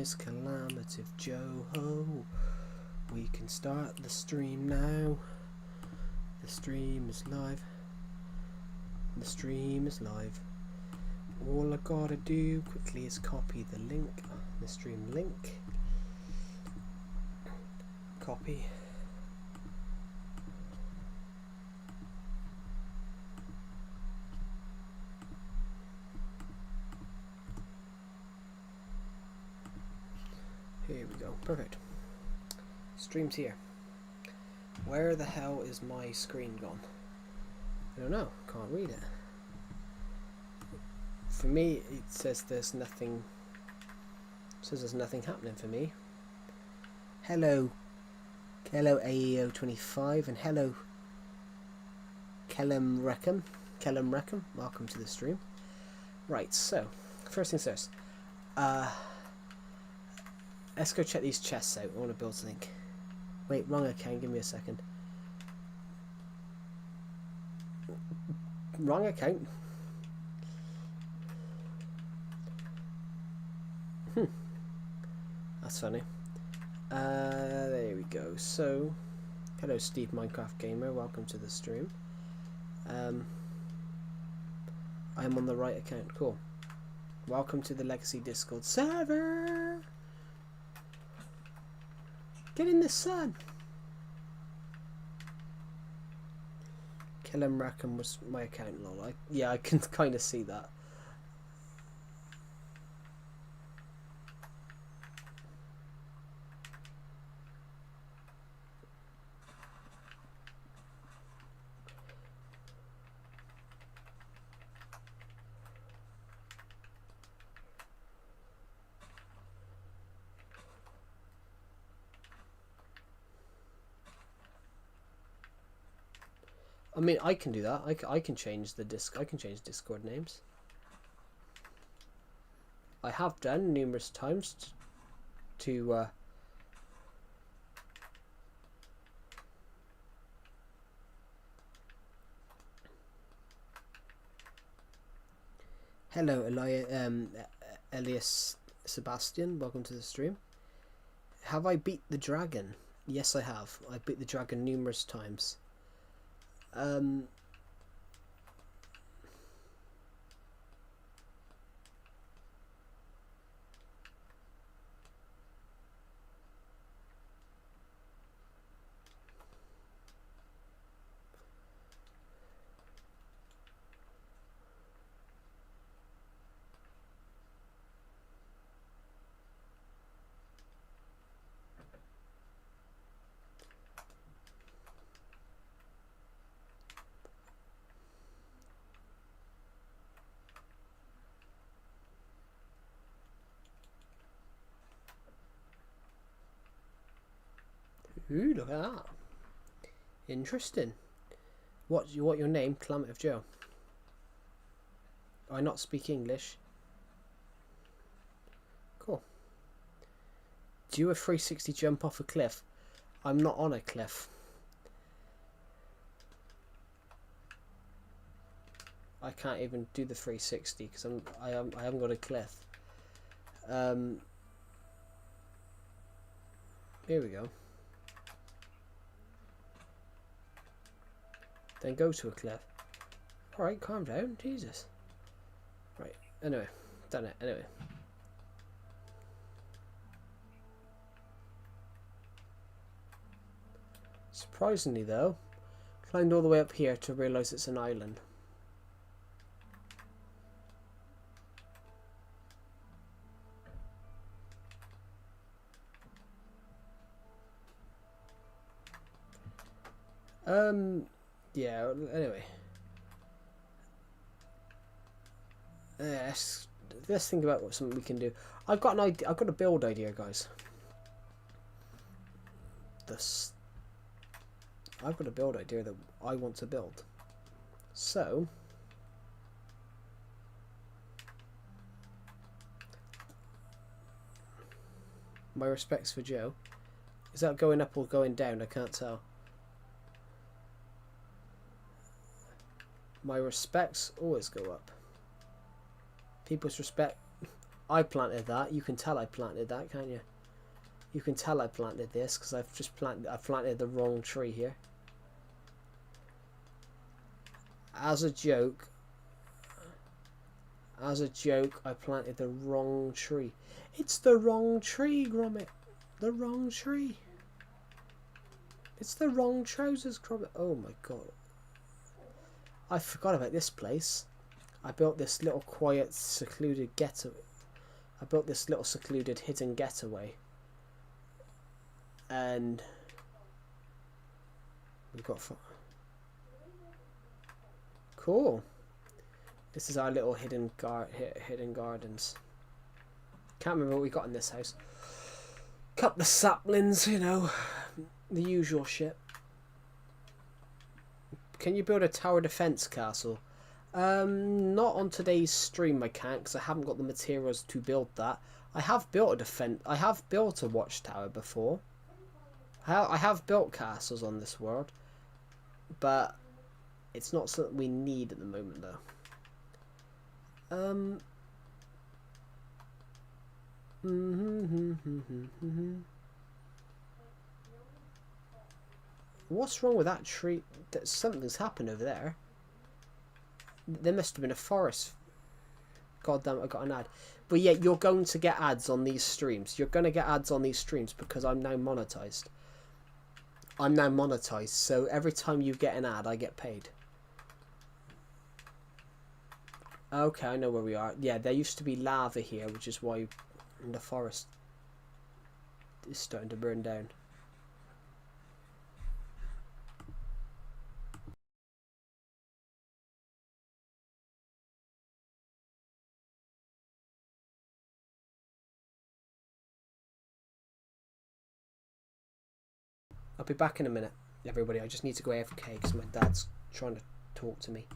is Calamative Joe Ho. We can start the stream now. The stream is live. The stream is live. All I gotta do quickly is copy the link, the stream link. Copy. Here we go. Perfect. Stream's here. Where the hell is my screen gone? I don't know. Can't read it. For me, it says there's nothing. It says there's nothing happening for me. Hello. Hello AEO25 and hello Kellum Reckham. Welcome to the stream. Right, so first things first. Let's go check these chests out. I want to build something. Wait, wrong account. Give me a second. Wrong account. That's funny. There we go. So, hello Steve Minecraft Gamer. Welcome to the stream. I'm on the right account. Cool. Welcome to the Legacy Discord server. Get in the sun. Kellum Rackham was my account, lol. Yeah, I can kind of see that. I mean, I can do that. I can change the I can change Discord names. I have done numerous times to hello, Elias Sebastian. Welcome to the stream. Have I beat the dragon? Yes, I have. I beat the dragon numerous times. Ooh, look at that. Interesting. What your name? Calamative Joe. I not speak English. Cool. Do a 360 jump off a cliff? I'm not on a cliff. I can't even do the 360 because I haven't got a cliff. Here we go. Then go to a cliff. Alright, calm down. Jesus. Right, anyway. Done it, anyway. Surprisingly though, climbed all the way up here to realise it's an island. Yeah, anyway. Let's think about what something we can do. I've got an idea. I've got a build idea, guys. I've got a build idea that I want to build. So my respects for Joe. Is that going up or going down? I can't tell. My respects always go up. People's respect. I planted that. You can tell I planted that, can't you? You can tell I planted this because I planted the wrong tree here. As a joke, I planted the wrong tree. It's the wrong tree, Gromit. The wrong tree. It's the wrong trousers, Gromit. Oh my god. I forgot about this place. I built this little quiet, secluded getaway. I built this little secluded hidden getaway. And we've got cool. This is our little hidden gardens. Can't remember what we got in this house. Couple of saplings, you know, the usual shit. Can you build a tower defense castle? Not on today's stream I can't because I haven't got the materials to build that. I have built a watchtower before. I have built castles on this world, but it's not something we need at the moment though. What's wrong with that tree? Something's happened over there. There must have been a forest. God damn it, I got an ad. But yeah, you're going to get ads on these streams. You're going to get ads on these streams because I'm now monetized. So every time you get an ad, I get paid. Okay, I know where we are. Yeah, there used to be lava here, which is why the forest is starting to burn down. I'll be back in a minute, everybody. I just need to go AFK because my dad's trying to talk to me.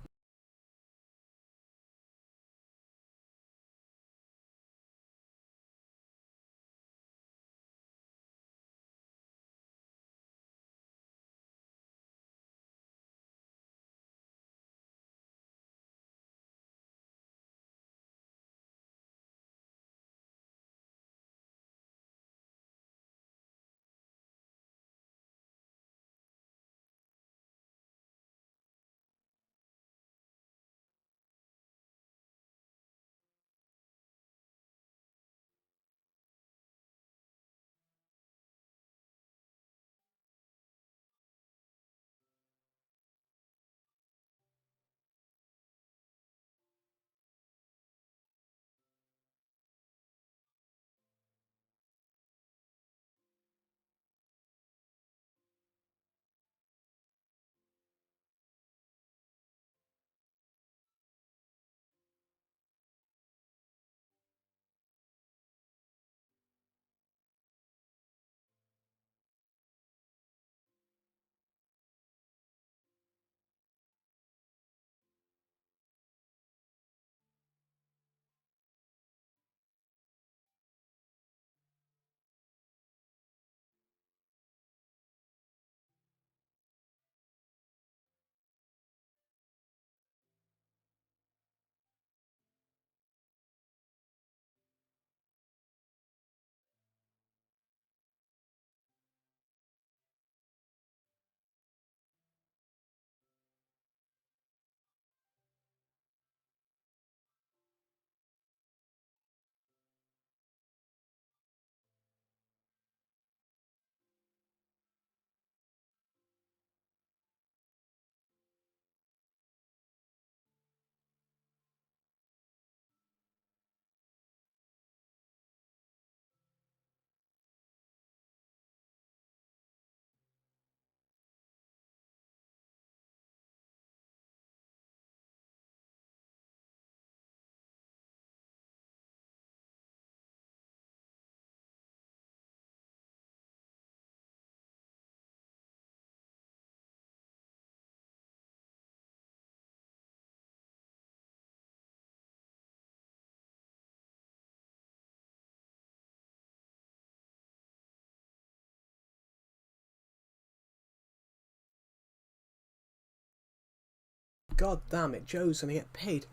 God damn it, Joe's gonna get paid.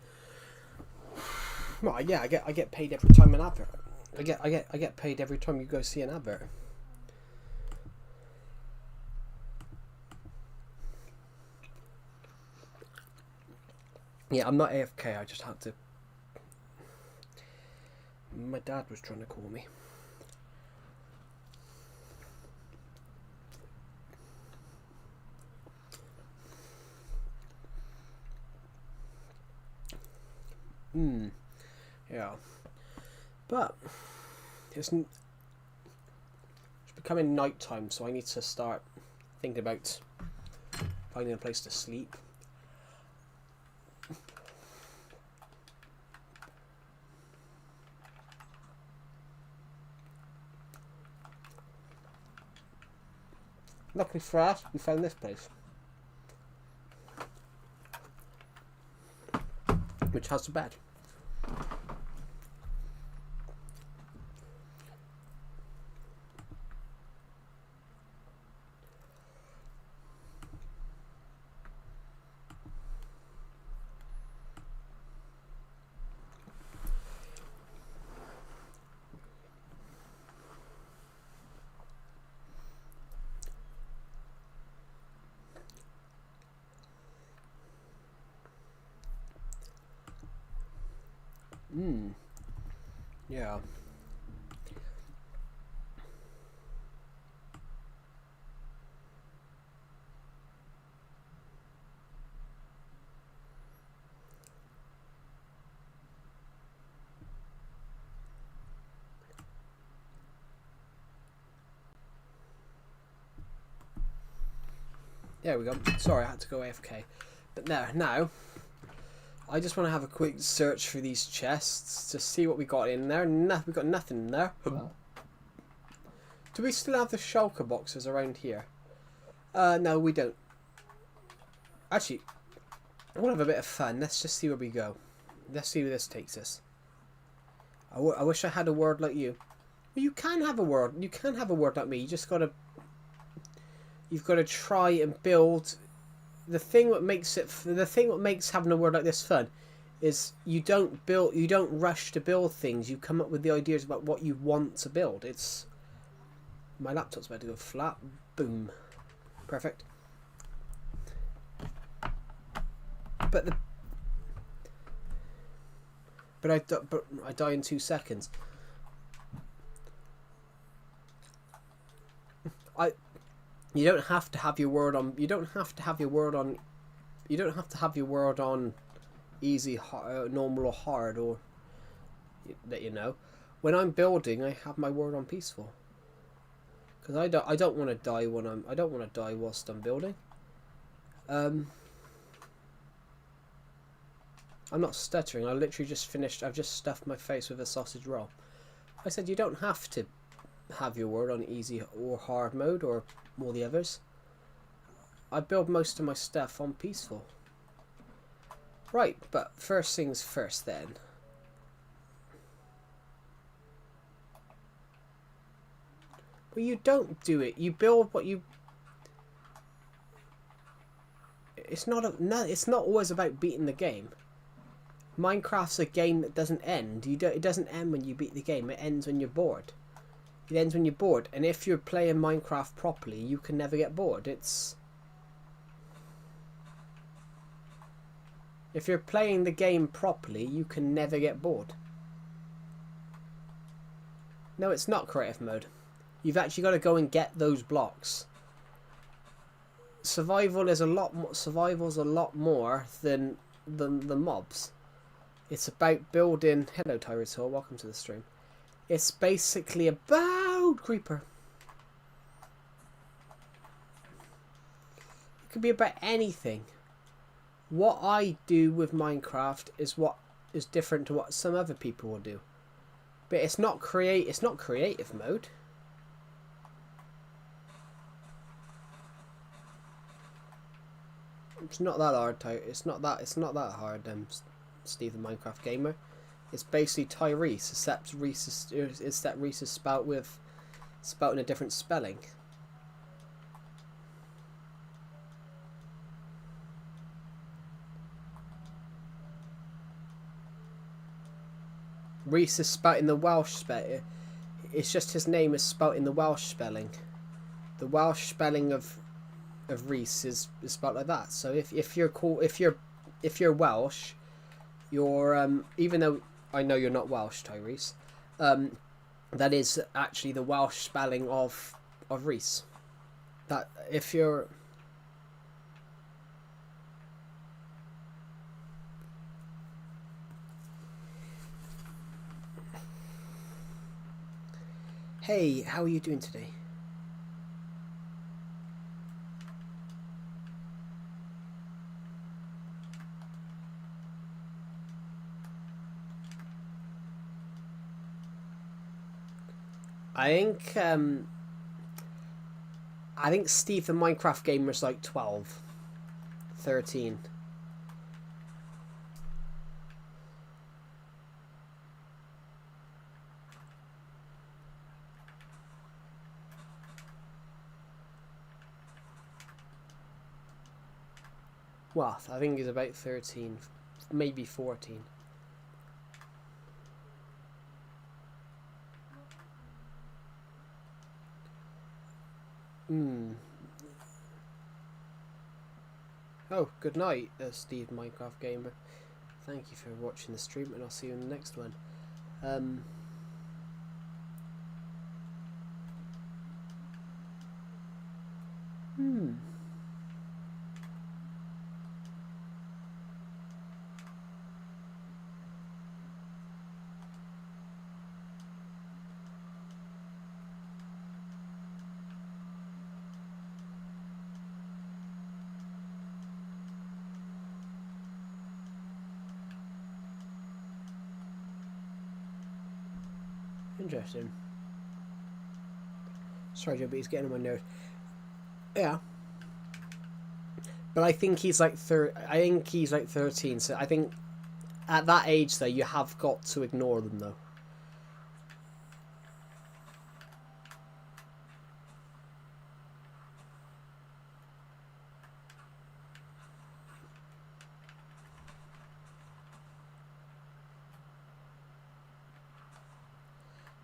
Well, yeah, I get paid every time an advert. I get paid every time you go see an advert. Yeah, I'm not AFK. I just had to. My dad was trying to call me. Yeah. But it's becoming night time, so I need to start thinking about finding a place to sleep. Luckily for us, we found this place, which has a bed. Yeah. There we go. Sorry, I had to go AFK. But now, I just want to have a quick search for these chests to see what we got in there. We got nothing in there. Do we still have the shulker boxes around here? No, we don't. Actually, I want to have a bit of fun. Let's just see where we go. Let's see where this takes us. I wish I had a word like you. Well, you can have a word. You can have a word like me. You just gotta. You've got to try and build. The thing what makes having a word like this fun is you don't rush to build things. You come up with the ideas about what you want to build. It's my laptop's about to go flat. Boom, perfect. But I die in 2 seconds. You don't have to have your word on. You don't have to have your word on. You don't have to have your word on easy, normal, or hard, or that you know. When I'm building, I have my word on peaceful. Because I don't want to die when I'm. I don't want to die whilst I'm building. I'm not stuttering. I literally just finished. I've just stuffed my face with a sausage roll. I said you don't have to have your word on easy or hard mode or all the others. I build most of my stuff on peaceful. Right, but first things first then. Well, you don't do it. You build what you... It's not always about beating the game. Minecraft's a game that doesn't end. It doesn't end when you beat the game. It ends when you're bored. It ends when you're bored. And if you're playing Minecraft properly, you can never get bored. If you're playing the game properly, you can never get bored. No, it's not creative mode. You've actually got to go and get those blocks. Survival's a lot more than the mobs. It's about building... Hello, Tyrosaur. Welcome to the stream. It's basically about creeper. It could be about anything. What I do with Minecraft is what is different to what some other people will do. But it's not creative mode. It's not that hard. It's not that hard. Steve the Minecraft gamer. It's basically Tyrese, except Reese is spelt in a different spelling. Reese is spelt in the Welsh spelling. It's just his name is spelt in the Welsh spelling. The Welsh spelling of Reese is spelt like that. So if you're Welsh, you're even though I know you're not Welsh, Tyrese, that is actually the Welsh spelling of Reese. That if you're Hey, how are you doing today? I think Steve the Minecraft gamer is like 12, 13. Well, I think he's about 13, maybe 14. Oh, good night, Steve Minecraft Gamer. Thank you for watching the stream, and I'll see you in the next one. Interesting. Sorry, Joe, but he's getting on my nerves. Yeah. But I think he's like 13, so I think at that age, though, you have got to ignore them, though.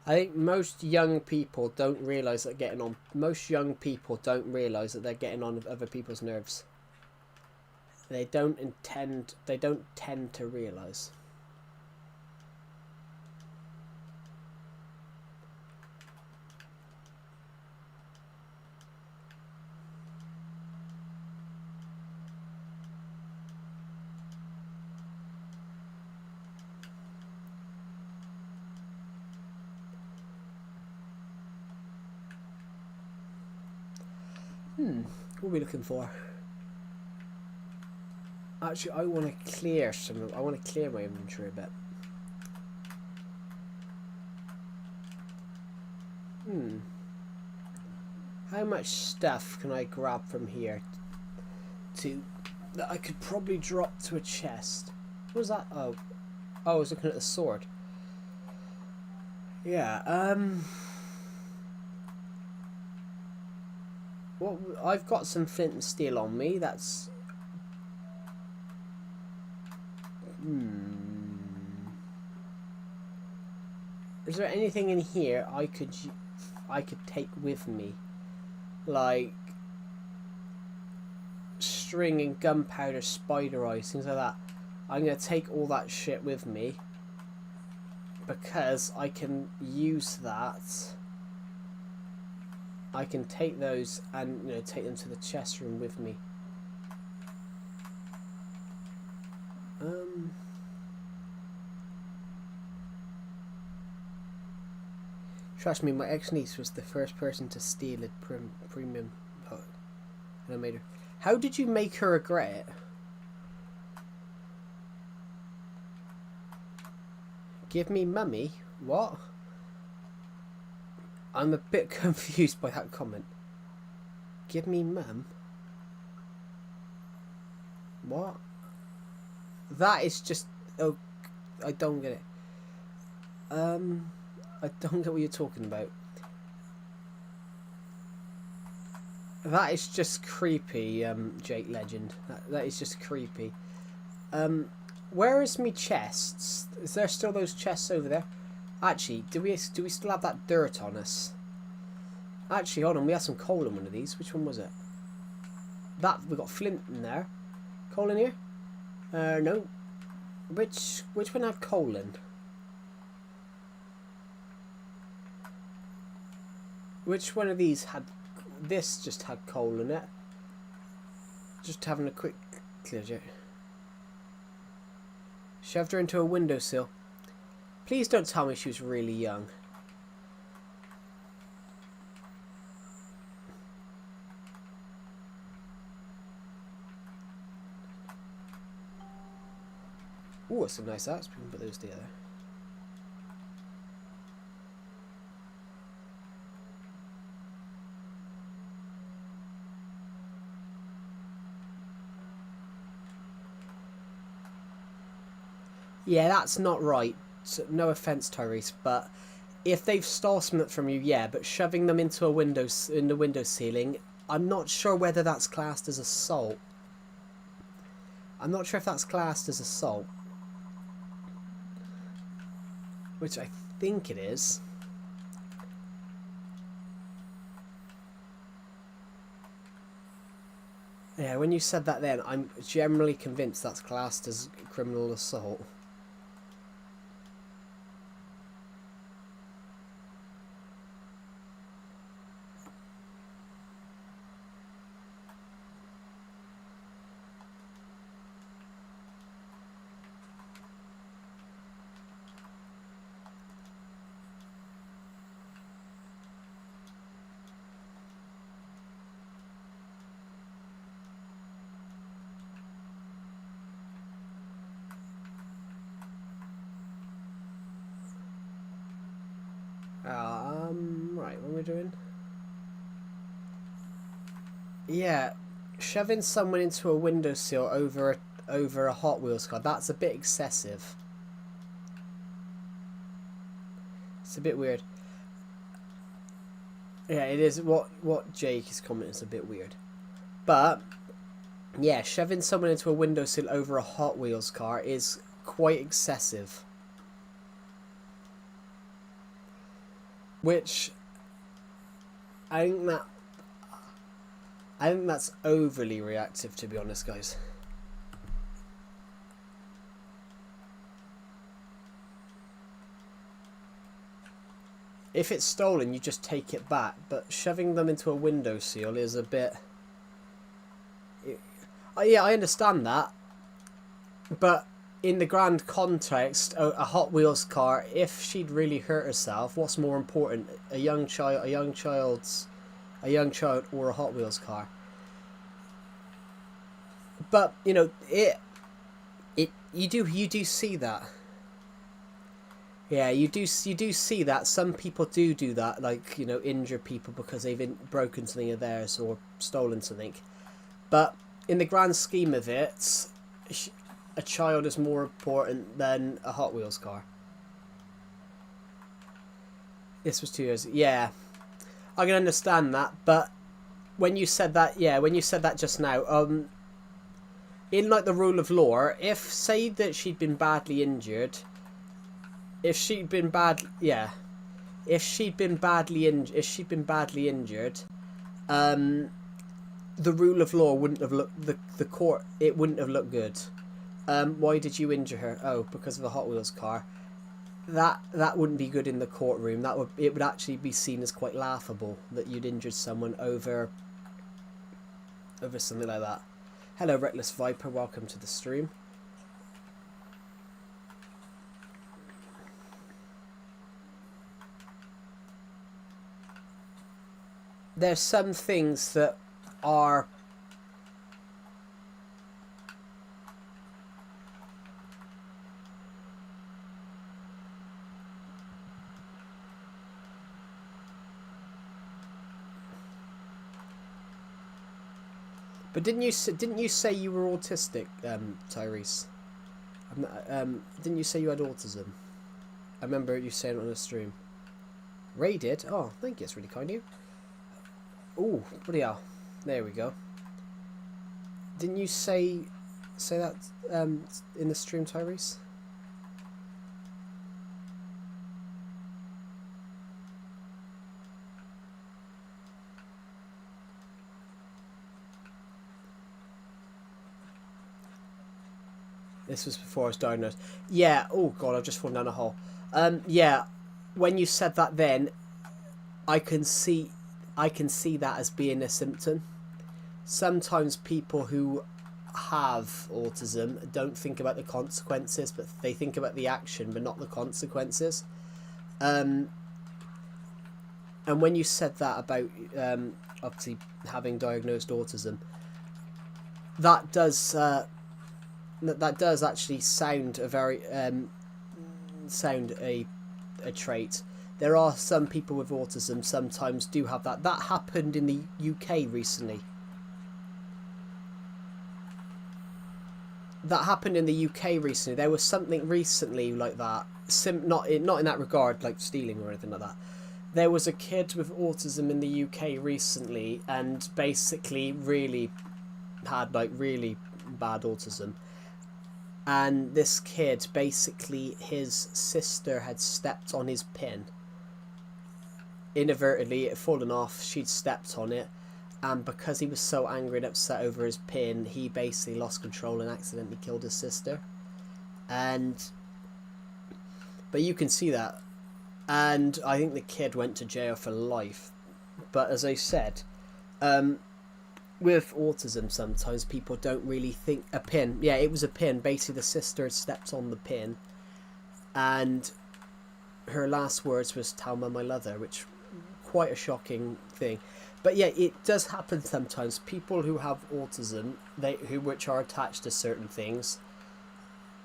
I think most young people don't realise that most young people don't realise that they're getting on other people's nerves. They don't tend to realise. What are we looking for? Actually, I want to clear I want to clear my inventory a bit. How much stuff can I grab from here that I could probably drop to a chest? What was that? Oh, I was looking at the sword. Yeah, well, I've got some flint and steel on me. That's... Is there anything in here I could take with me? Like string and gunpowder, spider eyes, things like that. I'm going to take all that shit with me because I can use that. I can take those and take them to the chest room with me. Trust me, my ex-niece was the first person to steal a premium and I made her. How did you make her regret it? Give me mummy? What? I'm a bit confused by that comment. Give me mum? What? That is just... Oh, I don't get it. I don't get what you're talking about. That is just creepy, Jake Legend. That is just creepy. Where is me chests? Is there still those chests over there? Actually, do we still have that dirt on us? Actually, hold on. We have some coal in one of these. Which one was it? That we got flint in there. Coal in here? No. Which one had coal in? Which one of these had? This just had coal in it. Just having a quick clear check. Shoved her into a windowsill. Please don't tell me she was really young. Ooh, that's some nice arts. We can put those together. Yeah, that's not right. So, no offense, Tyrese, but if they've stole something from you, yeah, but shoving them into a window in the window ceiling, I'm not sure whether that's classed as assault. I'm not sure if that's classed as assault, which I think it is. Yeah, when you said that then, I'm generally convinced that's classed as criminal assault. Right, what are we doing? Yeah, shoving someone into a windowsill over a Hot Wheels car, that's a bit excessive. It's a bit weird. Yeah, it is. What Jake is commenting is a bit weird. But, yeah, shoving someone into a windowsill over a Hot Wheels car is quite excessive. Which, I think that's overly reactive, to be honest, guys. If it's stolen, you just take it back, but shoving them into a windowsill is a bit... Yeah, I understand that, but in the grand context, a Hot Wheels car, if she'd really hurt herself, what's more important, a young child or a Hot Wheels car? But you know, you do see that. Yeah, you do see that some people do that, like, you know, injure people because they've broken something of theirs or stolen something. But in the grand scheme of it, a child is more important than a Hot Wheels car. This was 2 years. Yeah, I can understand that, but when you said that, just now, in like the rule of law, if say that she'd been badly injured, if she'd been badly injured, the rule of law wouldn't have looked the court. It wouldn't have looked good. Why did you injure her? Oh, because of a Hot Wheels car. That wouldn't be good in the courtroom. It would actually be seen as quite laughable that you'd injured someone over something like that. Hello, Reckless Viper. Welcome to the stream. There's some things that are... But didn't you say you were autistic, Tyrese? Didn't you say you had autism? I remember you saying it on a stream. Ray did? Oh, thank you. It's really kind of you. Ooh, bloody hell. There we go. Didn't you say that in the stream, Tyrese? This was before I was diagnosed. Yeah. Oh God, I've just fallen down a hole. Yeah. When you said that, then I can see that as being a symptom. Sometimes people who have autism don't think about the consequences, but they think about the action, but not the consequences. And when you said that about obviously having diagnosed autism, that does actually sound a very sound a trait. There are some people with autism sometimes do have that. That happened in the UK recently. There was something recently like that. Not in that regard, like stealing or anything like that. There was a kid with autism in the UK recently, and basically really had like really bad autism. And this kid, basically, his sister had stepped on his pin. Inadvertently, it had fallen off. She'd stepped on it, and because he was so angry and upset over his pin, he basically lost control and accidentally killed his sister. But you can see that, and I think the kid went to jail for life. But as I said, with autism, sometimes people don't really think a pin. Yeah, it was a pin. Basically, the sister had stepped on the pin, and her last words was "Tell Mum I love her," which quite a shocking thing. But yeah, it does happen sometimes. People who have autism, which are attached to certain things,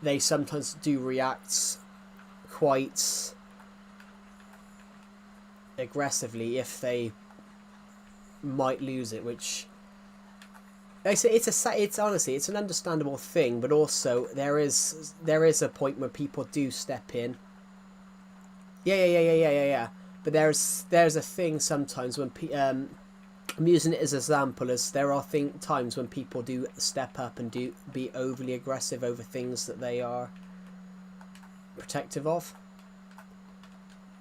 they sometimes do react quite aggressively if they might lose it, which I say it's honestly it's an understandable thing, but also there is a point where people do step in. Yeah. But there's a thing sometimes when I'm using it as an example, as there are times when people do step up and do be overly aggressive over things that they are protective of.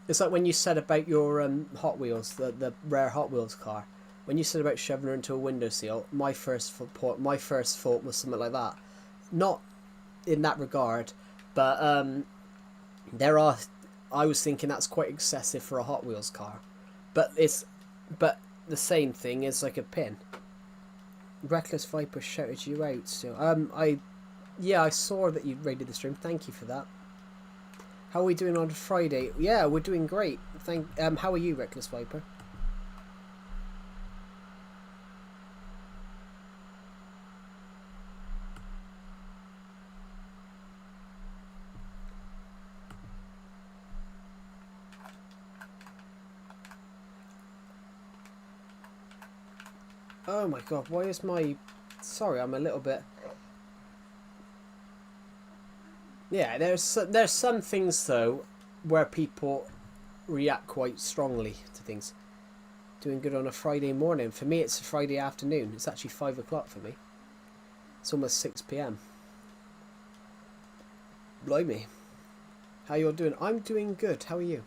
It's like when you said about your Hot Wheels, the rare Hot Wheels car. When you said about shoving her into a windowsill, my first thought was something like that. Not in that regard, but I was thinking that's quite excessive for a Hot Wheels car, but the same thing is like a pin. Reckless Viper shouted you out. So I saw that you raided the stream. Thank you for that. How are we doing on Friday? Yeah, we're doing great. How are you, Reckless Viper? Oh my god, why is my... Sorry, I'm a little bit... Yeah, there's some things, though, where people react quite strongly to things. Doing good on a Friday morning. For me, it's a Friday afternoon. It's actually 5 o'clock for me. It's almost 6 p.m. Blimey. How you all doing? I'm doing good. How are you?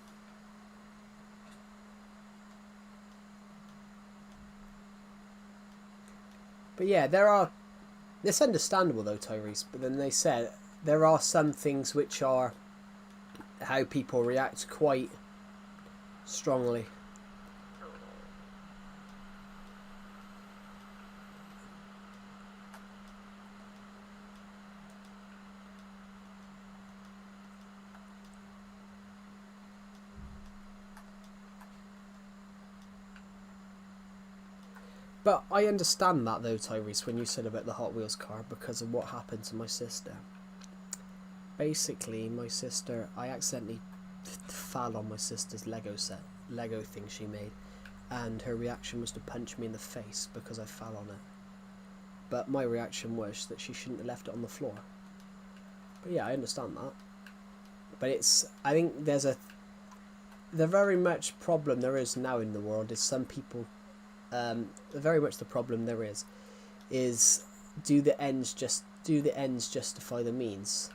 But yeah, it's understandable though, Tyrese, but then they said there are some things which are how people react quite strongly. But I understand that though, Tyrese, when you said about the Hot Wheels car, because of what happened to my sister. Basically, my sister, I accidentally fell on my sister's Lego thing she made, and her reaction was to punch me in the face because I fell on it. But my reaction was that she shouldn't have left it on the floor. But yeah, I understand that. But I think the very much problem there is now in the world is some people, very much the problem there is do the ends justify the means?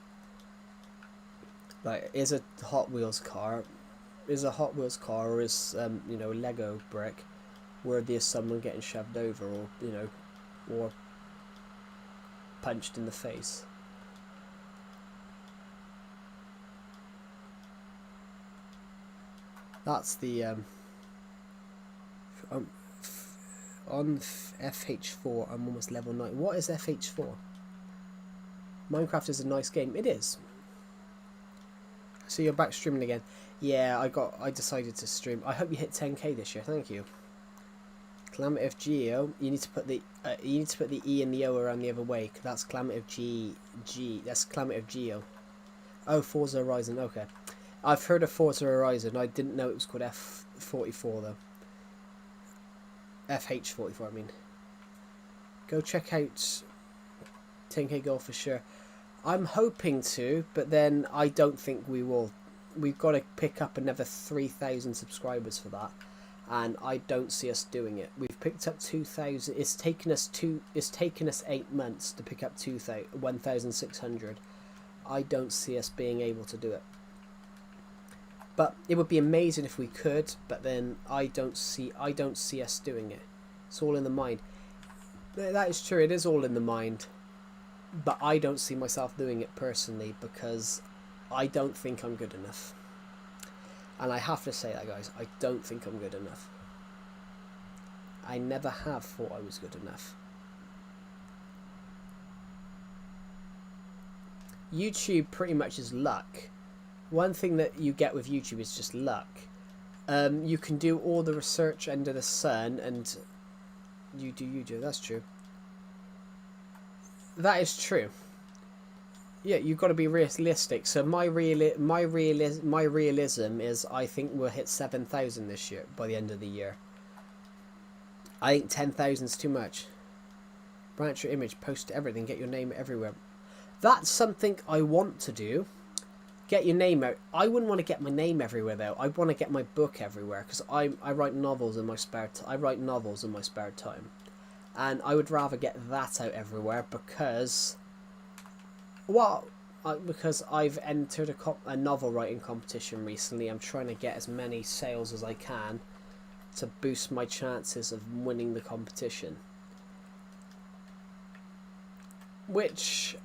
Like, is a Hot Wheels car or is a Lego brick worthy of someone getting shoved over or punched in the face? That's the on FH4 I'm almost level 9. What is FH4? Minecraft is a nice game. It is. So you're back streaming again. Yeah, I decided to stream. I hope you hit 10k this year. Thank you. Clammative Geo. You need to put the E and the O around the other way. That's Clammative G. That's Clammative Geo. Oh, Forza Horizon. Okay. I've heard of Forza Horizon. I didn't know it was called F44 though. FH44, I mean. Go check out 10k goal for sure. I'm hoping to, but then I don't think we will. We've got to pick up another 3,000 subscribers for that, and I don't see us doing it. We've picked up 2,000. It's taken us 8 months to pick up 1,600. I don't see us being able to do it. But it would be amazing if we could, but then I don't see us doing it. It's all in the mind. That is true, it is all in the mind. But I don't see myself doing it personally because I don't think I'm good enough. And I have to say that, guys, I don't think I'm good enough. I never have thought I was good enough. YouTube pretty much is luck. One thing that you get with YouTube is just luck. You can do all the research under the sun and you do YouTube. That's true. That is true. Yeah, you've got to be realistic. So my realism is I think we'll hit 7,000 this year by the end of the year. I think 10,000 is too much. Branch your image, post everything, get your name everywhere. That's something I want to do. Get your name out. I wouldn't want to get my name everywhere though. I want to get my book everywhere because I write novels in my spare time, and I would rather get that out everywhere because, well, because I've entered a novel writing competition recently. I'm trying to get as many sales as I can to boost my chances of winning the competition, which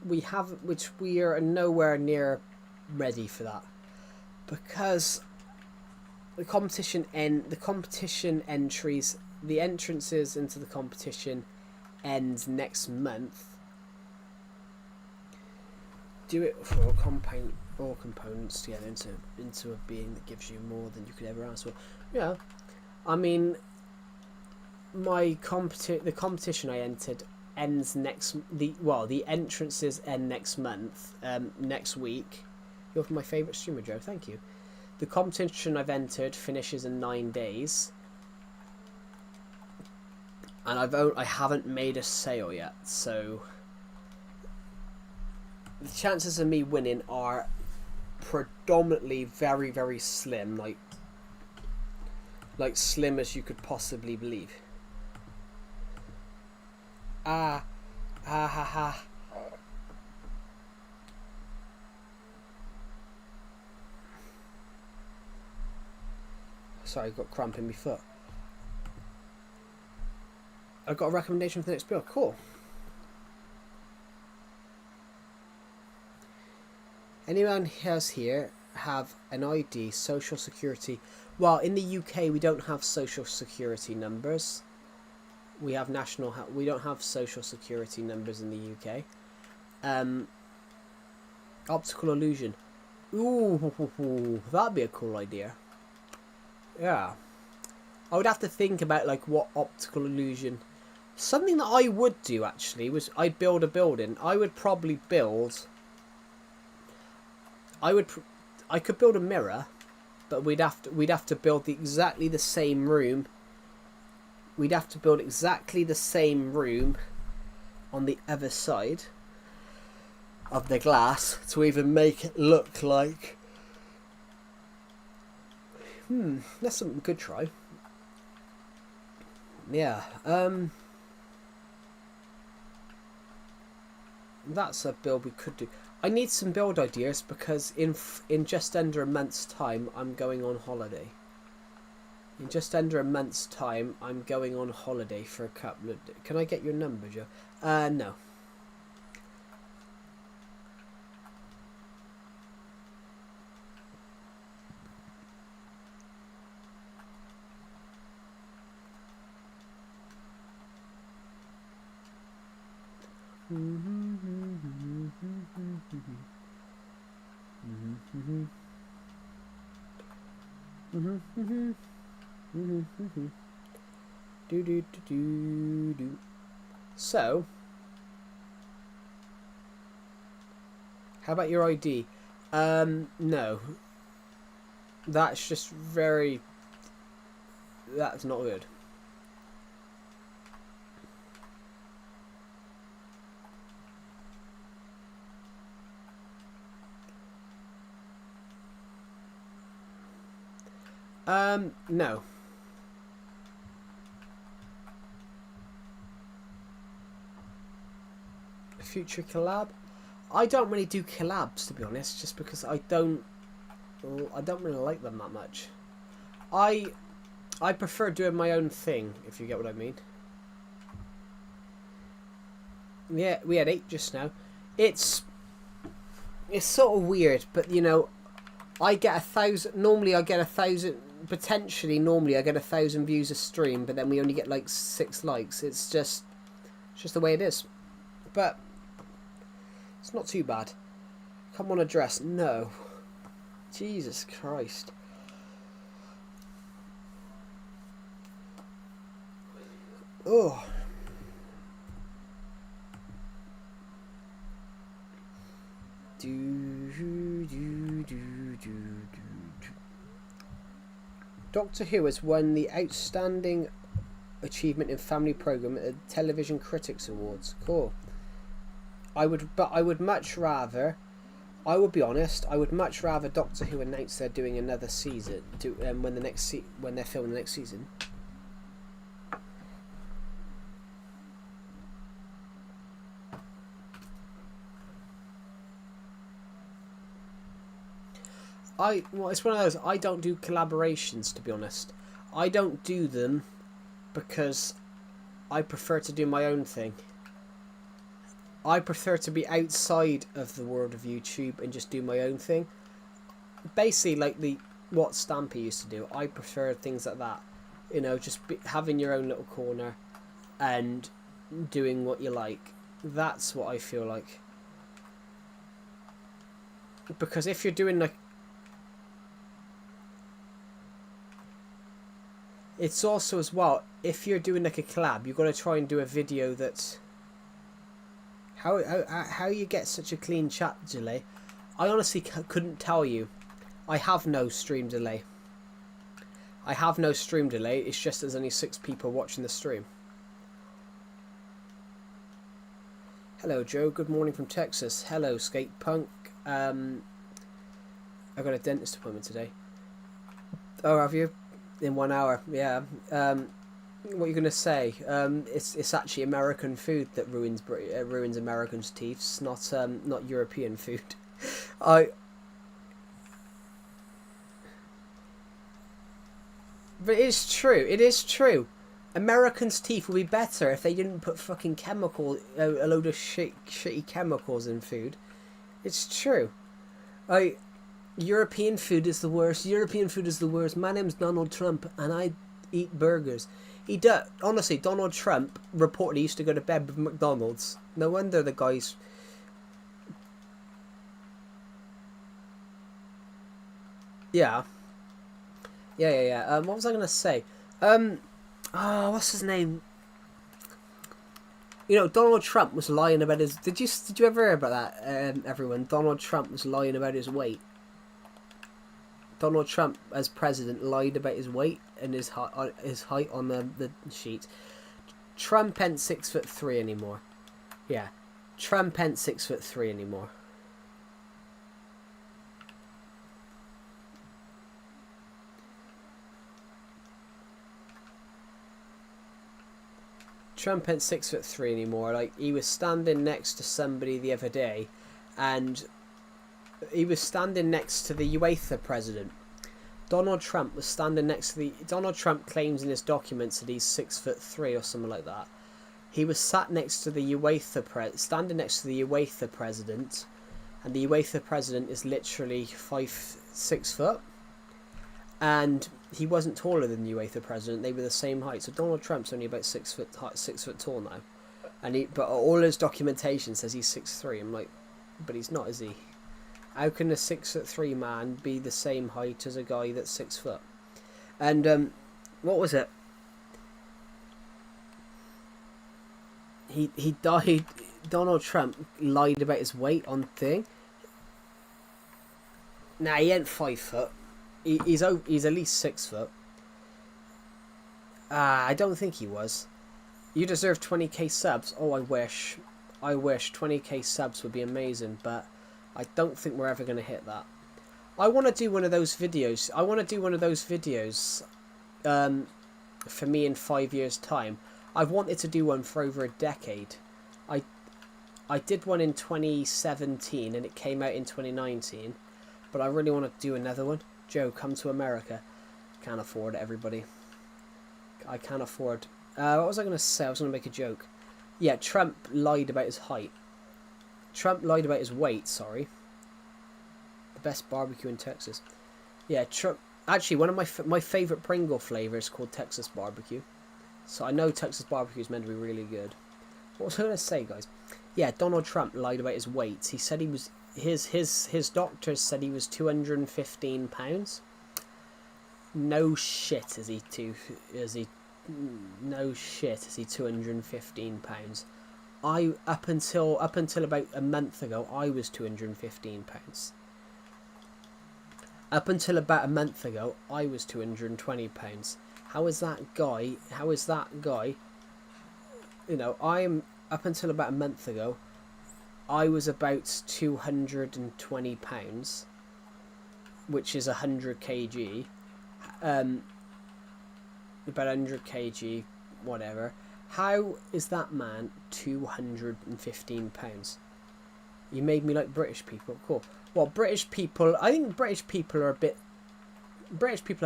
we are nowhere near ready for that because the competition entries, the entrances into the competition ends next month. Do it for all components together into a being that gives you more than you could ever ask for. Yeah, I mean, the competition I entered ends the entrances end next month, next week. You're my favourite streamer, Joe. Thank you. The competition I've entered finishes in 9 days, and I haven't made a sale yet, so the chances of me winning are predominantly very, very slim, like slim as you could possibly believe. Ha ha. Sorry, I got cramp in my foot. I got a recommendation for the next build. Cool. Anyone else here have an ID, social security? Well, in the UK we don't have social security numbers. We have national health. We don't have social security numbers in the UK. Optical illusion. Ooh, that'd be a cool idea. Yeah. I would have to think about like what optical illusion. Something that I would do actually was I'd build a building. I would probably build. I could build a mirror, but we'd have to build exactly the same room. We'd have to build exactly the same room on the other side of the glass to even make it look like. That's something we could try. Yeah. That's a build we could do. I need some build ideas because in just under a month's time I'm going on holiday. In just under a month's time I'm going on holiday for a couple of... Can I get your number, Joe? No. So, how about your ID? No. That's just very... That's not good. No. Future collab? I don't really do collabs, to be honest, just because I don't really like them that much. I prefer doing my own thing, if you get what I mean. Yeah, we had 8 just now. It's sort of weird, but you know, I get 1,000. Normally, I get 1,000. Potentially, normally I get 1,000 views a stream, but then we only get like 6 likes. It's just the way it is. But it's not too bad. Come on, address. No. Jesus Christ. Oh. Doctor Who has won the Outstanding Achievement in Family Programme at the Television Critics Awards. Cool. I would much rather, I will be honest, I would much rather Doctor Who announce they're doing another season when they're filming the next season. It's one of those, I don't do collaborations, to be honest. I don't do them because I prefer to do my own thing. I prefer to be outside of the world of YouTube and just do my own thing. Basically, like what Stampy used to do. I prefer things like that. You know, just having your own little corner and doing what you like. That's what I feel like. Because if you're doing like... It's also as well, if you're doing like a collab, you've got to try and do a video that's... How you get such a clean chat delay? I honestly couldn't tell you. I have no stream delay. It's just there's only 6 people watching the stream. Hello, Joe. Good morning from Texas. Hello, Skate Punk. I got a dentist appointment today. Oh, have you? In 1 hour, yeah. What are you gonna say? It's actually American food that ruins Americans' teeth, not European food. But it's true. It is true. Americans' teeth would be better if they didn't put fucking a load of shitty chemicals in food. It's true. European food is the worst. My name's Donald Trump, and I eat burgers. Honestly, Donald Trump reportedly used to go to bed with McDonald's. No wonder the guys... Yeah. What was I going to say? What's his name? You know, Donald Trump was lying about his... Did you ever hear about that, everyone? Donald Trump was lying about his weight. Donald Trump, as president, lied about his weight and his height on the sheet. Trump ain't 6'3" anymore. Yeah, Trump ain't 6'3" anymore. Trump ain't 6'3" anymore. Like, he was standing next to somebody the other day, and he was standing next to the UEFA president. Donald Trump was standing next to the... Donald Trump claims in his documents that he's 6'3" or something like that. He was sat next to the standing next to the UEFA president, and the UEFA president is literally 6 foot, and he wasn't taller than the UEFA president. They were the same height. So Donald Trump's only about 6 foot tall now. And but all his documentation says he's 6'3". I'm like, but he's not, is he? How can a 6'3" man be the same height as a guy that's 6 foot? And what was it? He died. Donald Trump lied about his weight on thing. Nah, he ain't 5 foot. He's at least 6 foot. I don't think he was. You deserve 20k subs. Oh, I wish. 20k subs would be amazing, but I don't think we're ever going to hit that. I want to do one of those videos. For me in 5 years' time. I've wanted to do one for over a decade. I did one in 2017 and it came out in 2019. But I really want to do another one. Joe, come to America. Can't afford it, everybody. I can't afford. What was I going to say? I was going to make a joke. Yeah, Trump lied about his height. Trump lied about his weight, sorry. The best barbecue in Texas. Yeah, Trump. Actually, one of my favourite Pringle flavours is called Texas barbecue. So I know Texas barbecue is meant to be really good. What was I going to say, guys? Yeah, Donald Trump lied about his weight. He said he was... His doctors said he was 215 pounds. No shit is he 215 pounds. Up until about a month ago, I was 215 pounds. Up until about a month ago, I was 220 pounds. How is that guy? You know, up until about a month ago, I was about 220 pounds, which is 100 kg. About 100 kg, whatever. How is that man 215 pounds? You made me like British people. Cool. Well, British people, I think British people are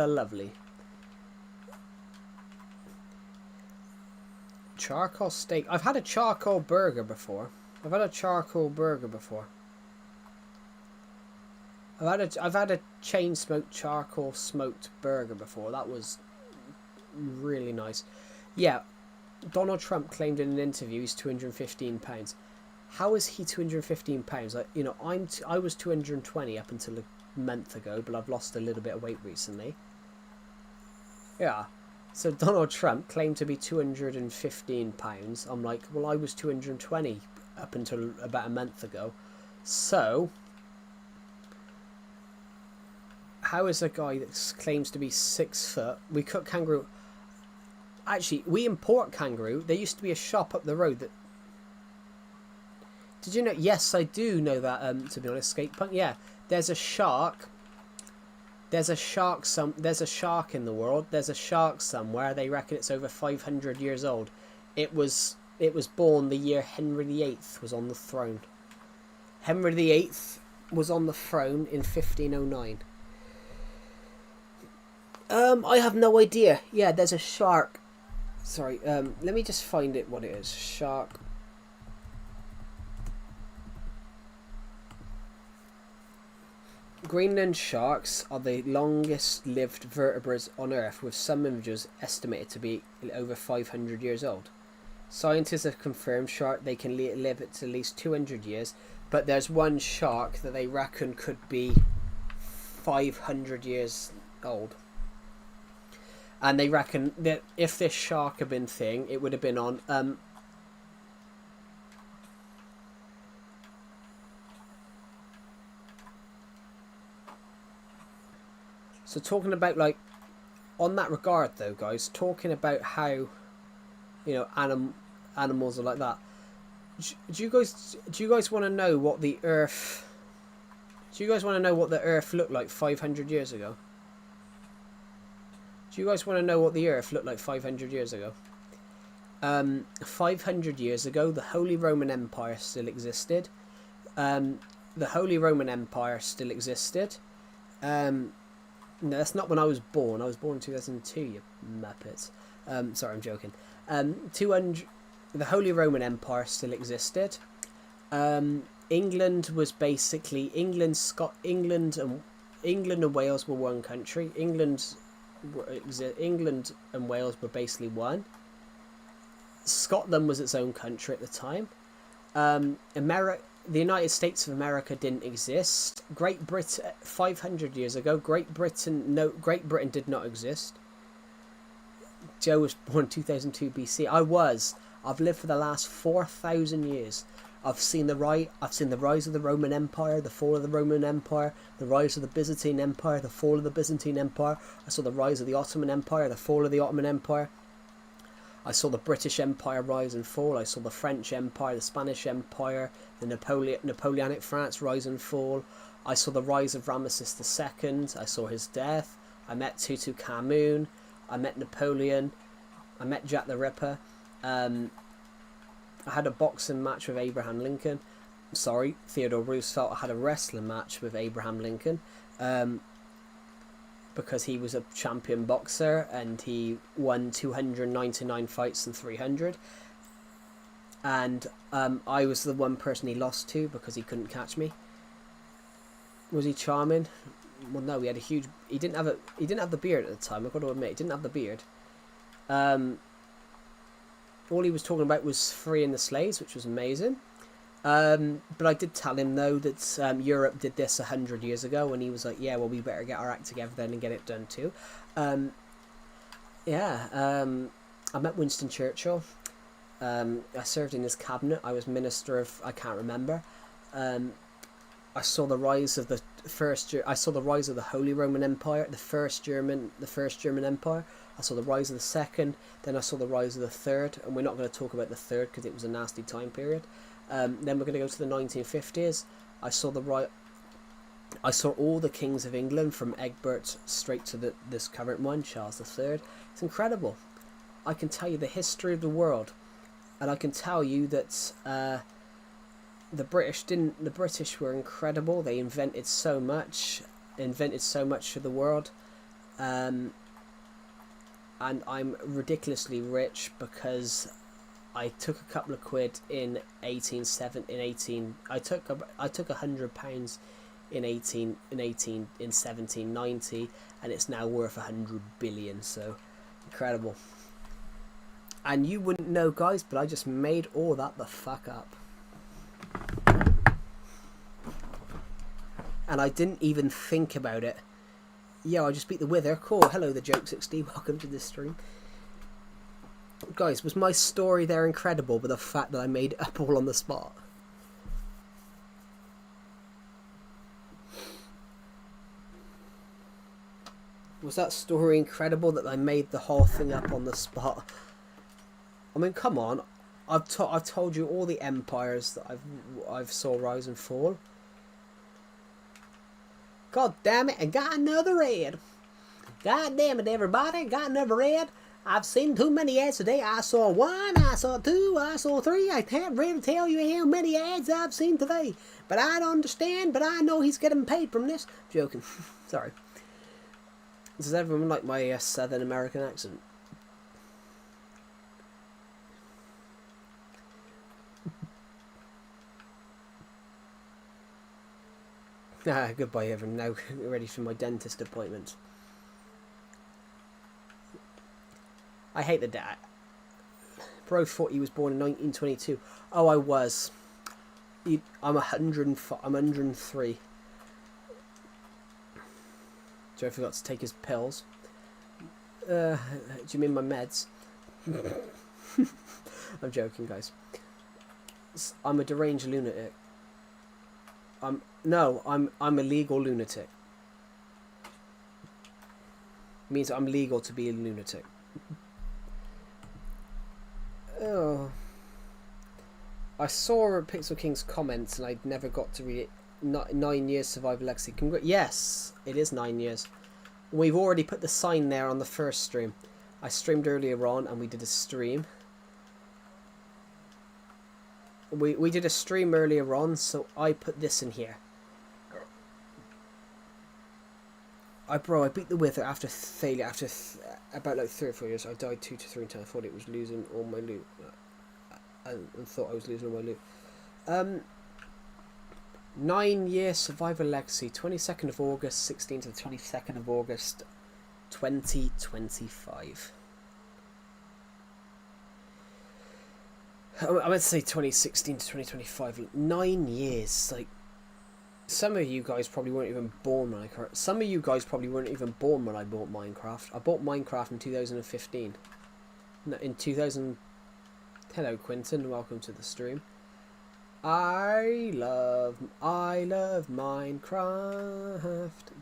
lovely. Charcoal steak. I've had a charcoal burger before. I've had a chain smoked charcoal smoked burger before. That was really nice. Yeah, Donald Trump claimed in an interview he's 215 pounds. How is he 215 pounds? Like, you know, I was 220 up until a month ago, but I've lost a little bit of weight recently. Yeah. So Donald Trump claimed to be 215 pounds. I'm like, well, I was 220 up until about a month ago. So how is a guy that claims to be 6 foot? We cook kangaroo. Actually, we import kangaroo. There used to be a shop up the road that... Did you know? Yes, I do know that, to be honest, Skatepunk. Yeah, there's a shark. There's a shark in the world. There's a shark somewhere. They reckon it's over 500 years old. It was born the year Henry VIII was on the throne. Henry VIII was on the throne in 1509. I have no idea. Yeah, there's a shark. Sorry, let me just find it what it is. Shark. Greenland sharks are the longest lived vertebrates on Earth, with some individuals estimated to be over 500 years old. Scientists have confirmed they can live at least 200 years, but there's one shark that they reckon could be 500 years old. And they reckon that if this shark had been thing, it would have been on... So talking about, like, on that regard though, guys, talking about how, you know, animals are like that. Do you guys want to know what the Earth? Do you guys want to know what the Earth looked like 500 years ago? Do you guys want to know what the Earth looked like 500 years ago? 500 years ago, the Holy Roman Empire still existed. No, that's not when I was born. I was born in 2002, you muppets. Sorry, I'm joking. The Holy Roman Empire still existed. England was basically England and Wales were one country. England and Wales were basically one. Scotland was its own country at the time. The United States of America didn't exist. Great Britain 500 years ago. Great Britain did not exist. Joe was born 2002 BC. I've lived for the last 4,000 years. I've seen the rise of the Roman Empire, the fall of the Roman Empire, the rise of the Byzantine Empire, the fall of the Byzantine Empire. I saw the rise of the Ottoman Empire, the fall of the Ottoman Empire. I saw the British Empire rise and fall. I saw the French Empire, the Spanish Empire, the Napoleonic France rise and fall. I saw the rise of Ramesses II. I saw his death. I met Tutankhamun. I met Napoleon. I met Jack the Ripper. I had a boxing match with Abraham Lincoln. Sorry, Theodore Roosevelt. I had a wrestling match with Abraham Lincoln. Because he was a champion boxer and he won 299 fights and 300. And I was the one person he lost to because he couldn't catch me. Was he charming? Well, no, he had a huge. He didn't have the beard at the time. I've got to admit, he didn't have the beard. All he was talking about was freeing the slaves, which was amazing. But I did tell him, though, that Europe did this 100 years ago, and he was like, yeah, well, we better get our act together then and get it done too. I met Winston Churchill. I served in his cabinet. I was minister of, I can't remember. I saw the rise of the Holy Roman Empire, the first German Empire. I saw the rise of the second, then I saw the rise of the third, and we're not going to talk about the third because it was a nasty time period. Then we're going to go to the 1950s. I saw all the kings of England from Egbert straight to this current one, Charles III. It's incredible. I can tell you the history of the world, and I can tell you that the British were incredible. They invented so much for the world. And I'm ridiculously rich because I took a couple of quid in 1790 in 1790, and it's now worth 100 billion. So incredible. And you wouldn't know, guys, but I just made all that the fuck up. And I didn't even think about it. Yeah, I just beat the Wither. Cool. Hello, the Joke60. Welcome to this stream. Guys, was my story there incredible with the fact that I made it up all on the spot? Was that story incredible that I made the whole thing up on the spot? I mean, come on. I've told you all the empires that I've saw rise and fall. God damn it, I got another red. God damn it, everybody, got another red. I've seen too many ads today. I saw 1, I saw 2, I saw 3. I can't really tell you how many ads I've seen today. But I don't understand, but I know he's getting paid from this. Joking. Sorry. Does everyone like my Southern American accent? Goodbye, everyone. Now ready for my dentist appointment. I hate the dad. Bro thought he was born in 1922. Oh, I was. I'm 103. Joe forgot to take his pills. Do you mean my meds? I'm joking, guys. I'm a deranged lunatic. I'm a legal lunatic. Means I'm legal to be a lunatic. Oh. I saw Pixel King's comments and I'd never got to read it. 9 years survival Lexi. Yes, it is 9 years. We've already put the sign there on the first stream. I streamed earlier on and we did a stream. We did a stream earlier on, so I put this in here. I beat the Wither after failure. After about like 3 or 4 years, I died 2 to 3 until I thought it was losing all my loot. And thought I was losing all my loot. 9 year survival legacy. 22nd of August, 16th to the 22nd of August, 2025. I meant to say 2016 to 2025. 9 years. Like, some of you guys probably weren't even born when I... Some of you guys probably weren't even born when I bought Minecraft. I bought Minecraft in 2015. No, in 2000... Hello, Quinton. Welcome to the stream. I love Minecraft.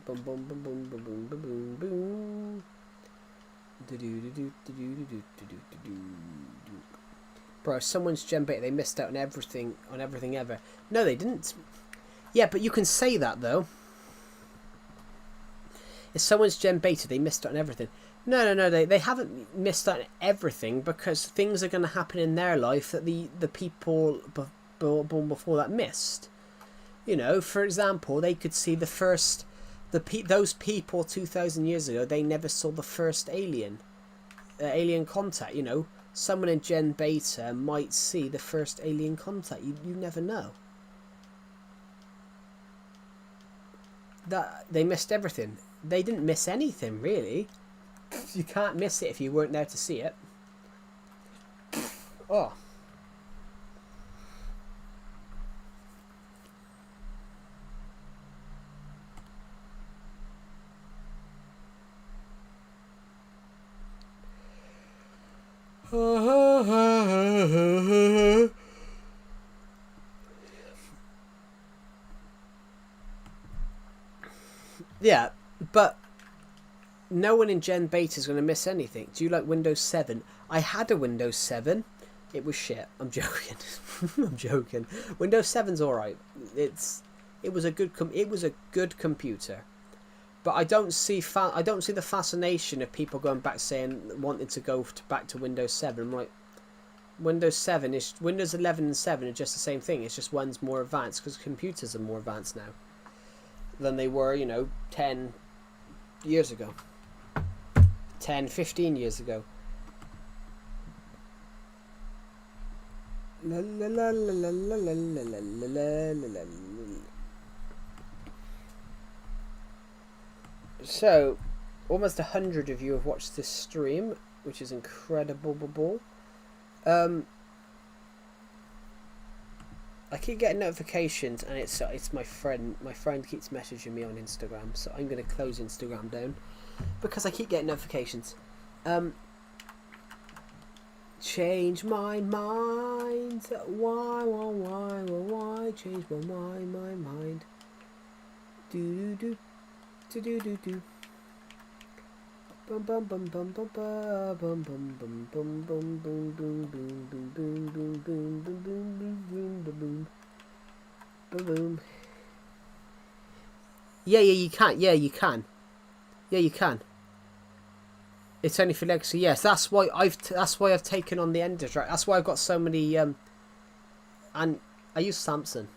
Boom, boom, boom, boom, boom, boom, boom, boom, boom. Bro, someone's gen bait. They missed out on everything ever. No, they didn't. Yeah, but you can say that though. If someone's gen beta, they missed out on everything. No. They haven't missed out on everything because things are going to happen in their life that the people born before that missed. You know, for example, they could see the first. Those people 2,000 years ago, they never saw the first alien contact. You know, someone in Gen Beta might see the first alien contact. You never know. That they missed everything. They didn't miss anything really. You can't miss it if you weren't there to see it. Oh. Yeah, but no one in Gen Beta is going to miss anything. Do you like Windows 7? I had a Windows 7. It was shit. I'm joking. I'm joking. Windows 7's alright. It was a good computer. But I don't see the fascination of people going back wanting to go back to Windows 7. I'm like, Windows 11 and 7 are just the same thing. It's just one's more advanced because computers are more advanced now than they were, 10 years ago. 10, 15 years ago. La la la la la la la la la. So, almost 100 of you have watched this stream, which is incredible. I keep getting notifications, and it's my friend. My friend keeps messaging me on Instagram, so I'm going to close Instagram down because I keep getting notifications. Change my mind. Why? Change my mind. Do. Bum bum bum bum bum bum bum bum bum bum bum boom boom boom boom boom boom boom boom boom boom boom boom. Yeah, you can. Yeah, you can. It's only for legacy. Yes, that's why I've taken on the Ender Dragon. That's why I've got so many. And I use Samsung.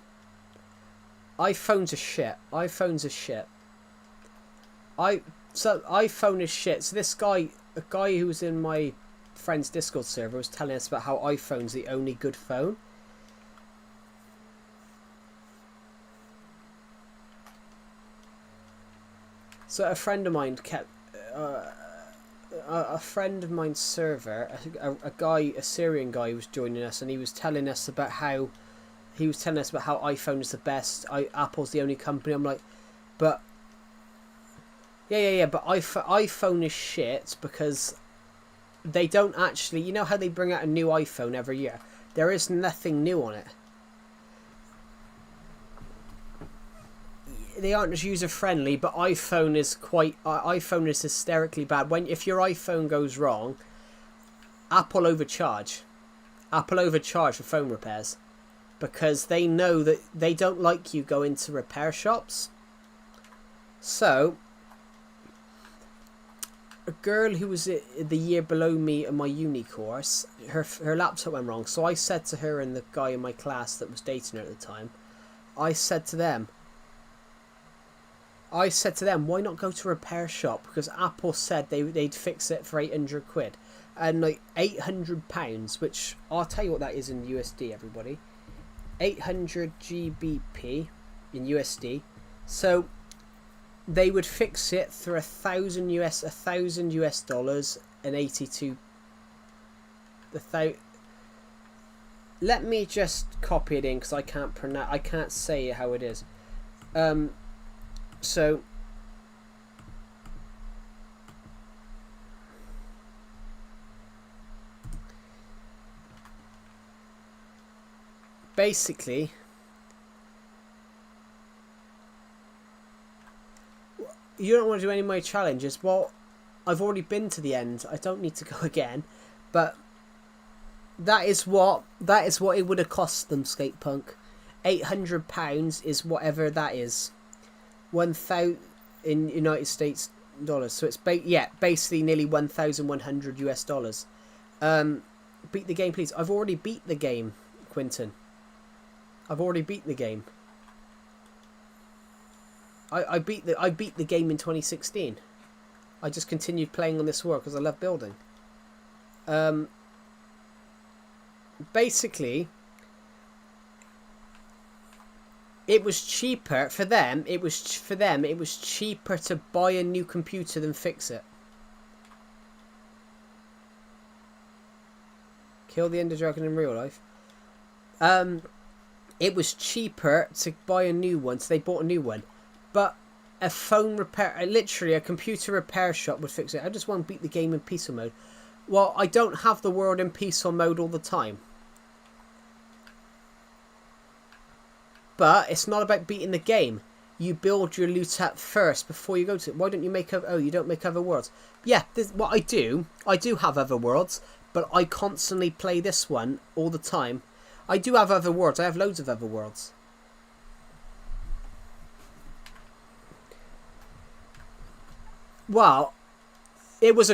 iPhones are shit. So iPhone is shit. So this guy, a guy who was in my friend's Discord server, was telling us about how iPhone's the only good phone. So a friend of mine a friend of mine's server, a Syrian guy was joining us, and he was telling us about how iPhone is the best. Apple's the only company. I'm like, but. Yeah, but iPhone is shit because they don't actually... You know how they bring out a new iPhone every year? There is nothing new on it. They aren't as user-friendly, but iPhone is hysterically bad. If your iPhone goes wrong, Apple overcharge for phone repairs because they know that they don't like you going to repair shops. So... A girl who was the year below me in my uni course, her laptop went wrong. So I said to her and the guy in my class that was dating her at the time, I said to them, why not go to a repair shop? Because Apple said they'd fix it for 800 quid. And like £800, which I'll tell you what that is in USD, everybody. 800 GBP in USD. So they would fix it for $1,000 US and 82. let me just copy it in because I can't pronounce. I can't say how it is. So basically, you don't want to do any of my challenges. Well, I've already been to the end. I don't need to go again. But that is what it would have cost them, Skatepunk. £800 is whatever that is. 1,000 in United States dollars. So it's basically nearly 1,100 US dollars. Beat the game, please. I've already beat the game, Quinton. I've already beat the game. I beat the game in 2016. I just continued playing on this world because I love building. Basically, it was cheaper for them. It was cheaper to buy a new computer than fix it. Kill the Ender Dragon in real life. It was cheaper to buy a new one, so they bought a new one. But a phone repair, literally a computer repair shop would fix it. I just want to beat the game in peaceful mode. Well, I don't have the world in peaceful mode all the time. But it's not about beating the game. You build your loot up first before you go to it. Why don't you make other... Oh, you don't make other worlds. Yeah, what I do have other worlds, but I constantly play this one all the time. I do have other worlds. I have loads of other worlds. Well, it was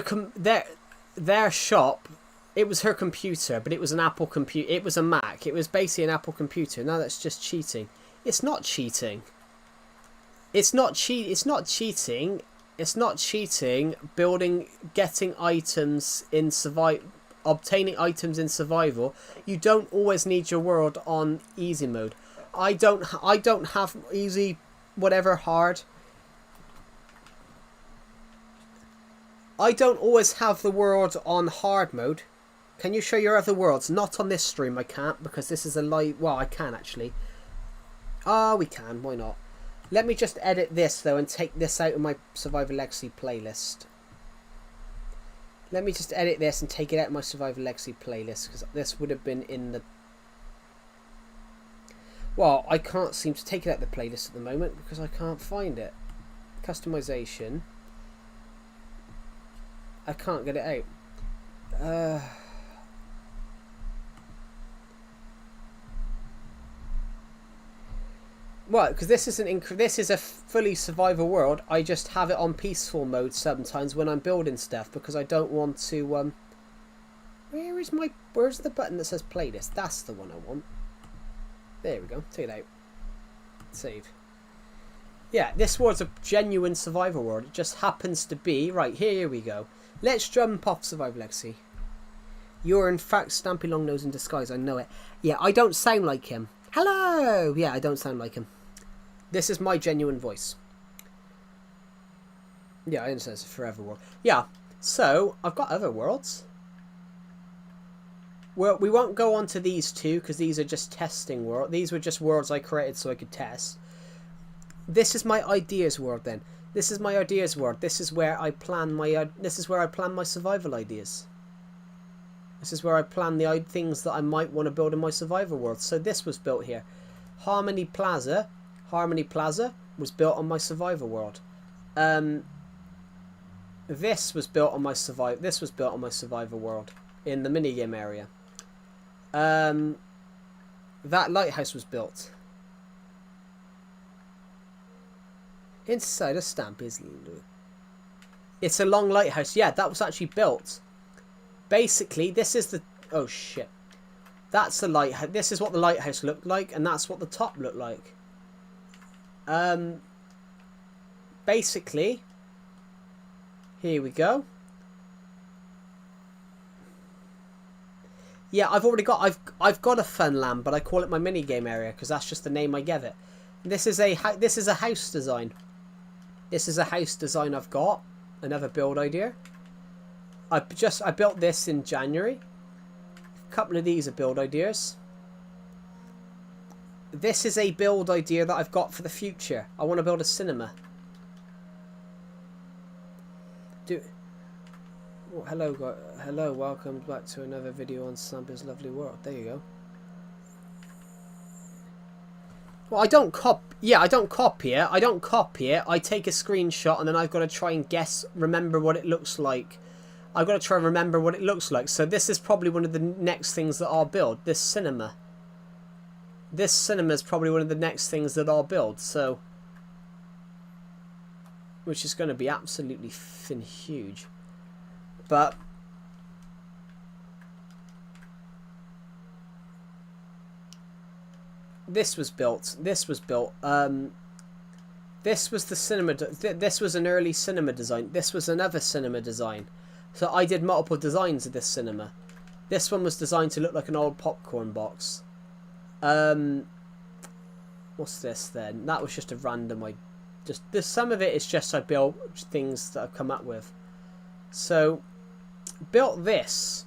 their shop. It was her computer, but it was an Apple computer. It was a Mac. It was basically an Apple computer. Now that's just cheating. It's not cheating. It's not cheating. It's not cheating. Getting items in obtaining items in survival. You don't always need your world on easy mode. I don't have easy, whatever, hard. I don't always have the world on hard mode. Can you show your other worlds? Not on this stream, I can't, because this is a live... Well, I can, actually. We can. Why not? Let me just edit this, though, and take this out of my Survivor Legacy playlist. Let me just edit this and take it out of my Survivor Legacy playlist, because this would have been in the... Well, I can't seem to take it out of the playlist at the moment, because I can't find it. Customization. I can't get it out. Well, because this is a fully survival world. I just have it on peaceful mode sometimes when I'm building stuff because I don't want to. Where's the button that says playlist? That's the one I want. There we go. Take it out. Save. Yeah, this world's a genuine survival world. It just happens to be right here. Here we go. Let's jump off Survival Legacy. You're in fact Stampy Longnose in disguise. I know it. Yeah, I don't sound like him. Hello! Yeah, I don't sound like him. This is my genuine voice. Yeah, I understand it's a forever world. Yeah, so I've got other worlds. Well, we won't go on to these two because these are just testing worlds. These were just worlds I created so I could test. This is my ideas world then. This is my ideas world. This is where I plan my. This is where I plan my survival ideas. This is where I plan the things that I might want to build in my survival world. So this was built here. Harmony Plaza was built on my survival world. This was built on my survival world in the minigame area. That lighthouse was built. Inside a stamp is... It's a long lighthouse. Yeah, that was actually built. Basically, this is the... Oh, shit. That's the lighthouse. This is what the lighthouse looked like, and that's what the top looked like. Basically, here we go. Yeah, I've got a fun land, but I call it my minigame area because that's just the name I give it. This is a house design. This is a house design I've got. Another build idea. I built this in January. A couple of these are build ideas. This is a build idea that I've got for the future. I want to build a cinema. Oh, hello, welcome back to another video on Samba's Lovely World. There you go. Well, I don't copy it. I don't copy it. I take a screenshot and then I've got to try and remember what it looks like. I've got to try and remember what it looks like. So this is probably one of the next things that I'll build. This cinema. This cinema is probably one of the next things that I'll build. So, which is going to be absolutely huge. But this was built. This was the cinema. This was an early cinema design. This was another cinema design. So I did multiple designs of this cinema. This one was designed to look like an old popcorn box. What's this then? That was just a random. Some of it is just I built things that I've come up with. So built this.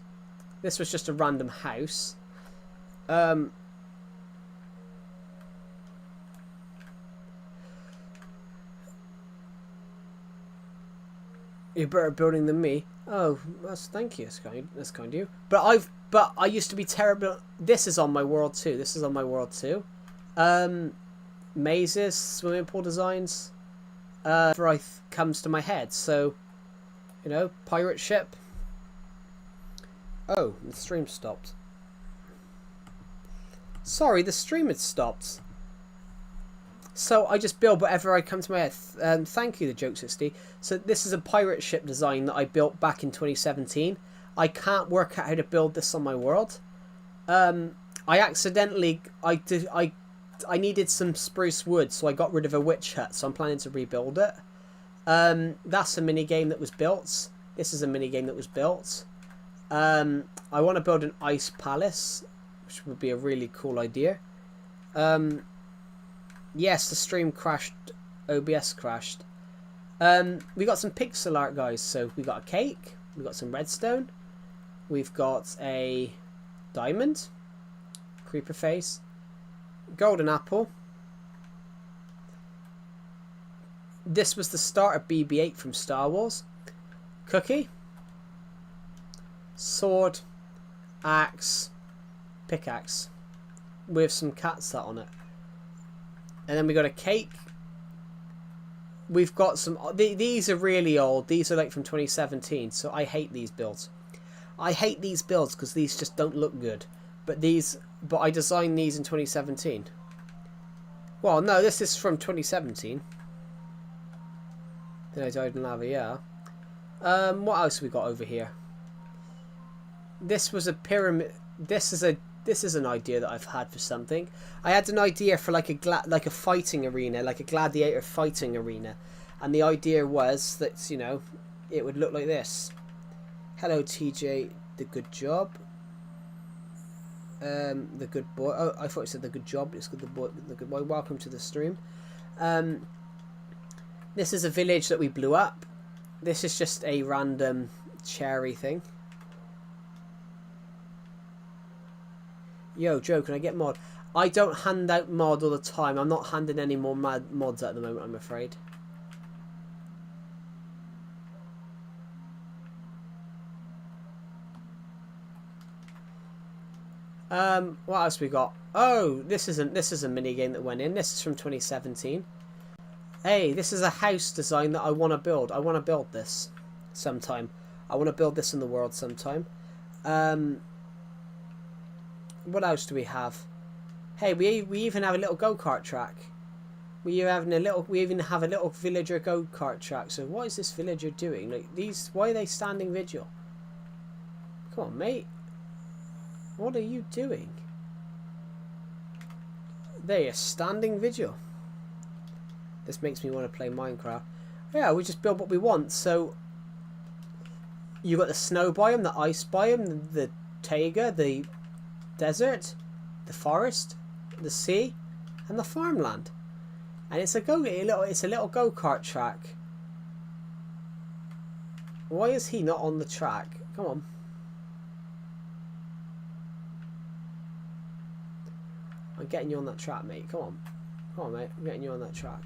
This was just a random house. You're better building than me. Oh, thank you. That's kind of you. But I used to be terrible. This is on my world too. Mazes, swimming pool designs. Comes to my head. So, you know, pirate ship. Oh, the stream stopped. Sorry, the stream had stopped. So I just build whatever I come to my head. Thank you, the Joke 60. So this is a pirate ship design that I built back in 2017. I can't work out how to build this on my world. I needed some spruce wood, so I got rid of a witch hut. So I'm planning to rebuild it. That's a mini game that was built. This is a mini game that was built. I want to build an ice palace, which would be a really cool idea. Yes, the stream crashed. OBS crashed. We got some pixel art, guys. So we got a cake. We got some redstone. We've got a diamond. Creeper face. Golden apple. This was the start of BB-8 from Star Wars. Cookie. Sword. Axe. Pickaxe. With some cat sat on it. And then we got a cake. We've got some. These are really old. These are like from 2017. So I hate these builds. I hate these builds because these just don't look good. But I designed these in 2017. Well, no, this is from 2017. Then I died in lava. Yeah. What else have we got over here? This was a pyramid. This is an idea that I've had for something. I had an idea for like a fighting arena, like a gladiator fighting arena, and the idea was that, you know, it would look like this. Hello, TJ, the good job. The good boy. Oh, I thought it said the good job. It's good, the good boy. Welcome to the stream. This is a village that we blew up. This is just a random cherry thing. Yo, Joe, can I get mod? I don't hand out mod all the time. I'm not handing any more mods at the moment, I'm afraid. What else we got? Oh, this is a mini game that went in. This is from 2017. Hey, this is a house design that I want to build. I want to build this sometime. I want to build this in the world sometime. What else do we have? Hey, we even have a little go-kart track. We even have a little villager go-kart track. So what is this villager doing? Like why are they standing vigil? Come on, mate. What are you doing? They are standing vigil. This makes me want to play Minecraft. Yeah, we just build what we want. So you got the snow biome, the ice biome, the taiga, the desert, the forest, the sea, and the farmland. And it's a little go-kart track. Why is he not on the track? Come on. I'm getting you on that track, mate. Come on. Come on, mate. I'm getting you on that track.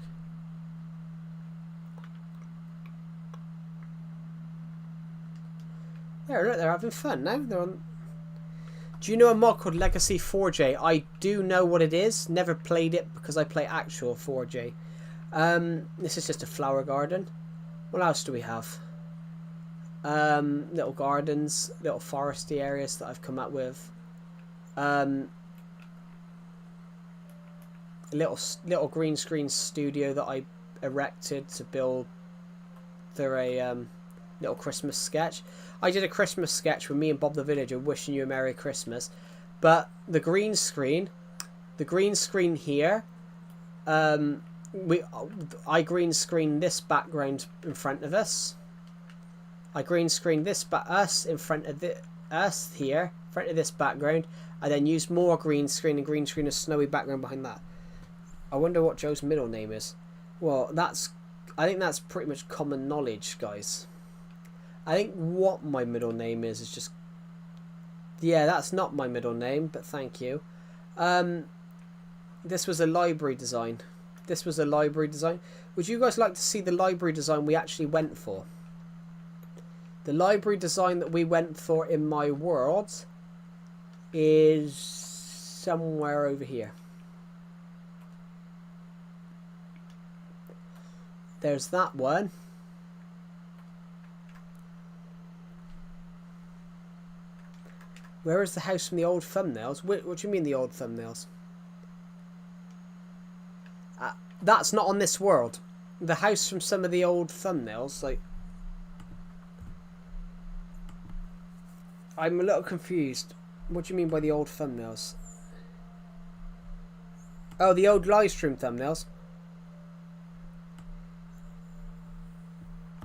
There, look, they're having fun now. They're on... Do you know a mod called Legacy 4J? I do know what it is. Never played it because I play actual 4J. This is just a flower garden. What else do we have? Little gardens, little foresty areas that I've come up with. Little green screen studio that I erected to build for a little Christmas sketch. I did a Christmas sketch with me and Bob the Villager wishing you a Merry Christmas, but the green screen here, I green screen this background in front of us. I green screen us in front of us here, in front of this background, and then use more green screen and green screen a snowy background behind that. I wonder what Joe's middle name is. Well, I think that's pretty much common knowledge, guys. I think what my middle name is just... Yeah, that's not my middle name, but thank you. This was a library design. Would you guys like to see the library design we actually went for? The library design that we went for in my world is somewhere over here. There's that one. Where is the house from the old thumbnails? What do you mean the old thumbnails? That's not on this world. The house from some of the old thumbnails, like... I'm a little confused. What do you mean by the old thumbnails? Oh, the old live stream thumbnails.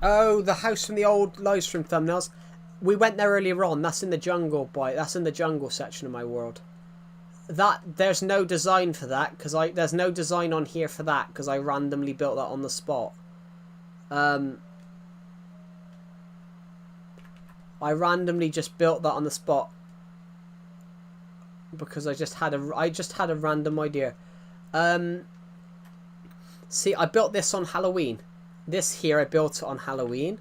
Oh, the house from the old live stream thumbnails. We went there earlier on. That's in the jungle, boy. That's in the jungle section of my world. There's no design for that because there's no design on here for that because I randomly built that on the spot. I randomly just built that on the spot because I just had a random idea. See, I built this on Halloween. This here I built it on Halloween.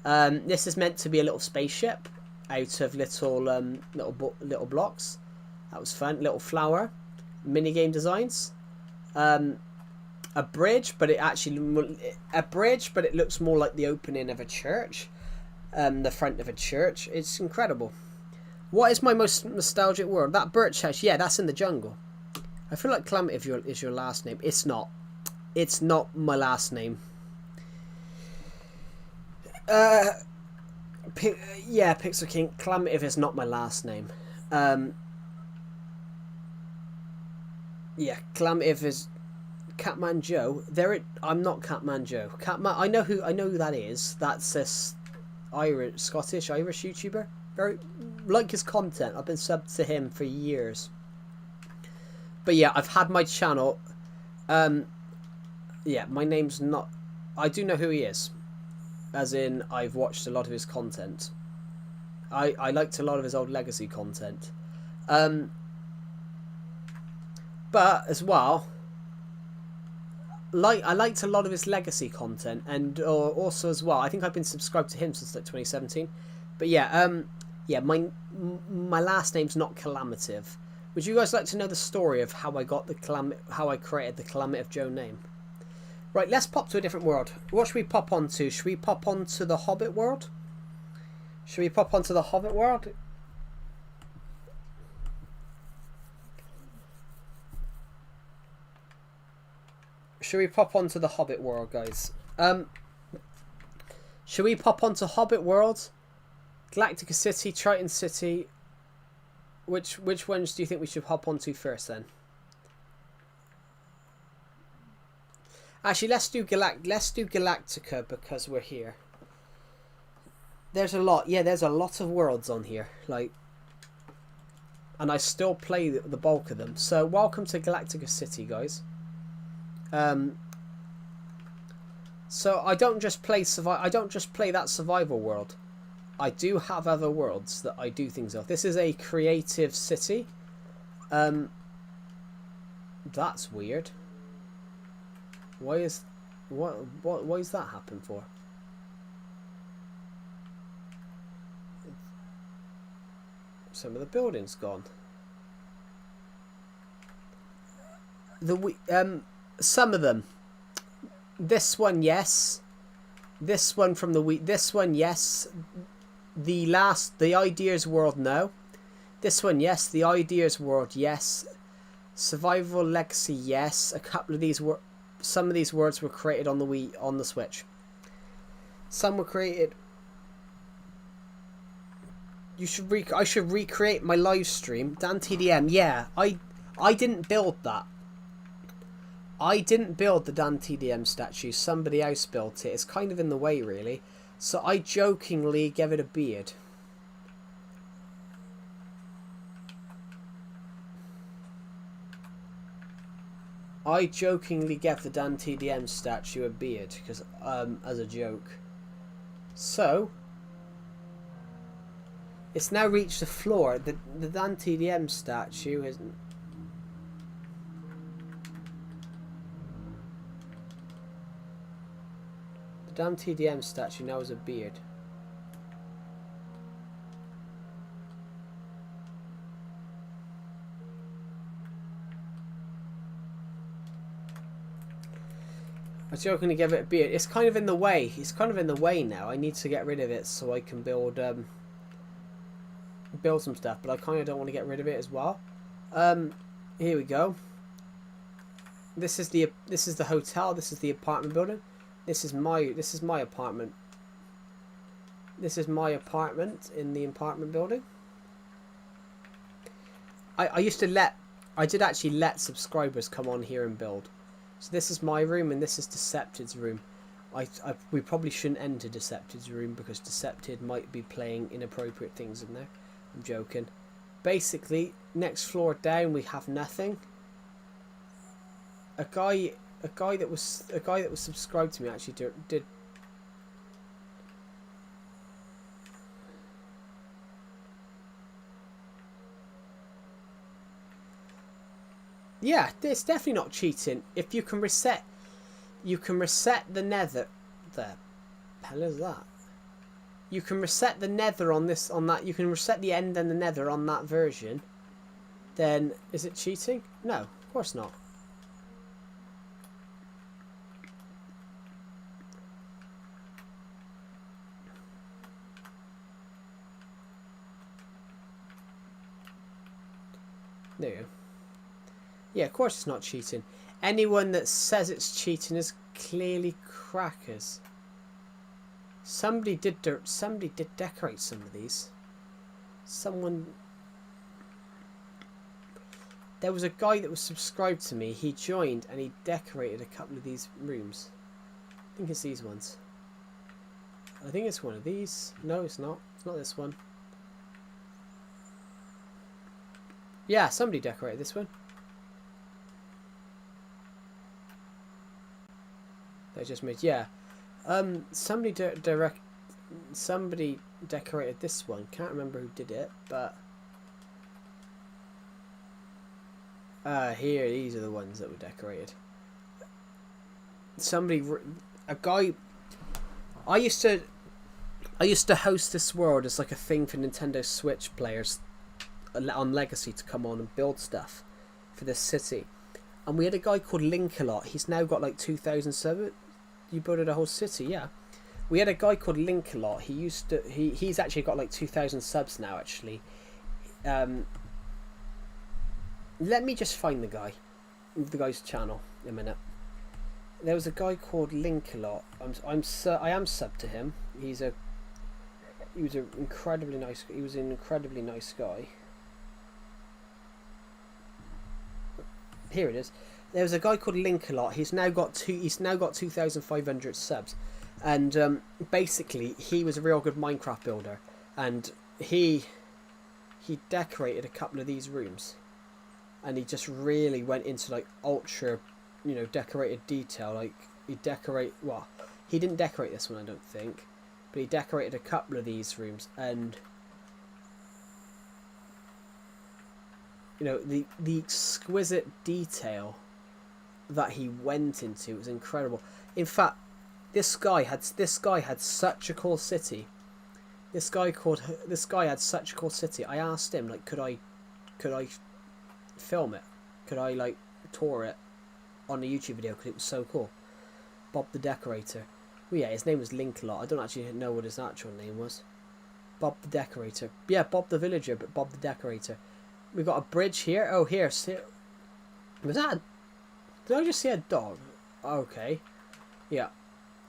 This is meant to be a little spaceship out of little blocks. That was fun. Little flower, minigame designs. A bridge, but it looks more like the opening of a church. The front of a church. It's incredible. What is my most nostalgic word? That birch house. Yeah, that's in the jungle. I feel like Calamity is your last name. It's not. It's not my last name. Yeah, Pixel King. Calamity is not my last name. Yeah, Calamity is Catman Joe. I'm not Catman Joe. I know who that is. That's this Scottish Irish YouTuber. Very like his content. I've been subbed to him for years. But yeah, I've had my channel. Yeah, my name's not. I do know who he is. As in, I've watched a lot of his content. I liked a lot of his old Legacy content. But as well, I liked a lot of his Legacy content, and also as well, I think I've been subscribed to him since like 2017. But yeah, my last name's not Calamative. Would you guys like to know the story of how I got how I created the Calamity of Joe name? Right, let's pop to a different world. What should we pop onto? Should we pop onto the Hobbit world? Should we pop onto the Hobbit world? Should we pop onto the Hobbit world, guys? Should we pop onto Hobbit world? Galactica City, Triton City. Which ones do you think we should hop onto first then? Actually, let's do Galactica because we're here. There's a lot. Yeah, there's a lot of worlds on here. Like, and I still play the bulk of them. So welcome to Galactica City, guys. So I don't just play that survival world. I do have other worlds that I do things of. This is a creative city. That's weird. Why is why is that happen for? Some of the buildings gone. Some of them. This one, yes. This one from the week. This one, yes. The Ideas World, no. This one, yes. The Ideas World, yes. Survival Legacy, yes. A couple of these were. Some of these words were created on the Switch. Some were created. I should recreate my live stream. Dan TDM, yeah. I didn't build that. I didn't build the Dan TDM statue. Somebody else built it. It's kind of in the way, really. So I jokingly gave it a beard. I jokingly gave the Dan TDM statue a beard because as a joke. So it's now reached the floor. The Dan TDM statue isn't. The Dan TDM statue now has a beard. I was joking to give it a beard. It's kind of in the way. It's kind of in the way now. I need to get rid of it so I can build some stuff. But I kind of don't want to get rid of it as well. Here we go. This is the hotel. This is the apartment building. This is my apartment. This is my apartment in the apartment building. I did actually let subscribers come on here and build. So this is my room and this is Decepted's room. We probably shouldn't enter Decepted's room because Decepted might be playing inappropriate things in there. I'm joking. Basically, next floor down we have nothing. A guy that was subscribed to me actually did. Yeah, it's definitely not cheating. If you can reset the nether. The hell is that? You can reset the nether on that. You can reset the end and the nether on that version. Then is it cheating? No, of course not. There you go. Yeah, of course it's not cheating. Anyone that says it's cheating is clearly crackers. Somebody did decorate some of these. There was a guy that was subscribed to me. He joined and he decorated a couple of these rooms. I think it's these ones. I think it's one of these. No, it's not. It's not this one. Yeah, somebody decorated this one. They just made, yeah. Somebody decorated this one. Can't remember who did it, but here, these are the ones that were decorated. A guy. I used to host this world as like a thing for Nintendo Switch players on Legacy to come on and build stuff for this city. And we had a guy called Link-A-Lot. He's now got like 2,000 subs. You built a whole city, yeah. We had a guy called Link-A-Lot. He's actually got like 2,000 subs now, actually. Let me just find the guy's channel in a minute. There was a guy called Link-A-Lot. I am subbed to him. He was an incredibly nice guy. Here it is. There was a guy called Link-A-Lot. He's now got 2,500 subs, and basically he was a real good Minecraft builder, and he decorated a couple of these rooms, and he just really went into like ultra, decorated detail. Like he didn't decorate this one, I don't think, but he decorated a couple of these rooms, and You know, the exquisite detail that he went into was incredible. In fact, this guy had such a cool city. This guy had such a cool city. I asked him, like, could I film it? Could I, like, tour it on a YouTube video? Because it was so cool. Bob the Decorator. Well, yeah, his name was Linkalot. I don't actually know what his actual name was. Bob the Decorator. Yeah, Bob the Villager, but Bob the Decorator. We got a bridge here. Oh, here. See, was that? Did I just see a dog? Okay. Yeah.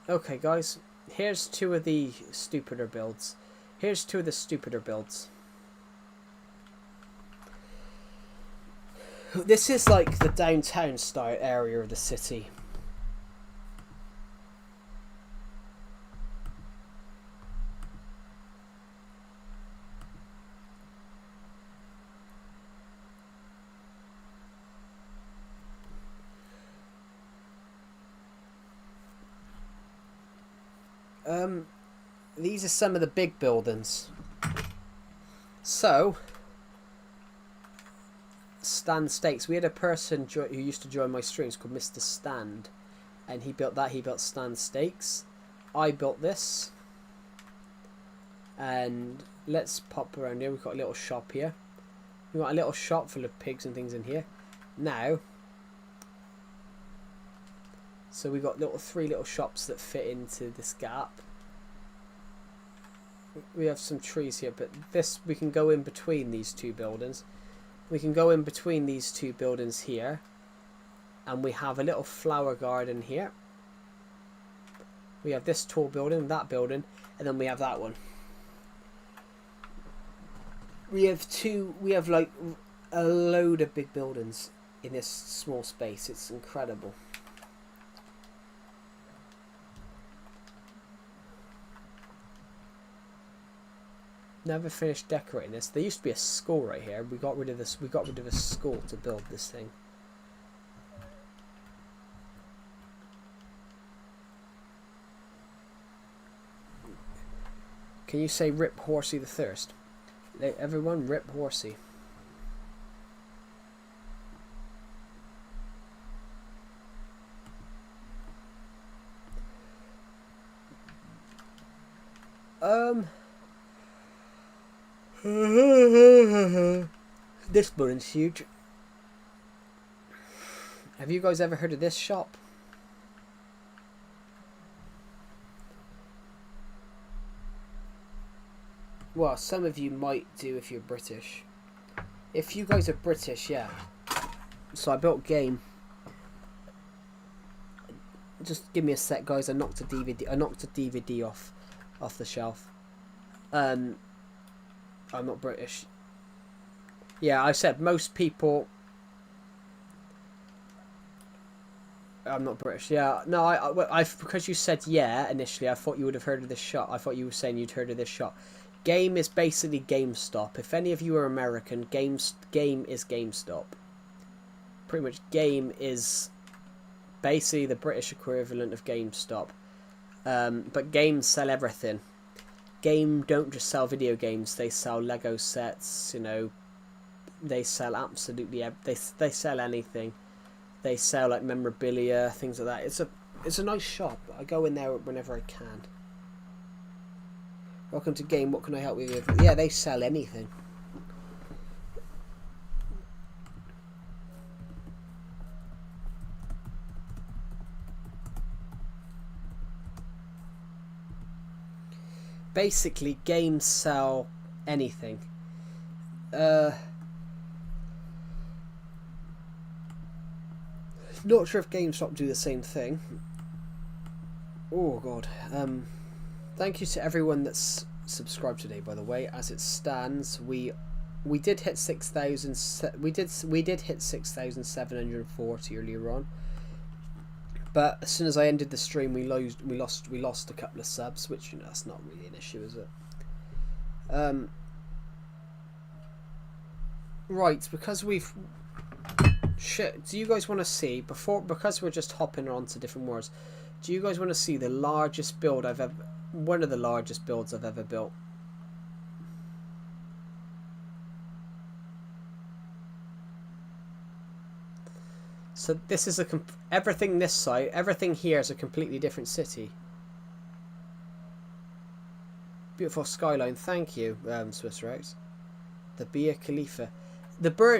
Okay, guys. Here's two of the stupider builds. Here's two of the stupider builds. This is like the downtown style area of the city. These are some of the big buildings. So, Stand Stakes. We had a person who used to join my streams called Mr. Stand, and he built that. He built Stand Stakes. I built this, and let's pop around here. We've got a little shop here. We've got a little shop full of pigs and things in here. Now, so we've got three little shops that fit into this gap. We have some trees here, but this, we can go in between these two buildings. We can go in between these two buildings here, and we have a little flower garden here. We have this tall building, that building, and then we have that one. We have like a load of big buildings in this small space. It's incredible. Never finished decorating this. There used to be a school right here. We got rid of this. We got rid of a school to build this thing. Can you say "Rip Horsey the Thirst"? Everyone, rip Horsey. This building's huge. Have you guys ever heard of this shop? Well, some of you might do if you're British. If you guys are British, yeah. So I built game. Just give me a sec, guys. I knocked a DVD off the shelf. I'm not British. Yeah, I said most people. I'm not British. Yeah, no, I because you said yeah initially, I thought you would have heard of this shop. I thought you were saying you'd heard of this shop. Game is basically GameStop. If any of you are American, game is GameStop. Pretty much, Game is basically the British equivalent of GameStop. But games sell everything. Game don't just sell video games. They sell Lego sets. You know, they sell absolutely. They sell anything. They sell like memorabilia, things like that. It's a nice shop. I go in there whenever I can. Welcome to Game. What can I help you with? Yeah, they sell anything. Basically, games sell anything. Not sure if GameStop do the same thing. Oh god. Thank you to everyone that's subscribed today. By the way, as it stands, we did hit 6,000. We did hit 6,740 earlier on. But as soon as I ended the stream, we lost a couple of subs, which, you know, that's not really an issue, is it? Right, because we've do you guys want to see because we're just hopping on to different worlds? Do you guys want to see the largest build one of the largest builds I've ever built? So this is everything this side, everything here is a completely different city. Beautiful skyline, thank you, Swiss Rex. The Burj Khalifa.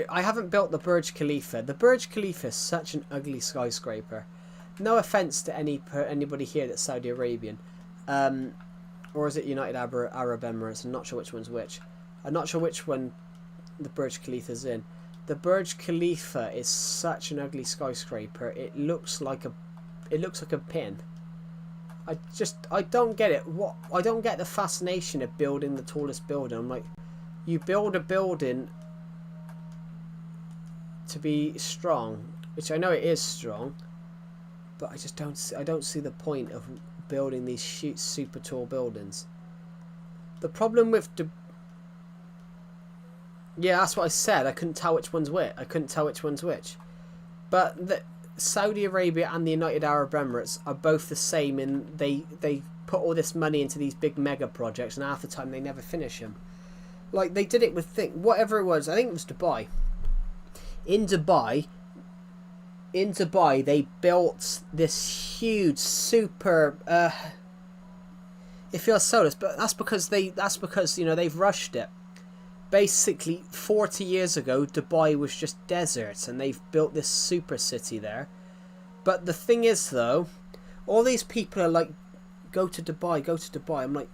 I haven't built the Burj Khalifa. The Burj Khalifa is such an ugly skyscraper. No offense to anybody here that's Saudi Arabian, or is it United Arab Emirates? I'm not sure which one's which. I'm not sure which one the Burj Khalifa's in. The Burj Khalifa is such an ugly skyscraper. It looks like a pin. I don't get it. I don't get the fascination of building the tallest building. I'm like, you build a building to be strong, which I know it is strong, but I don't see the point of building these super tall buildings. The problem with yeah, that's what I said. I couldn't tell which one's which. But Saudi Arabia and the United Arab Emirates are both the same in they put all this money into these big mega projects, and half the time they never finish them. Like they did it with whatever it was. I think it was Dubai. In Dubai, they built this huge super. It feels soulless, but that's because they've rushed it. Basically, 40 years ago, Dubai was just desert, and they've built this super city there. But the thing is, though, all these people are like, go to Dubai, go to Dubai. I'm like,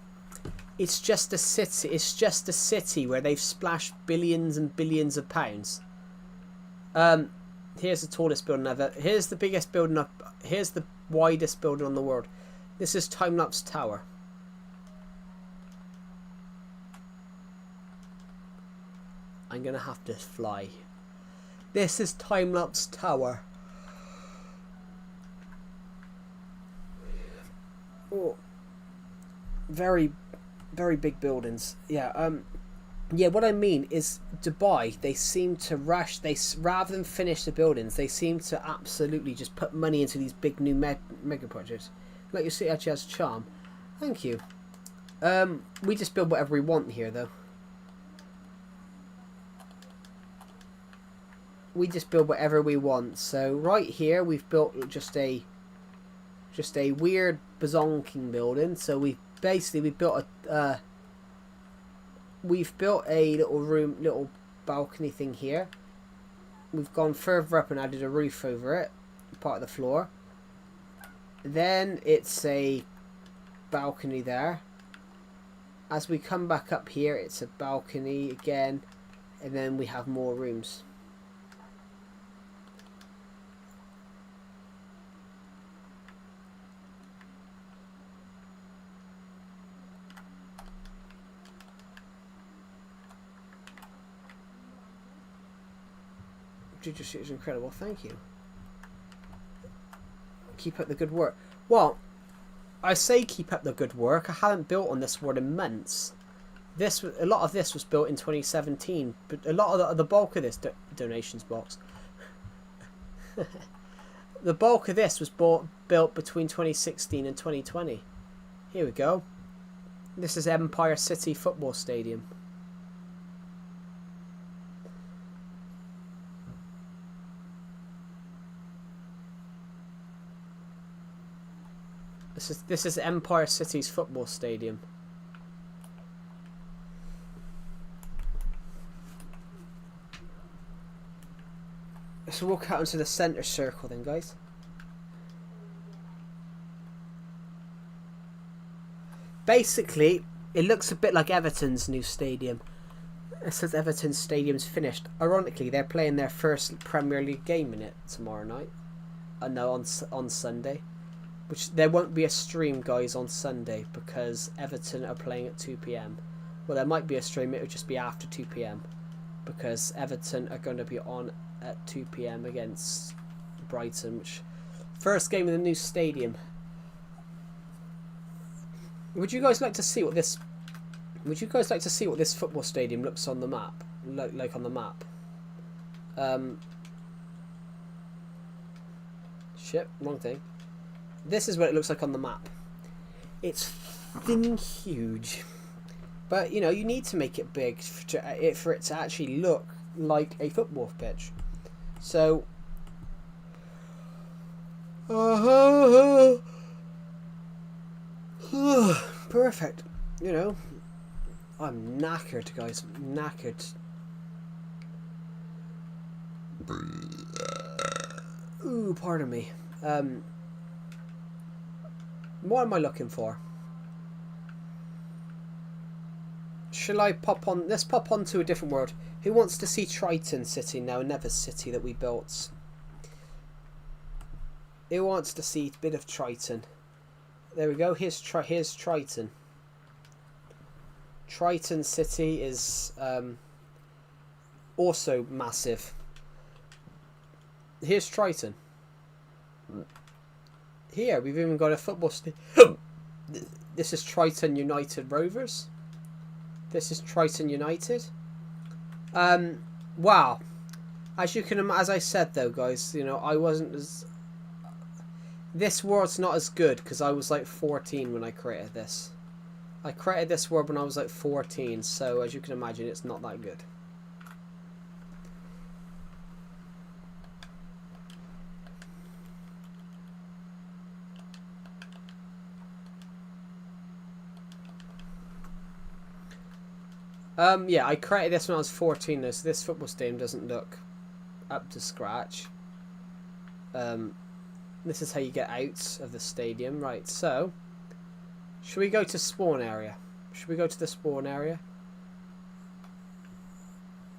it's just a city. It's just a city where they've splashed billions and billions of pounds. Here's the tallest building ever. Here's the biggest building up. Here's the widest building on the world. This is Time-Lapse Tower. I'm gonna have to fly. This is Time-Lapse Tower. Oh, very, very big buildings. Yeah. Yeah. What I mean is Dubai. They seem to rush. Rather than finish the buildings, they seem to absolutely just put money into these big new mega projects. Like your city actually has charm. Thank you. We just build whatever we want here, though. We just build whatever we want. So right here we've built just a weird bazonking building. So we've built a little balcony thing here. We've gone further up and added a roof over it, part of the floor. Then it's a balcony there. As we come back up here, it's a balcony again, and then we have more rooms. Just is incredible. Thank you. Keep up the good work. Well, I say keep up the good work. I haven't built on this word in months. A lot of this was built in 2017, but a lot of the bulk of this donations box. The bulk of this was built between 2016 and 2020. Here we go. This is Empire City Football Stadium. This is Empire City's football stadium. Let's walk out into the centre circle then, guys. Basically, it looks a bit like Everton's new stadium. It says Everton's stadium's finished. Ironically, they're playing their first Premier League game in it tomorrow night. No, on Sunday. Which there won't be a stream, guys, on Sunday because Everton are playing at 2 p.m. Well, there might be a stream. It would just be after 2 p.m. because Everton are going to be on at 2 p.m. against Brighton. Which first game in the new stadium. Would you guys like to see what this? Would you guys like to see what this football stadium looks on the map? Like on the map. Shit, wrong thing. This is what it looks like on the map. It's fucking huge. But, you know, you need to make it big for it to actually look like a football pitch. So, Perfect. You know, I'm knackered, guys. Knackered. Ooh, pardon me. What am I looking for? Shall I pop on? Let's pop on to a different world. Who wants to see Triton City now? Another city that we built. Who wants to see a bit of Triton? There we go. Here's Triton. Triton City is also massive. Here's Triton. Here we've even got a football stadium. This is Triton United Rovers. This is Triton United. Wow. As I said though, guys, you know, I wasn't as... This world's not as good because I was like 14 when I created this. I created this world when I was like 14, so as you can imagine, it's not that good. Yeah, I created this when I was 14 though, so this football stadium doesn't look up to scratch. This is how you get out of the stadium. Right, so should we go to spawn area? Should we go to the spawn area?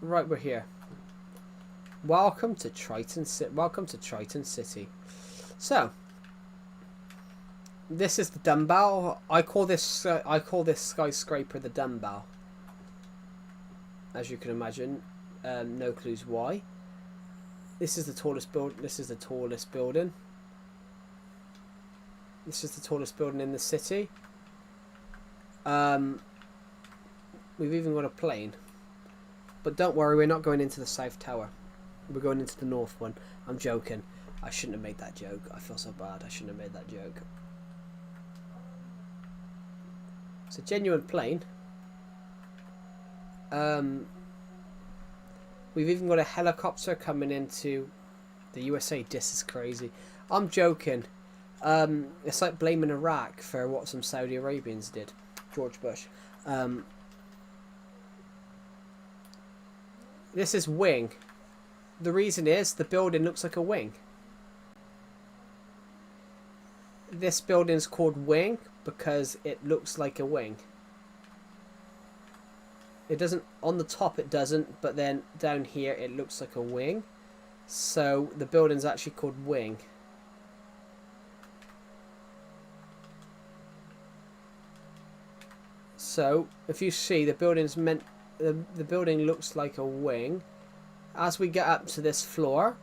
Right, we're here. Welcome to Triton City. Welcome to Triton City. So this is the dumbbell. I call this skyscraper the dumbbell. As you can imagine, no clues why. This is the tallest build. This is the tallest building. This is the tallest building in the city. We've even got a plane. But don't worry, we're not going into the South Tower. We're going into the North one. I'm joking. I shouldn't have made that joke. I feel so bad. I shouldn't have made that joke. It's a genuine plane. We've even got a helicopter coming into the USA. This is crazy. I'm joking. It's like blaming Iraq for what some Saudi Arabians did. George Bush. This is wing. The reason is the building looks like a wing. This building's called wing because it looks like a wing. It doesn't, on the top it doesn't, but then down here it looks like a wing. So the building's actually called wing. So if you see, the building's meant, the building looks like a wing. As we get up to this floor,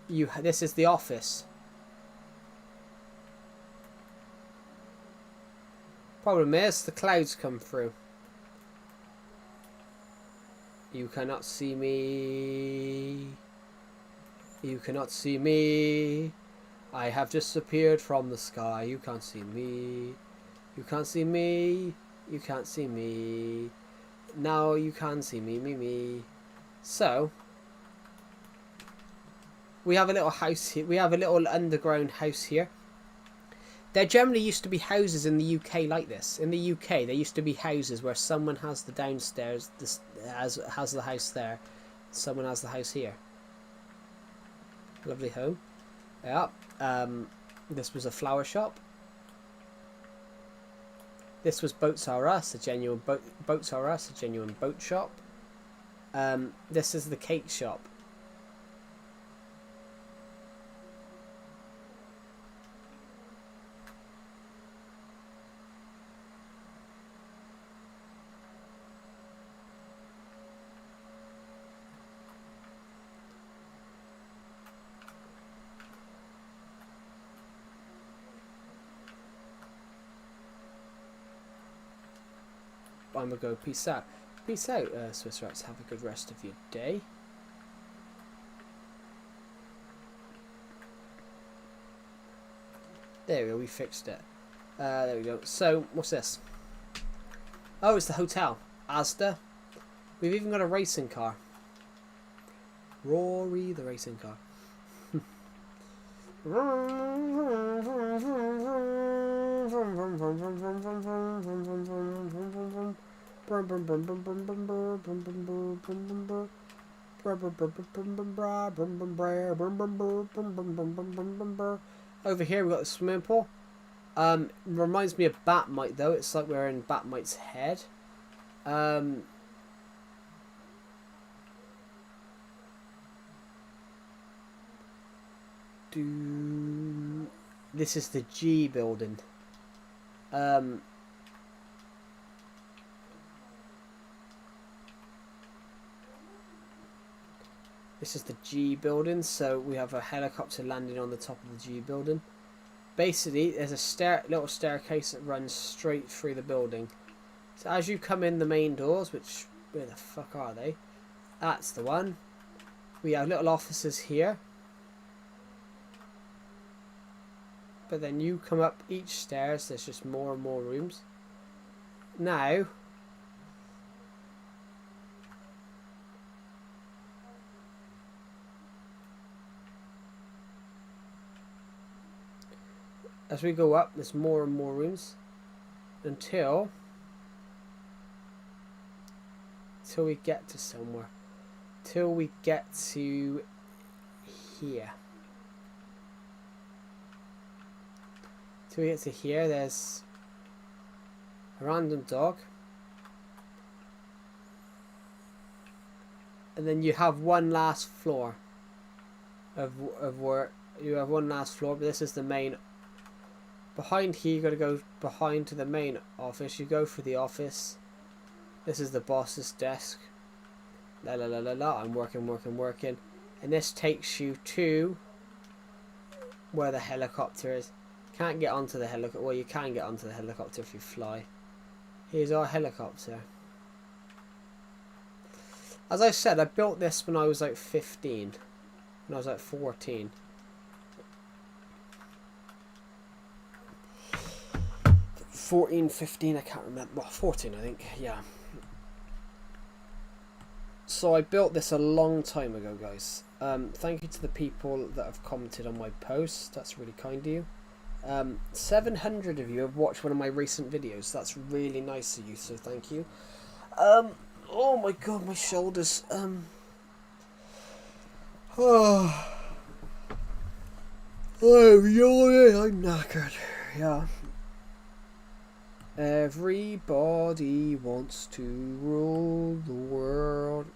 this is the office. Problem is the clouds come through. You cannot see me. You cannot see me. I have disappeared from the sky. You can't see me. You can't see me. You can't see me. Now you can see me. So we have a little house here. We have a little underground house here. There generally used to be houses in the UK like this. In the UK, there used to be houses where someone has the downstairs, has the house there, someone has the house here. Lovely home. Yeah. This was a flower shop. This was Boats R Us, a genuine Boats R Us, a genuine boat shop. This is the cake shop. I'm gonna go. Peace out. Peace out, Swiss Rats. Have a good rest of your day. There we go. We fixed it. There we go. So, what's this? Oh, it's the hotel. Asda. We've even got a racing car. Rory, the racing car. Over here we've got the swimming pool. Reminds me of Batmite though. It's like we're in Batmite's head. This is the G building. This is the G building, so we have a helicopter landing on the top of the G building. Basically, there's a little staircase that runs straight through the building. So as you come in the main doors, which, where the fuck are they? That's the one. We have little offices here. But then you come up each stairs, there's just more and more rooms. Now, as we go up, there's more and more rooms until we get to somewhere. Till we get to here. Till we get to here, there's a random dog. And then you have one last floor of where you have one last floor, but this is the main. Behind here, you got to go behind to the main office. You go for the office. This is the boss's desk. La la la la la. I'm working. And this takes you to where the helicopter is. Can't get onto the helicopter. Well, you can get onto the helicopter if you fly. Here's our helicopter. As I said, I built this when I was like 15. When I was like 14. 14, 15, I can't remember. Well, 14, I think. Yeah. So I built this a long time ago, guys. Thank you to the people that have commented on my post. That's really kind of you. 700 of you have watched one of my recent videos. That's really nice of you, so thank you. Oh my god, my shoulders. Oh, I'm knackered. Yeah. Everybody wants to rule the world.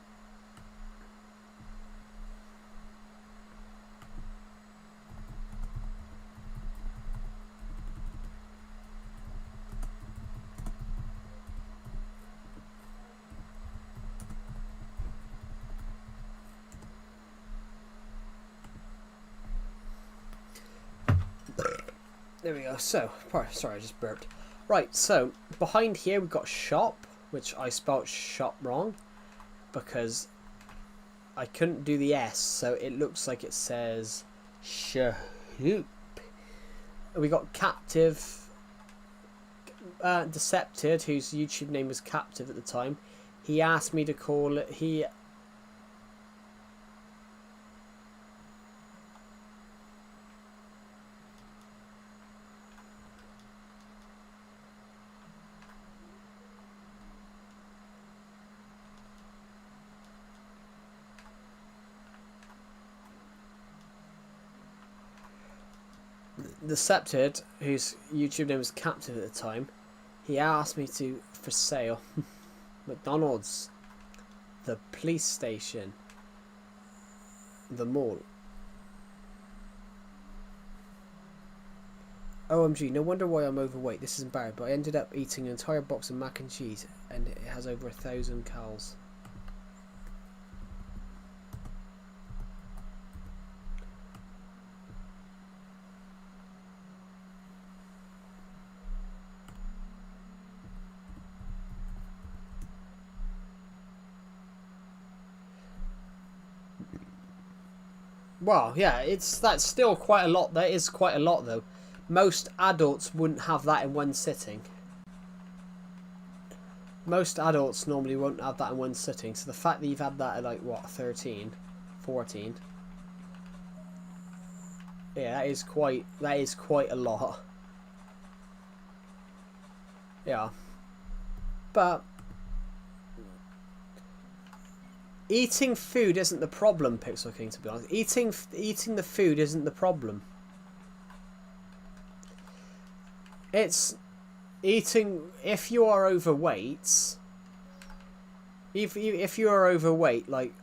There we go. So, sorry, I just burped. Right, so behind here we've got shop, which I spelt shop wrong because I couldn't do the S, so it looks like it says shoop. We got Captive, Decepted, whose YouTube name was Captive at the time. He asked me to call it. Decepted, whose YouTube name was Captive at the time, he asked me to for sale McDonald's, the police station, the mall. OMG, no wonder why I'm overweight. This isn't bad, but I ended up eating an entire box of mac and cheese and it has over 1,000 calories. Well, yeah, that's still quite a lot. That is quite a lot, though. Most adults wouldn't have that in one sitting. Most adults normally won't have that in one sitting. So the fact that you've had that at like, what, 13, 14. Yeah, that is quite a lot. Yeah. But eating food isn't the problem, Pixel King, to be honest. Eating the food isn't the problem. It's eating, if you are overweight, if you are overweight, like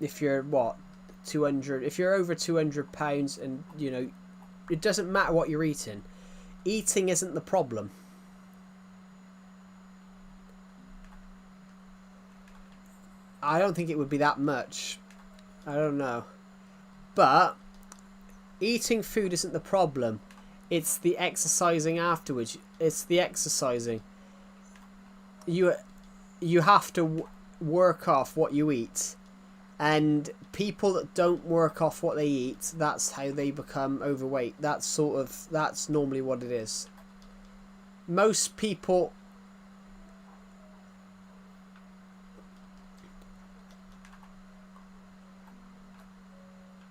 if you're what 200, if you're over 200 pounds, and you know, it doesn't matter what you're eating. Eating isn't the problem. I don't think it would be that much. I don't know. But eating food isn't the problem. It's the exercising afterwards. It's the exercising. You have to work off what you eat. And people that don't work off what they eat, that's how they become overweight. That's normally what it is. Most people...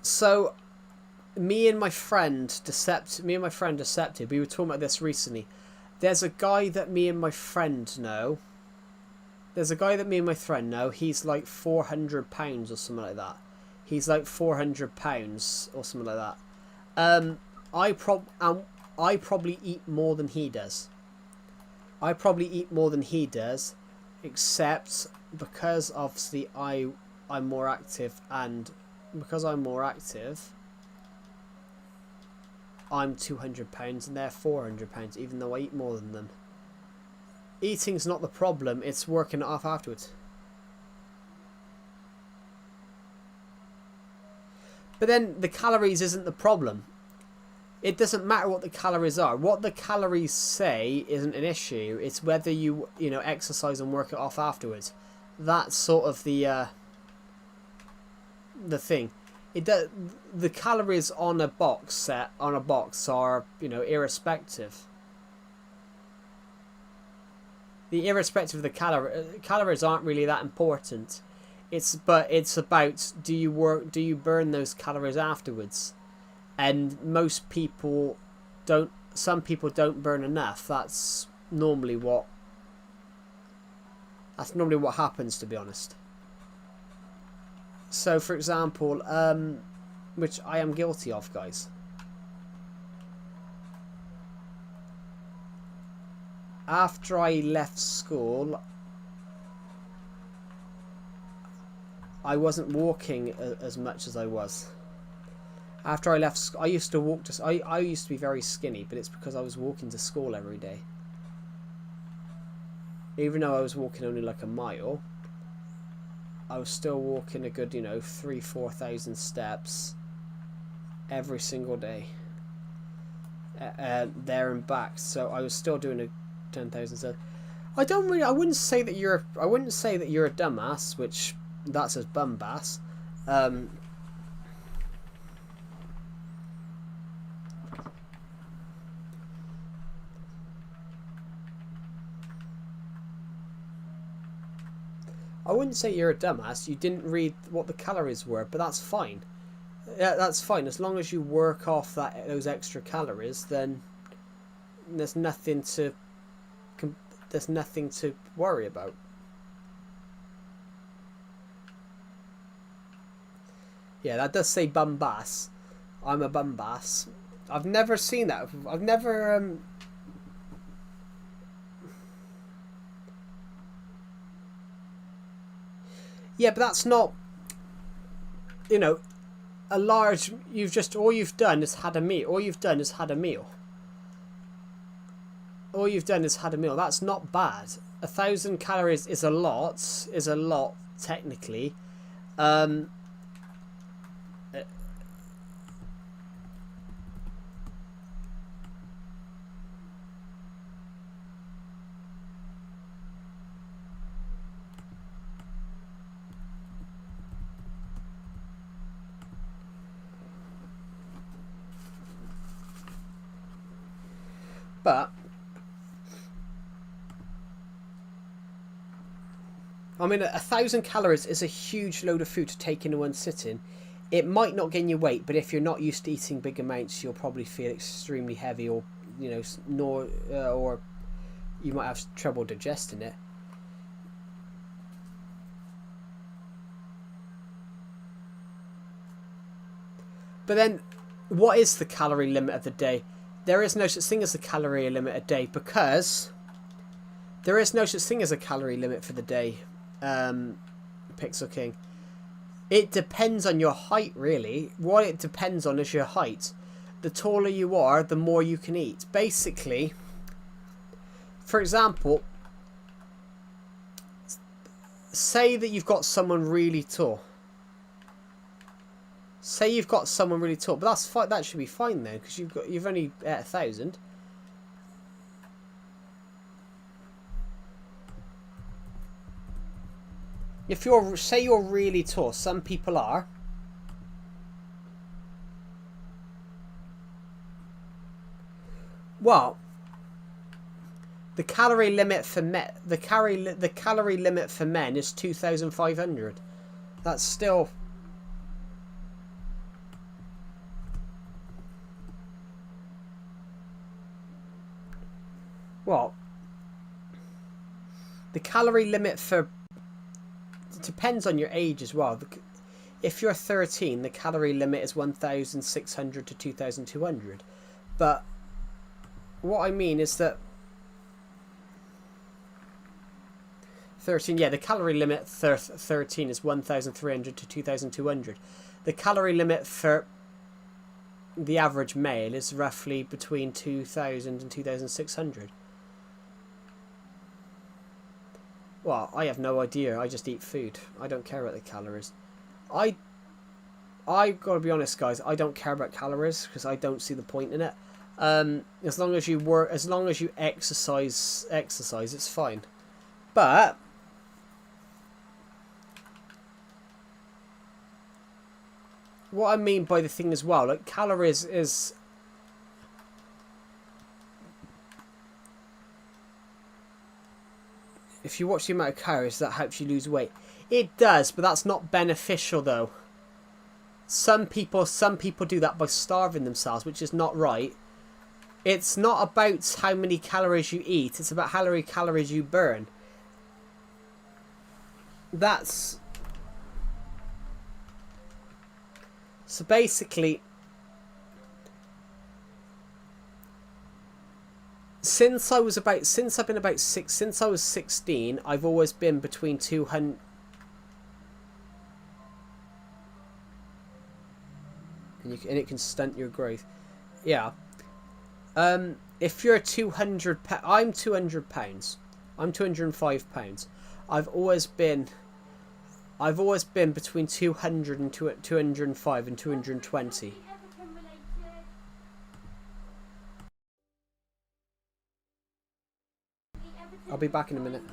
So, me and my friend Deceptive, we were talking about this recently. There's a guy that me and my friend know. He's like £400 or something like that. He's like £400 or something like that. I probably eat more than he does. Except because obviously I'm more active, and because I'm more active, I'm £200 and they're £400, even though I eat more than them. Eating's not the problem, it's working it off afterwards. But then the calories isn't the problem. It doesn't matter what the calories are. What the calories say isn't an issue. It's whether you exercise and work it off afterwards. That's sort of the thing. The calories on a box are irrespective. Irrespective of the calories aren't really that important. It's about do you burn those calories afterwards, and most people don't. Some people don't burn enough. That's normally what happens, to be honest. So, for example, which I am guilty of, guys. After I left school, I wasn't walking as much as I was. After I left, I used to walk to. I used to be very skinny, but it's because I was walking to school every day. Even though I was walking only like a mile, I was still walking a good 3,000-4,000 steps every single day. There and back, so I was still doing a 10,000 steps. I wouldn't say that you're a dumbass, which that says bumbass. I wouldn't say you're a dumbass. You didn't read what the calories were, but that's fine. Yeah, that's fine. As long as you work off those extra calories, then there's nothing to worry about. Yeah, that does say bumbass. I'm a bumbass. I've never seen that. I've never Yeah, but that's not, a large. All you've done is had a meal. That's not bad. 1,000 calories is a lot technically. But I mean, 1,000 calories is a huge load of food to take in one sitting. it might not gain you weight, but if you're not used to eating big amounts, you'll probably feel extremely heavy, or or you might have trouble digesting it. But then, what is the calorie limit of the day? There is no such thing as a calorie limit a day, because there is no such thing as a calorie limit for the day, Pixel King. It depends on your height, really. What it depends on is your height. The taller you are, the more you can eat. Basically, for example, say that you've got someone really tall. Say you've got someone really tall, but that's fine. That should be fine though, because you've only at 1,000. If say you're really tall, some people are. Well, the calorie limit for the calorie limit for men is 2,500. That's still. Well, the calorie limit for. It depends on your age as well. If you're 13, the calorie limit is 1,600 to 2,200. But what I mean is that 13, yeah, the calorie limit 13 is 1,300 to 2,200. The calorie limit for the average male is roughly between 2,000 and 2,600. Well, I have no idea. I just eat food. I don't care about the calories. I gotta be honest, guys. I don't care about calories because I don't see the point in it. As long as you exercise, it's fine. But what I mean by the thing as well, like calories is. If you watch the amount of calories, that helps you lose weight. It does, but that's not beneficial though. Some people do that by starving themselves, which is not right. It's not about how many calories you eat, it's about how many calories you burn. That's... So basically, since I was 16, I've always been between 200. And it can stunt your growth. Yeah. If you're 200, I'm 200 pounds. I'm 205 pounds. I've always been between 200 and 205 and 220. I'll be back in a minute.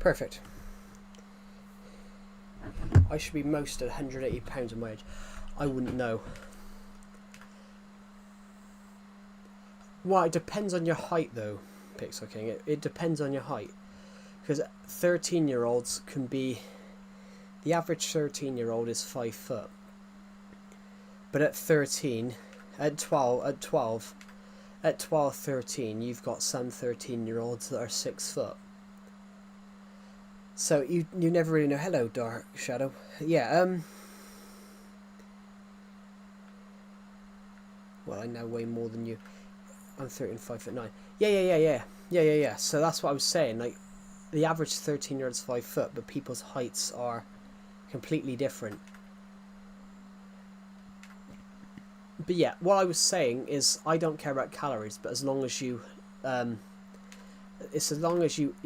Perfect. I should be most at £180 of my age. I wouldn't know. Well, it depends on your height, though, Pixel King. It depends on your height. Because 13-year-olds can be... The average 13-year-old is 5 foot. But at 13, at 12, 13, you've got some 13-year-olds that are 6 foot. So you never really know. Hello, Dark Shadow. Yeah, well, I now weigh more than you. I'm 13, 5'9". Yeah. So that's what I was saying. Like, the average 13-year-old is 5 foot, but people's heights are completely different. But yeah, what I was saying is I don't care about calories, but as long as you, it's as long as you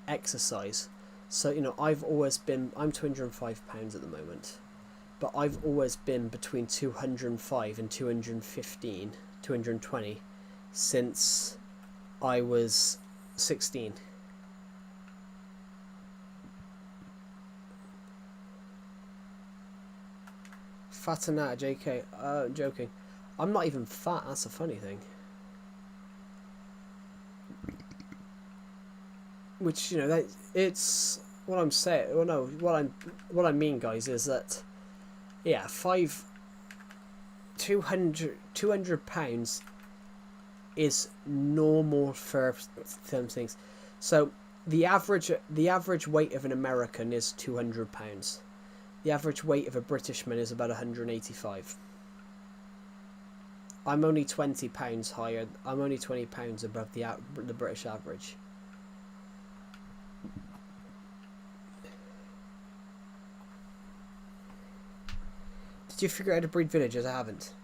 exercise. So I'm 205 pounds at the moment, but I've always been between 205 and 215, 220 since I was 16. Fat and that, JK. Joking. I'm not even fat. That's a funny thing. Which it's what I'm saying. Well, no, what I mean, guys, is that 200 pounds is normal for some things. So the average weight of an American is 200 pounds. The average weight of a Britishman is about 185. I'm only 20 pounds higher. I'm only 20 pounds above the British average. Did you figure out how to breed villagers? I haven't.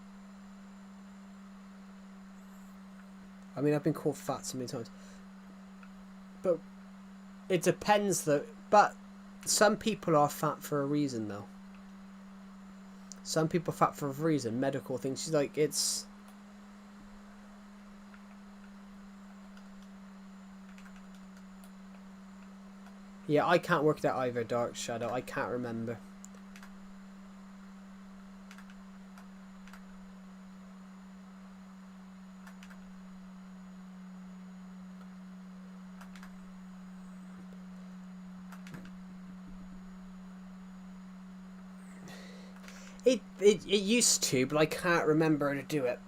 I mean, I've been called fat so many times. But it depends, though. But some people are fat for a reason, though. Some people are fat for a reason. Medical things. Like, it's... Yeah, I can't work that either, Dark Shadow. I can't remember. It used to, but I can't remember how to do it.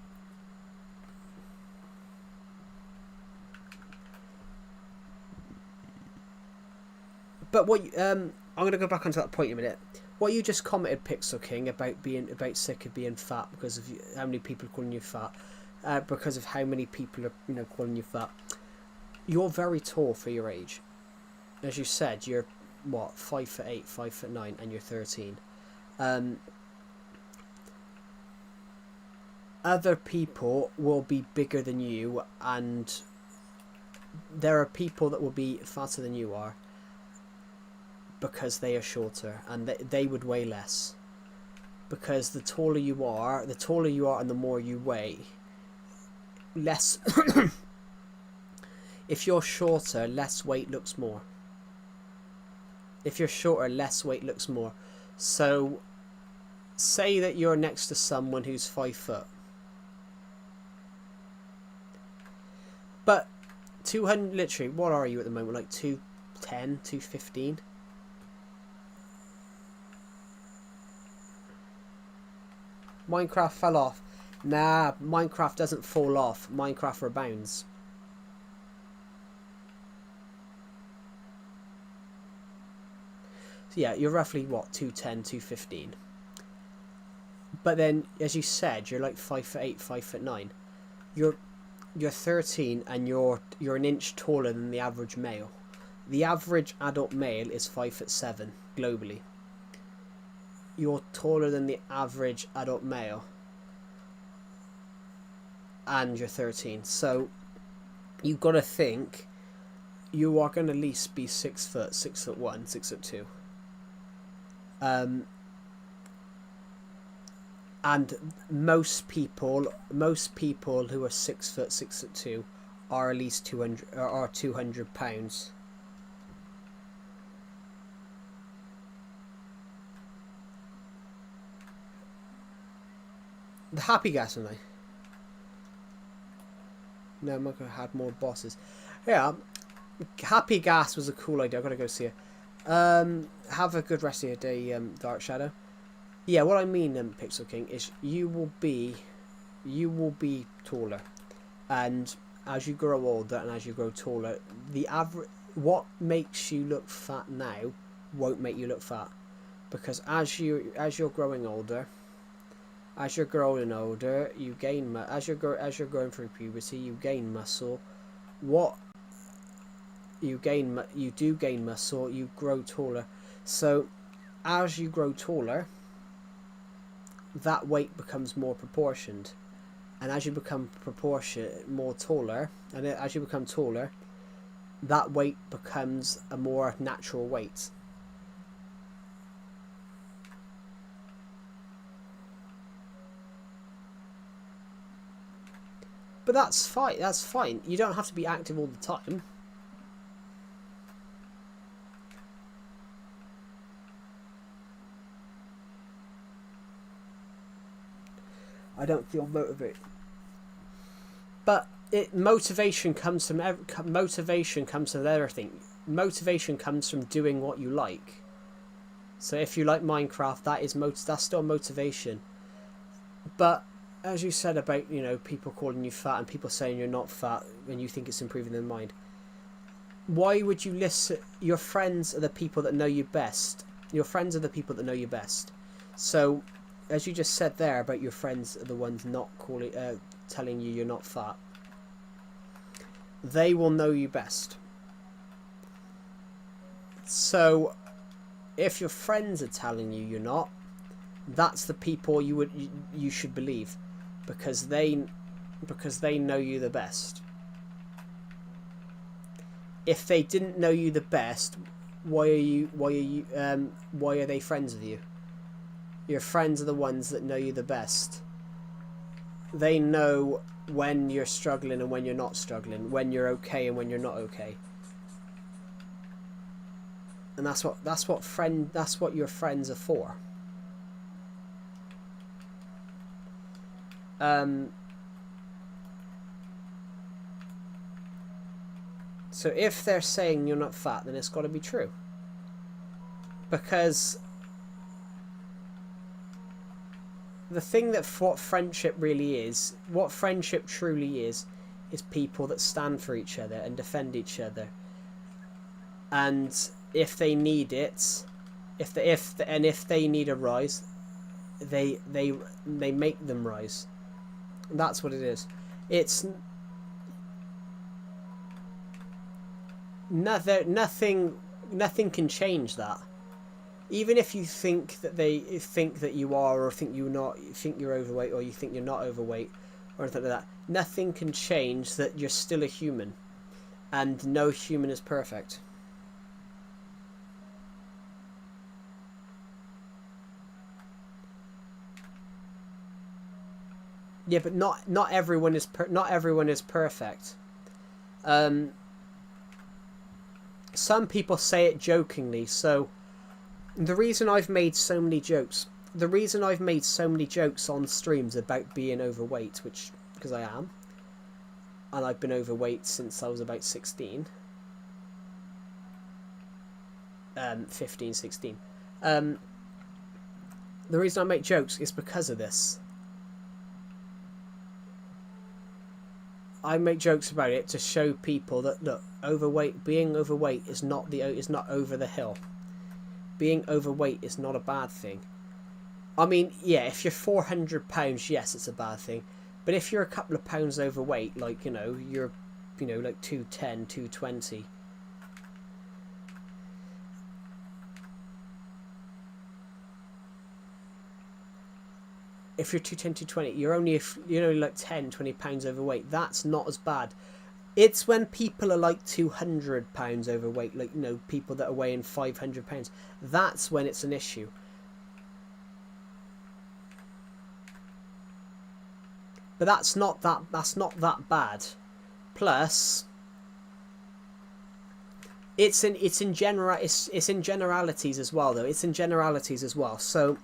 But what I'm gonna go back onto that point in a minute. What you just commented, Pixel King, about sick of being fat because of how many people are calling you fat, because of how many people are calling you fat. You're very tall for your age. As you said, you're what, 5'8", 5'9", and you're 13. Other people will be bigger than you, and there are people that will be fatter than you are because they are shorter, and they would weigh less. Because the taller you are and the more you weigh, less... If you're shorter, less weight looks more. If you're shorter, less weight looks more. So, say that you're next to someone who's 5 foot. But 200, literally, what are you at the moment? Like 210, 215? Minecraft fell off. Nah, Minecraft doesn't fall off. Minecraft rebounds. So yeah, you're roughly, what, 210, 215. But then, as you said, you're like 5'8", 5'9". You're 13 and you're an inch taller than the average male. The average adult male is 5'7" globally. You're taller than the average adult male, and you're 13. So you've got to think you are going to at least be 6 foot, 6'1", 6'2". And most people who are 6 foot, 6'2" are at least 200 pounds. The happy gas, haven't I? No, I'm not going to have more bosses. Yeah, happy gas was a cool idea. I've got to go see it. Have a good rest of your day, Dark Shadow. Yeah, what I mean, Pixel King, is you will be taller, and as you grow older and as you grow taller, what makes you look fat now won't make you look fat, because as you're growing older, as you're growing older, you gain as you're going through puberty, you gain muscle. You do gain muscle. You grow taller, so as you grow taller, that weight becomes more proportioned, and as you become more taller, and as you become taller, that weight becomes a more natural weight. But that's fine. That's fine. You don't have to be active all the time. I don't feel motivated. But motivation comes from everything. Motivation comes from doing what you like. So if you like Minecraft, that's still motivation. But as you said about, people calling you fat and people saying you're not fat when you think it's improving their mind, why would you listen? Your friends are the people that know you best. Your friends are the people that know you best. So, as you just said there about your friends are the ones not telling you you're not fat, they will know you best. So, if your friends are telling you you're not, that's the people you should believe, because they know you the best. If they didn't know you the best, why are they friends with you? Your friends are the ones that know you the best. They know when you're struggling and when you're not struggling, when you're okay and when you're not okay. And that's what your friends are for. So if they're saying you're not fat, then it's got to be true. Because the thing that what friendship really is, what friendship truly is people that stand for each other and defend each other. And if they need it, if they need a rise, they make them rise. That's what it is. It's nothing can change that. Even if you think that you are, or think you're not, you think you're overweight, or you think you're not overweight, or anything like that, nothing can change that you're still a human, and no human is perfect. Yeah, but not everyone is perfect. Some people say it jokingly. So the reason I've made so many jokes on streams about being overweight, because I am, and I've been overweight since I was about 16, 15, 16. The reason I make jokes is because of this. I make jokes about it to show people that, look, being overweight is not over the hill. Being overweight is not a bad thing. I mean, yeah, if you're 400 pounds, yes, it's a bad thing. But if you're a couple of pounds overweight, like, you're, like 210, 220. If you're 210, 220, you're only like 10, 20 pounds overweight. That's not as bad. It's when people are like 200 pounds overweight, like, people that are weighing 500 pounds. That's when it's an issue. But that's not that bad. Plus, it's in generalities as well, though. It's in generalities as well. So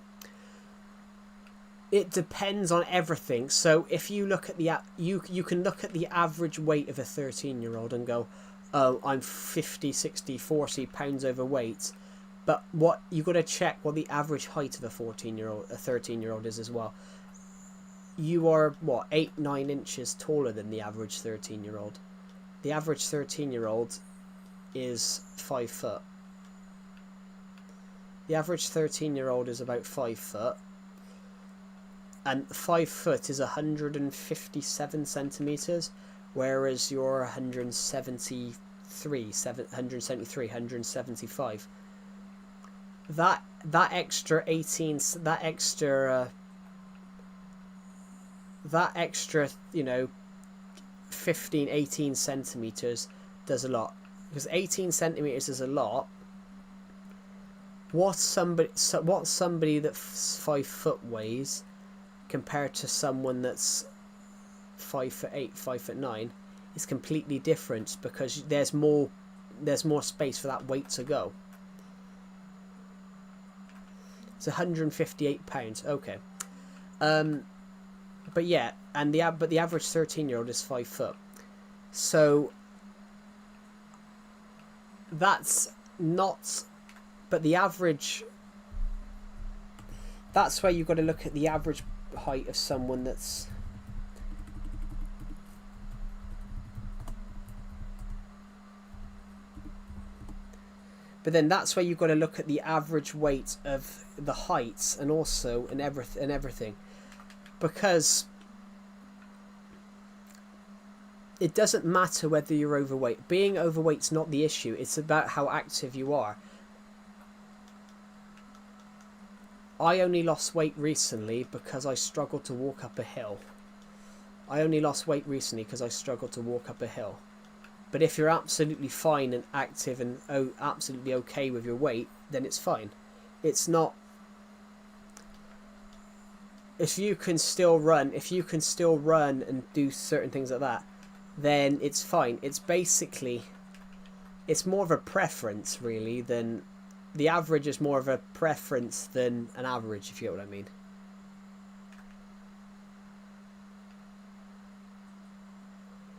It depends on everything. So if you look at you can look at the average weight of a 13-year-old and go, oh, I'm 50, 60, 40 pounds overweight. But what you got to check what the average height of a 13-year-old is as well. You are what, 8-9 inches taller than the average 13-year-old. The average 13-year-old is 5 foot. The average 13-year-old is about 5 foot. And 5 foot is 157 centimeters, whereas you're 175. That extra 15, 18 centimeters does a lot. Because 18 centimeters is a lot. What somebody that's 5 foot weighs compared to someone that's 5'8", 5'9", is completely different, because there's more space for that weight to go. It's 158 pounds. Okay. But yeah, and the average 13-year-old is 5 foot. So that's not, but the average. That's where you've got to look at the average height of someone that's. But then that's where you've got to look at the average weight of the heights and also and everything, because it doesn't matter whether you're overweight. Being overweight's not the issue. It's about how active you are. I only lost weight recently because I struggled to walk up a hill. But if you're absolutely fine and active and absolutely okay with your weight, then it's fine. It's not. If you can still run and do certain things like that, then it's fine. It's more of a preference, really, than the average is more of a preference than an average, if you get what I mean.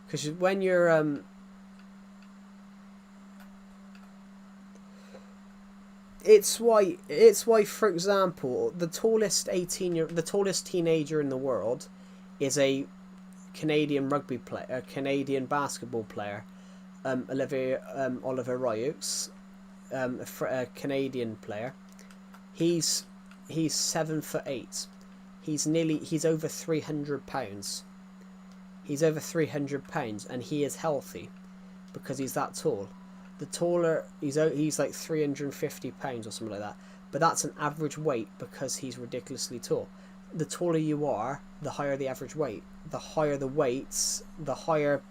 Because when you're it's why, for example, the tallest teenager in the world is a Canadian Canadian basketball player, Oliver Ryoux, a Canadian player. He's 7'8". He's over 300 pounds. He's over 300 pounds, and he is healthy because he's that tall. The taller he's like 350 pounds or something like that. But that's an average weight because he's ridiculously tall. The taller you are, the higher the average weight. The higher the weights, the higher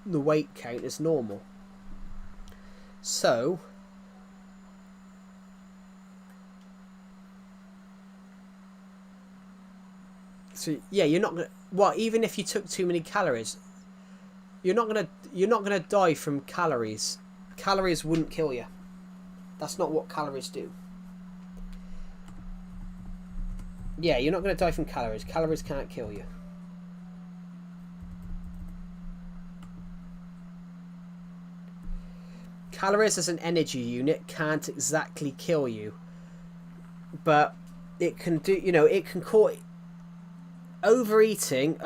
the weight count is normal. So yeah, you're not gonna. Well, even if you took too many calories, you're not gonna die from calories. Calories wouldn't kill you. That's not what calories do. Yeah, you're not going to die from calories. Calories can't kill you. Calories as an energy unit can't exactly kill you. But it can do, it can cause... Overeating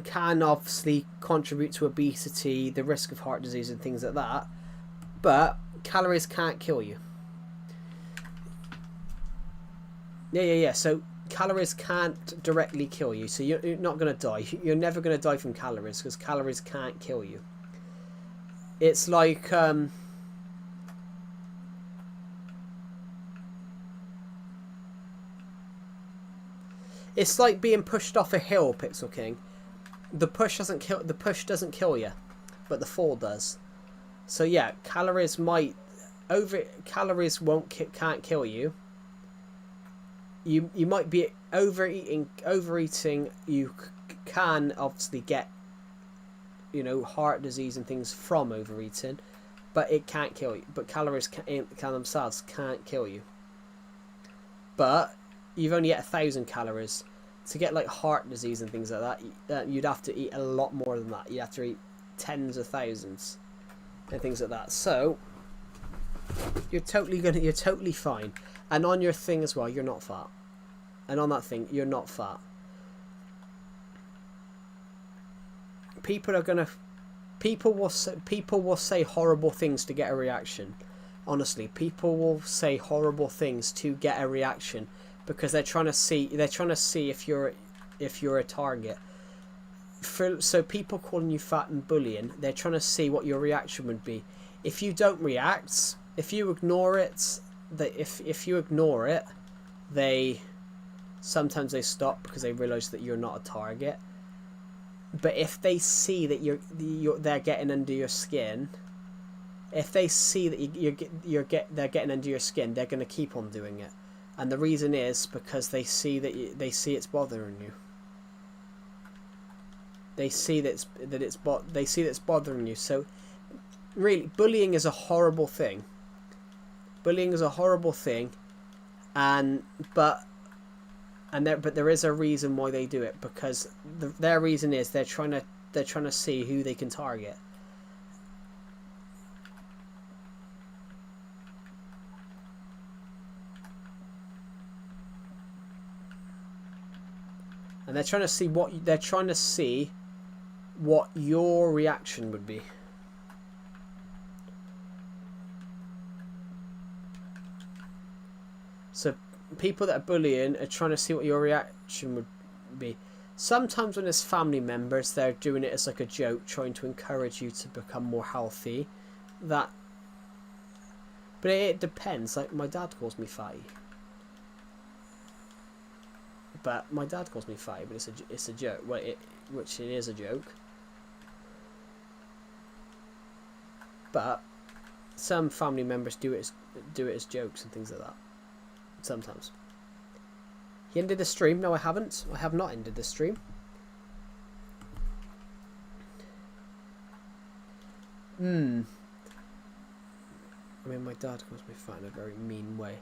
can obviously contribute to obesity, the risk of heart disease and things like that. But calories can't kill you. Yeah. So calories can't directly kill you. So you're not going to die. You're never going to die from calories because calories can't kill you. It's like... It's like being pushed off a hill, Pixel King. The push doesn't kill you, but the fall does. So yeah, calories can't kill you. You might be overeating. You can obviously get, heart disease and things from overeating, but it can't kill you. But calories can themselves can't kill you. But you've only got 1,000 calories. to get like heart disease and things like that, you'd have to eat a lot more than that. You'd have to eat tens of thousands and things like that. So you're totally fine. And on your thing as well, you're not fat. And on that thing, you're not fat. People will say horrible things to get a reaction. Honestly, people will say horrible things to get a reaction because they're trying to see if you're a target. So people calling you fat and bullying, they're trying to see what your reaction would be. If you don't react, if you ignore it, if you ignore it, sometimes they stop because they realize that you're not a target. But if they see that they're getting under your skin, if they see that they're getting under your skin, they're going to keep on doing it. And the reason is because they see it's bothering you. They see that it's bothering you. So really, bullying is a horrible thing. Bullying is a horrible thing, but there is a reason why they do it, because their reason is they're trying to see who they can target. And they're trying to see what your reaction would be. So people that are bullying are trying to see what your reaction would be. Sometimes when it's family members, they're doing it as like a joke, trying to encourage you to become more healthy. But it depends. Like my dad calls me fatty. But it's a joke. Well, which it is a joke. But some family members do it as jokes and things like that. Sometimes. You ended the stream? No, I haven't. I have not ended the stream. I mean, my dad calls me fat in a very mean way.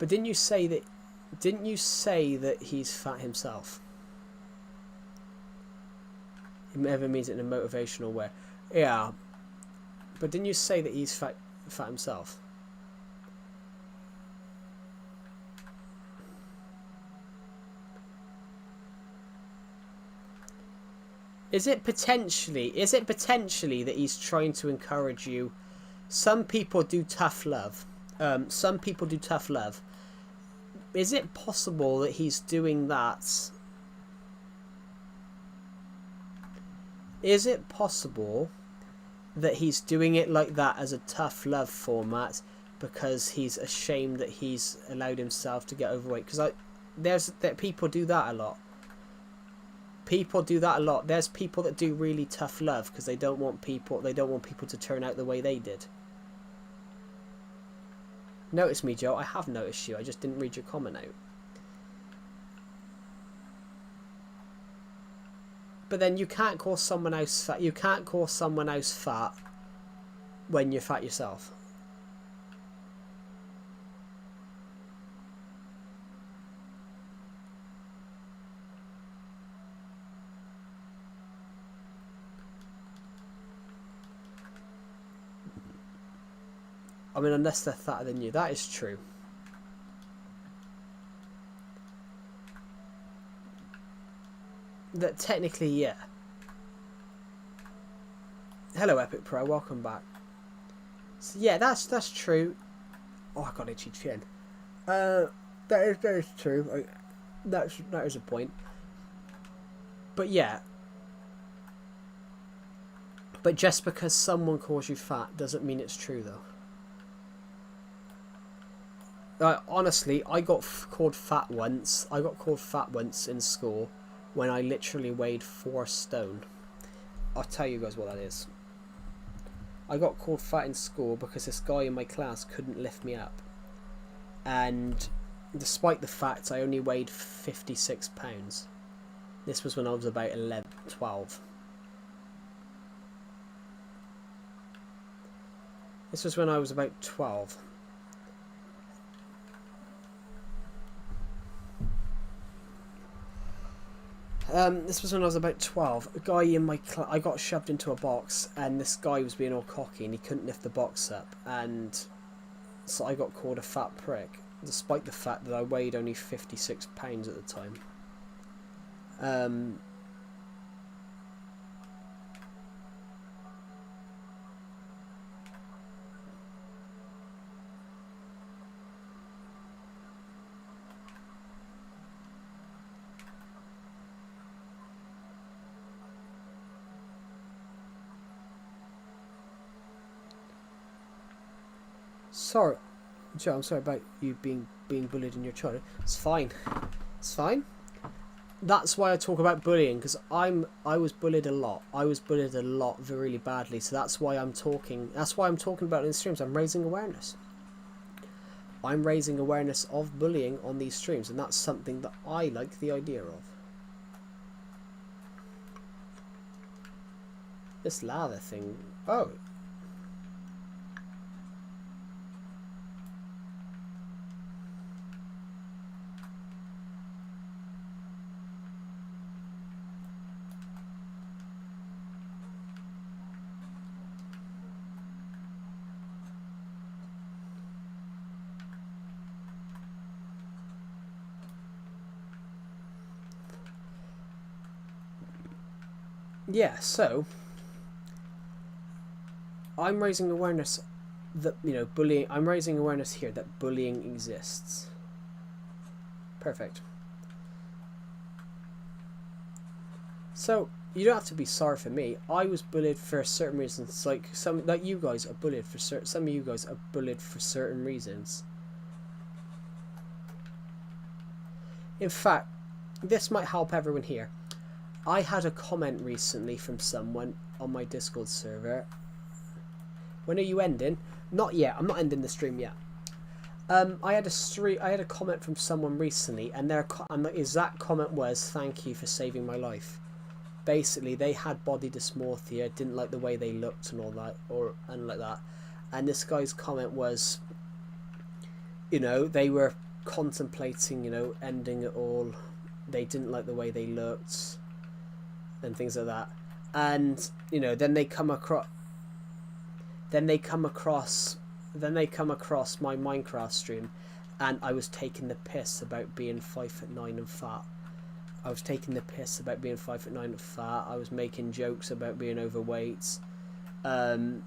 But didn't you say that he's fat himself? He never means it in a motivational way. Yeah. But didn't you say that he's fat himself? Is it potentially that he's trying to encourage you? Some people do tough love. Is it possible that he's doing that? Is it possible that he's doing it like that as a tough love format because he's ashamed that he's allowed himself to get overweight? Because people do that a lot. There's people that do really tough love because they don't want people to turn out the way they did. Notice me, Joe. I have noticed you. I just didn't read your comment out. But then you can't call someone else fat. You can't call someone else fat when you're fat yourself. I mean, unless they're fatter than you. That is true. That technically, yeah. Hello, Epic Pro. Welcome back. So, yeah, that's true. Oh, I got itchy chin. That is true. That is a point. But yeah. But just because someone calls you fat doesn't mean it's true, though. Honestly, I got called fat once. I got called fat once in school when I literally weighed 4 stone. I'll tell you guys what that is. I got called fat in school because this guy in my class couldn't lift me up. And despite the fact I only weighed 56 pounds. This was when I was about 11, 12. This was when I was about 12. This was when I was about 12. A guy in my I got shoved into a box, and this guy was being all cocky, and he couldn't lift the box up, and so I got called a fat prick, despite the fact that I weighed only 56 pounds at the time. Sorry, Joe, I'm sorry about you being bullied in your childhood. It's fine. It's fine. That's why I talk about bullying, because I was bullied a lot. I was bullied a lot, really badly. So that's why I'm talking. That's why I'm talking about it in streams. I'm raising awareness. I'm raising awareness of bullying on these streams, and that's something that I like the idea of. This lava thing. Oh. Yeah, so I'm raising awareness that, you know, bullying. I'm raising awareness here that bullying exists. Perfect. So you don't have to be sorry for me. I was bullied for certain reasons. Like you guys are bullied for certain. Some of you guys are bullied for certain reasons. In fact, this might help everyone here. I had a comment recently from someone on my Discord server. When are you ending? Not yet. I'm not ending the stream yet. I had a comment from someone recently, and the exact comment was, "Thank you for saving my life." Basically, they had body dysmorphia, didn't like the way they looked and all that, and like that. And this guy's comment was, you know, they were contemplating, you know, ending it all. They didn't like the way they looked. And things like that, and you know, then they come across my Minecraft stream, and I was taking the piss about being 5'9" and fat. I was taking the piss about being 5'9" and fat. I was making jokes about being overweight, having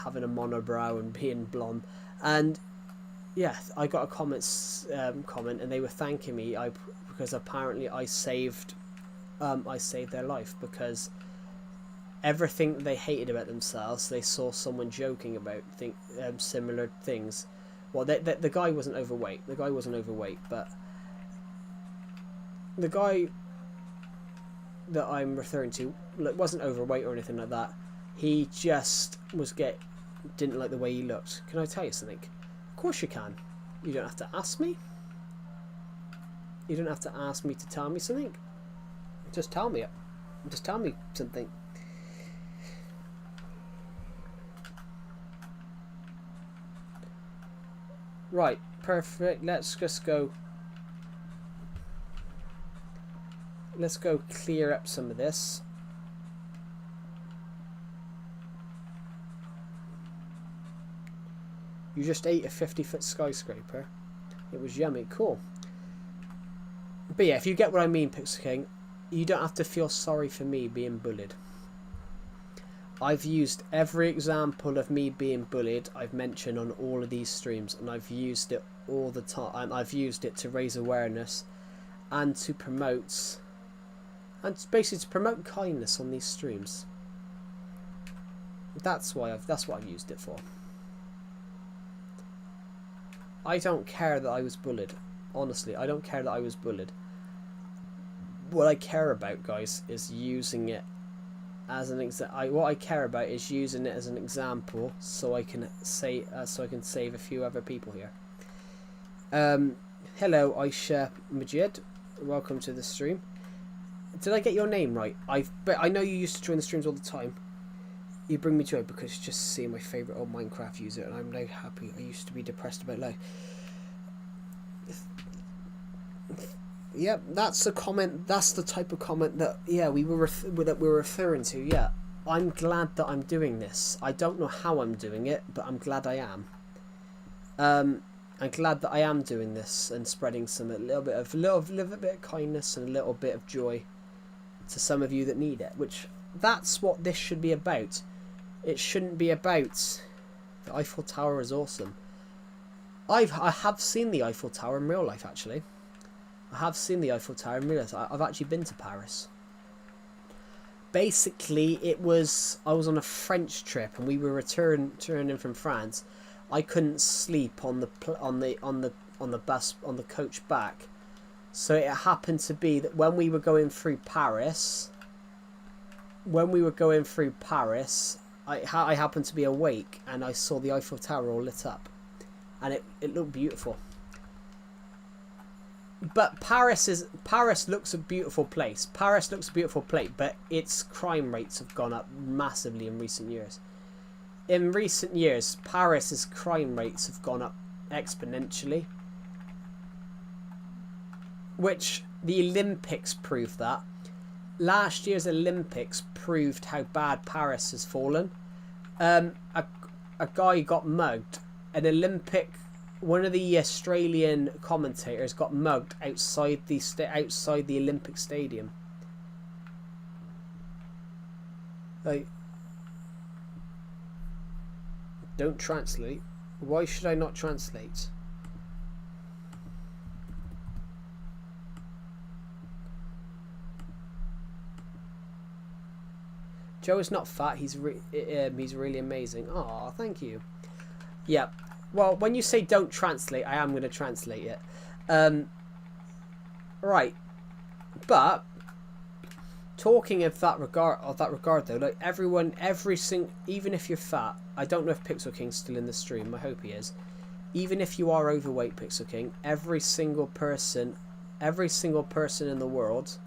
a monobrow and being blonde, and yeah, I got a comment, and they were thanking me because apparently I saved their life, because everything they hated about themselves, they saw someone joking about similar things. Well, the guy wasn't overweight. The guy wasn't overweight, but the guy that I'm referring to wasn't overweight or anything like that. He just didn't like the way he looked. Can I tell you something? Of course you can. You don't have to ask me. You don't have to ask me to tell me something. Just tell me it. Just tell me something. Right, perfect. Let's just go. Let's go clear up some of this. You just ate a 50-foot skyscraper. It was yummy. Cool. But yeah, if you get what I mean, Pixel King, you don't have to feel sorry for me being bullied. I've used every example of me being bullied I've mentioned on all of these streams, and I've used it all the time, and I've used it to raise awareness and to promote, basically to promote kindness on these streams. That's what I've used it for. I don't care that I was bullied. Honestly, I don't care that I was bullied. What I care about, guys, is using it as an what I care about is using it as an example, so I can save a few other people here. Hello, Aisha Majid. Welcome to the stream. Did I get your name right? I know you used to join the streams all the time. You bring me joy because just seeing my favourite old Minecraft user, and I'm now happy. I used to be depressed about life. Yep, that's the comment. That's the type of comment that we were referring to. Yeah, I'm glad that I'm doing this. I don't know how I'm doing it, but I'm glad I am. I'm glad that I am doing this and spreading a little bit of kindness and a little bit of joy to some of you that need it. Which that's what this should be about. It shouldn't be about the Eiffel Tower is awesome. I have seen the Eiffel Tower in real life actually. I have seen the Eiffel Tower and realised I've actually been to Paris. Basically, I was on a French trip and we were returning from France. I couldn't sleep on the coach back, so it happened to be that when we were going through Paris, I happened to be awake and I saw the Eiffel Tower all lit up, and it looked beautiful. But Paris looks a beautiful place. Paris looks a beautiful place, but its crime rates have gone up massively in recent years. In recent years, Paris's crime rates have gone up exponentially. Which the Olympics proved that. Last year's Olympics proved how bad Paris has fallen. A guy got mugged. One of the Australian commentators got mugged outside the Olympic Stadium. Like, don't translate. Why should I not translate? Joe is not fat. He's really amazing. Oh, thank you. Yeah. Well, when you say don't translate, I am going to translate it. Right. But talking of that regard though, like even if you're fat, I don't know if Pixel King's still in the stream. I hope he is. Even if you are overweight, Pixel King, every single person in the world,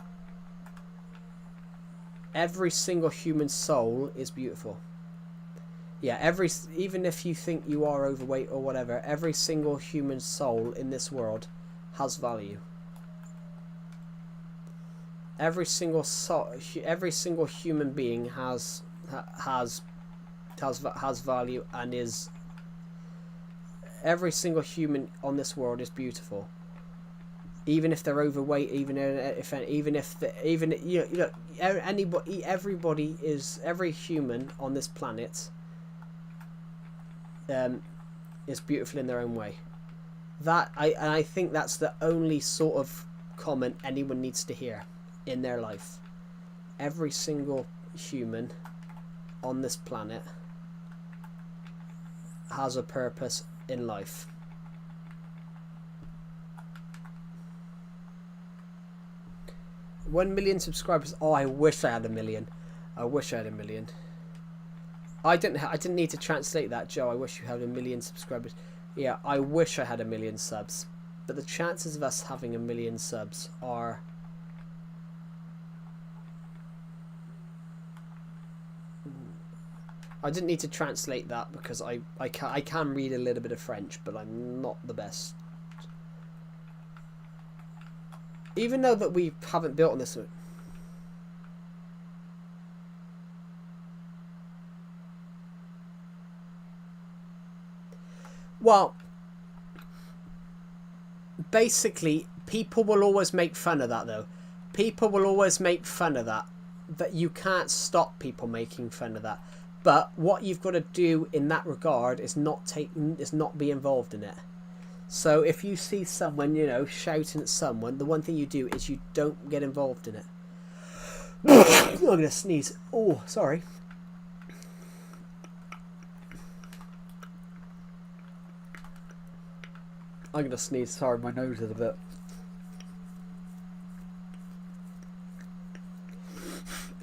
every single human soul is beautiful. Yeah, even if you think you are overweight or whatever, every single human soul in this world has value. Every single human being has value, and is every single human on this world is beautiful. Even if they're overweight, every human on this planet is beautiful in their own way. I think that's the only sort of comment anyone needs to hear in their life. Every single human on this planet has a purpose in life. $1 million subscribers. Oh, I wish I had 1 million. I wish I had 1 million. I didn't need to translate that, Joe. I wish you had 1 million subscribers. Yeah, I wish I had 1 million subs. But the chances of us having 1 million subs are... I didn't need to translate that because I can read a little bit of French, but I'm not the best. Even though that we haven't built on this one. Well, basically, people will always make fun of that, though. People will always make fun of that. That you can't stop people making fun of that. But what you've got to do in that regard is not be involved in it. So if you see someone, shouting at someone, the one thing you do is you don't get involved in it. I'm going to sneeze. Oh, sorry. I'm going to sneeze. Sorry, my nose is a bit...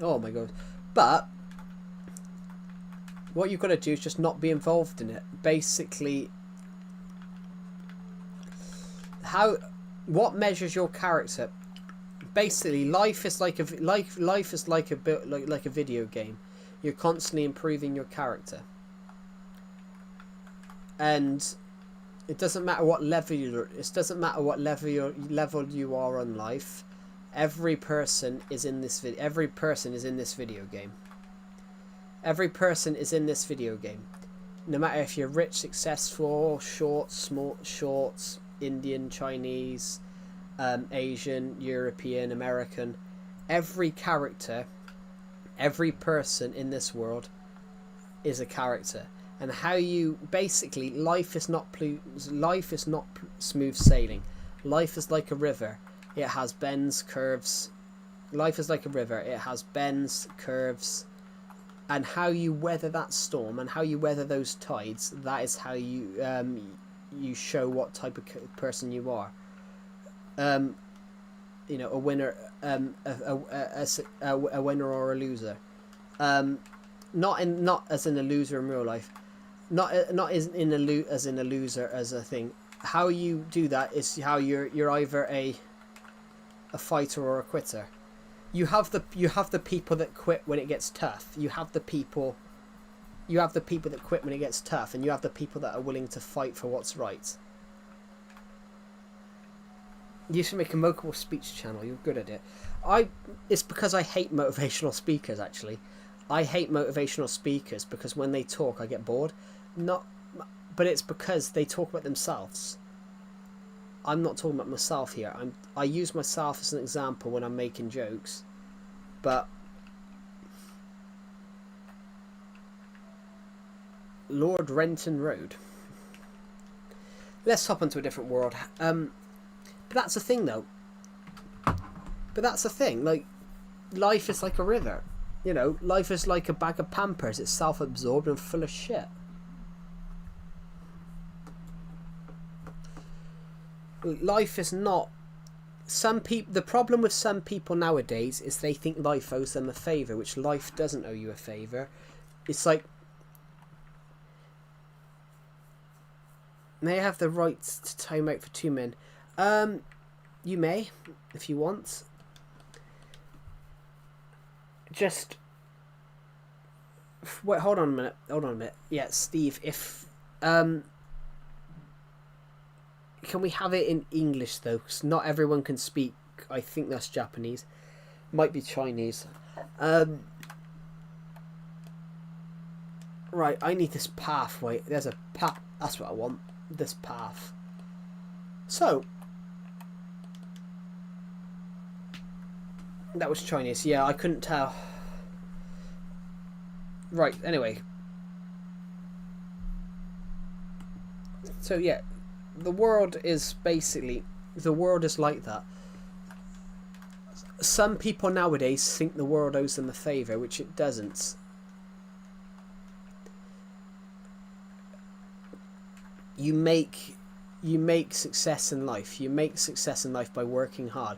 Oh my god. But what you've got to do is just not be involved in it. Basically, what measures your character? Basically, life is like a video game. You're constantly improving your character. And It doesn't matter what level you. It doesn't matter what level you are on life. Every person is in this video. Every person is in this video game. Every person is in this video game. No matter if you're rich, successful, short, small, shorts, Indian, Chinese, Asian, European, American. Every character, every person in this world is a character. And how you basically life is not smooth sailing. Life is like a river. It has bends, curves. Life is like a river. It has bends, curves, and how you weather that storm and how you weather those tides. That is how you show what type of person you are. You know, a winner, a winner or a loser. Not as in a loser in real life. Not as in a loser as a thing. How you do that is how you're either a fighter or a quitter. You have the people that quit when it gets tough. You have the people that quit when it gets tough, and you have the people that are willing to fight for what's right. You should make a mockable speech channel. You're good at it. It's because I hate motivational speakers. Actually, I hate motivational speakers because when they talk, I get bored. But it's because they talk about themselves. I'm not talking about myself here. I use myself as an example when I'm making jokes, but Lord Renton Road. Let's hop onto a different world. But that's the thing, though. But that's the thing. Like, life is like a river. You know, life is like a bag of Pampers. It's self-absorbed and full of shit. Life is not. The problem with some people nowadays is they think life owes them a favour, which life doesn't owe you a favour. It's like, may I have the right to time out for 2 men? You may, if you want. Just wait. Hold on a minute. Yeah, Steve. If can we have it in English though? Because not everyone can speak. I think that's Japanese. Might be Chinese. Right. I need this path. Wait. There's a path. That's what I want. This path. So. That was Chinese. Yeah, I couldn't tell. Right, anyway. So, yeah. The world is basically... The world is like that. Some people nowadays think the world owes them a favour, which it doesn't. You make success in life. You make success in life by working hard.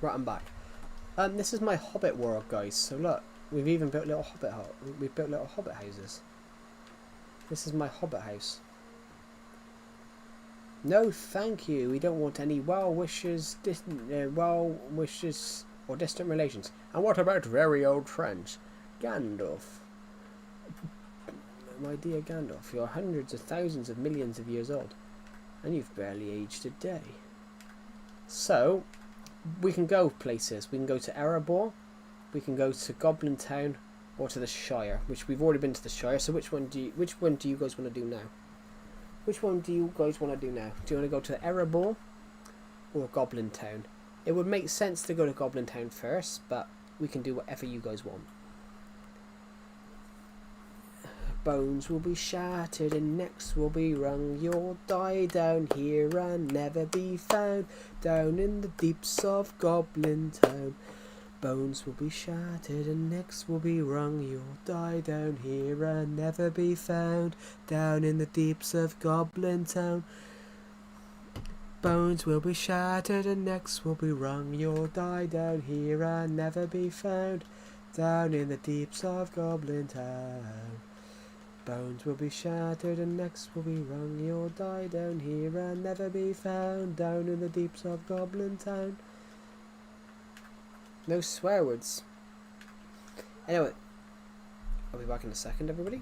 Right, I'm back. This is my Hobbit world, guys. So look, we've even built little we've built little Hobbit houses. This is my Hobbit house. No, thank you. We don't want any well wishes, or distant relations. And what about very old friends, Gandalf? My dear Gandalf, you're hundreds of thousands of millions of years old, and you've barely aged a day. So, we can go places. We can go to Erebor, we can go to Goblin Town, or to the Shire, which we've already been to the Shire. So which one do you guys want to do now? Which one do you guys want to do now? Do you want to go to Erebor or Goblin Town? It would make sense to go to Goblin Town first, but we can do whatever you guys want. Bones will be shattered and necks will be wrung. You'll die down here and never be found, down in the deeps of Goblin Town. Bones will be shattered and necks will be wrung. You'll die down here and never be found, down in the deeps of Goblin Town. Bones will be shattered and necks will be wrung. You'll die down here and never be found, down in the deeps of Goblin Town. Bones will be shattered and necks will be wrung. You'll die down here and never be found, down in the deeps of Goblin Town. No swear words. Anyway, I'll be back in a second, everybody.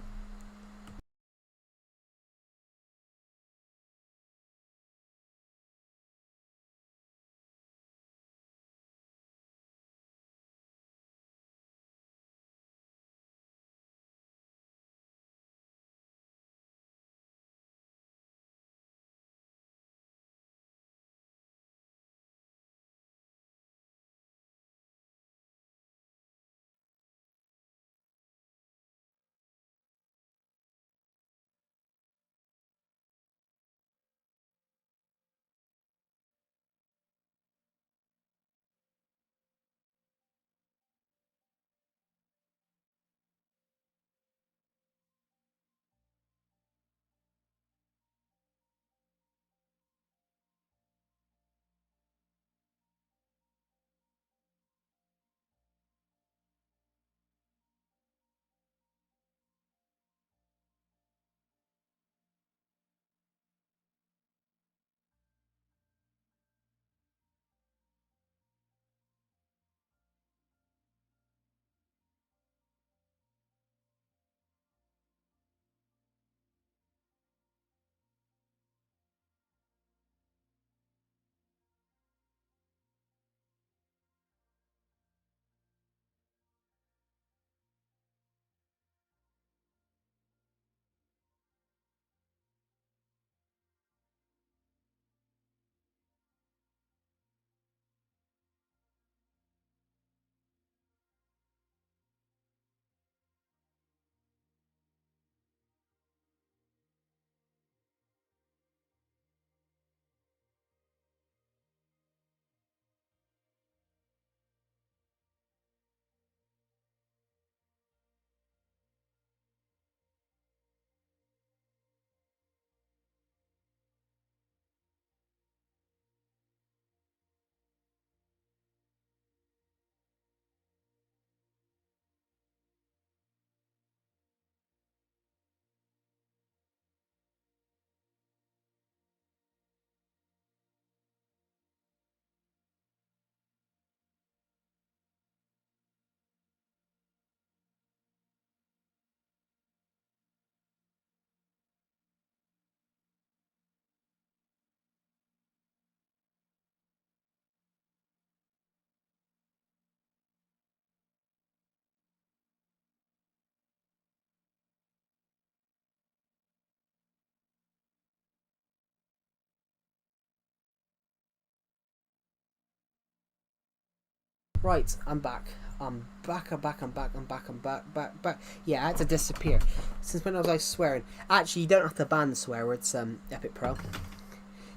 Right, I'm back. I'm back. Back. Yeah, I had to disappear. Since when was I swearing? Actually, you don't have to ban swear words, Epic Pro.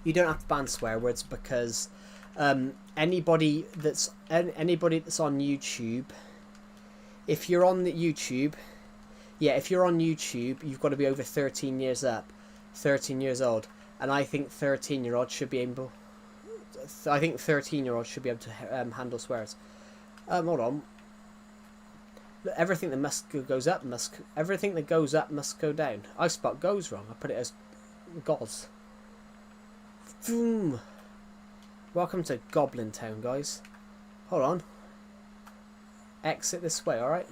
You don't have to ban swear words because anybody that's on YouTube, if you're on the YouTube, if you're on YouTube, you've got to be over 13 years old, and I think 13-year-olds should be able. I think 13-year-olds should be able to handle swears. Hold on. Everything that goes up must go down. I spelled goes wrong. I put it as gods. Boom. Welcome to Goblin Town, guys. Hold on. Exit this way, alright?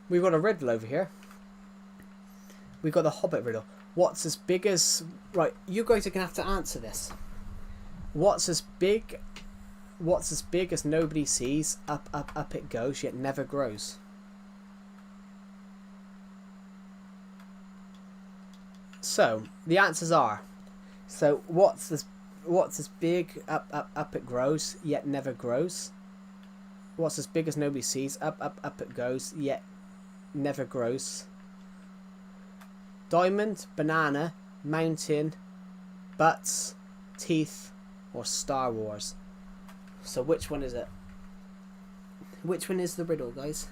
We've got a riddle over here. We've got the Hobbit riddle. What's as big as... Right, you guys are going to have to answer this. What's as big as nobody sees? Up, up, up it goes, yet never grows. So, the answers are... So, what's as big? Up, up, up it grows, yet never grows. What's as big as nobody sees? Up, up, up it goes, yet never grows. Diamond, banana, mountain, butts, teeth, or Star Wars. So which one is it? Which one is the riddle, guys?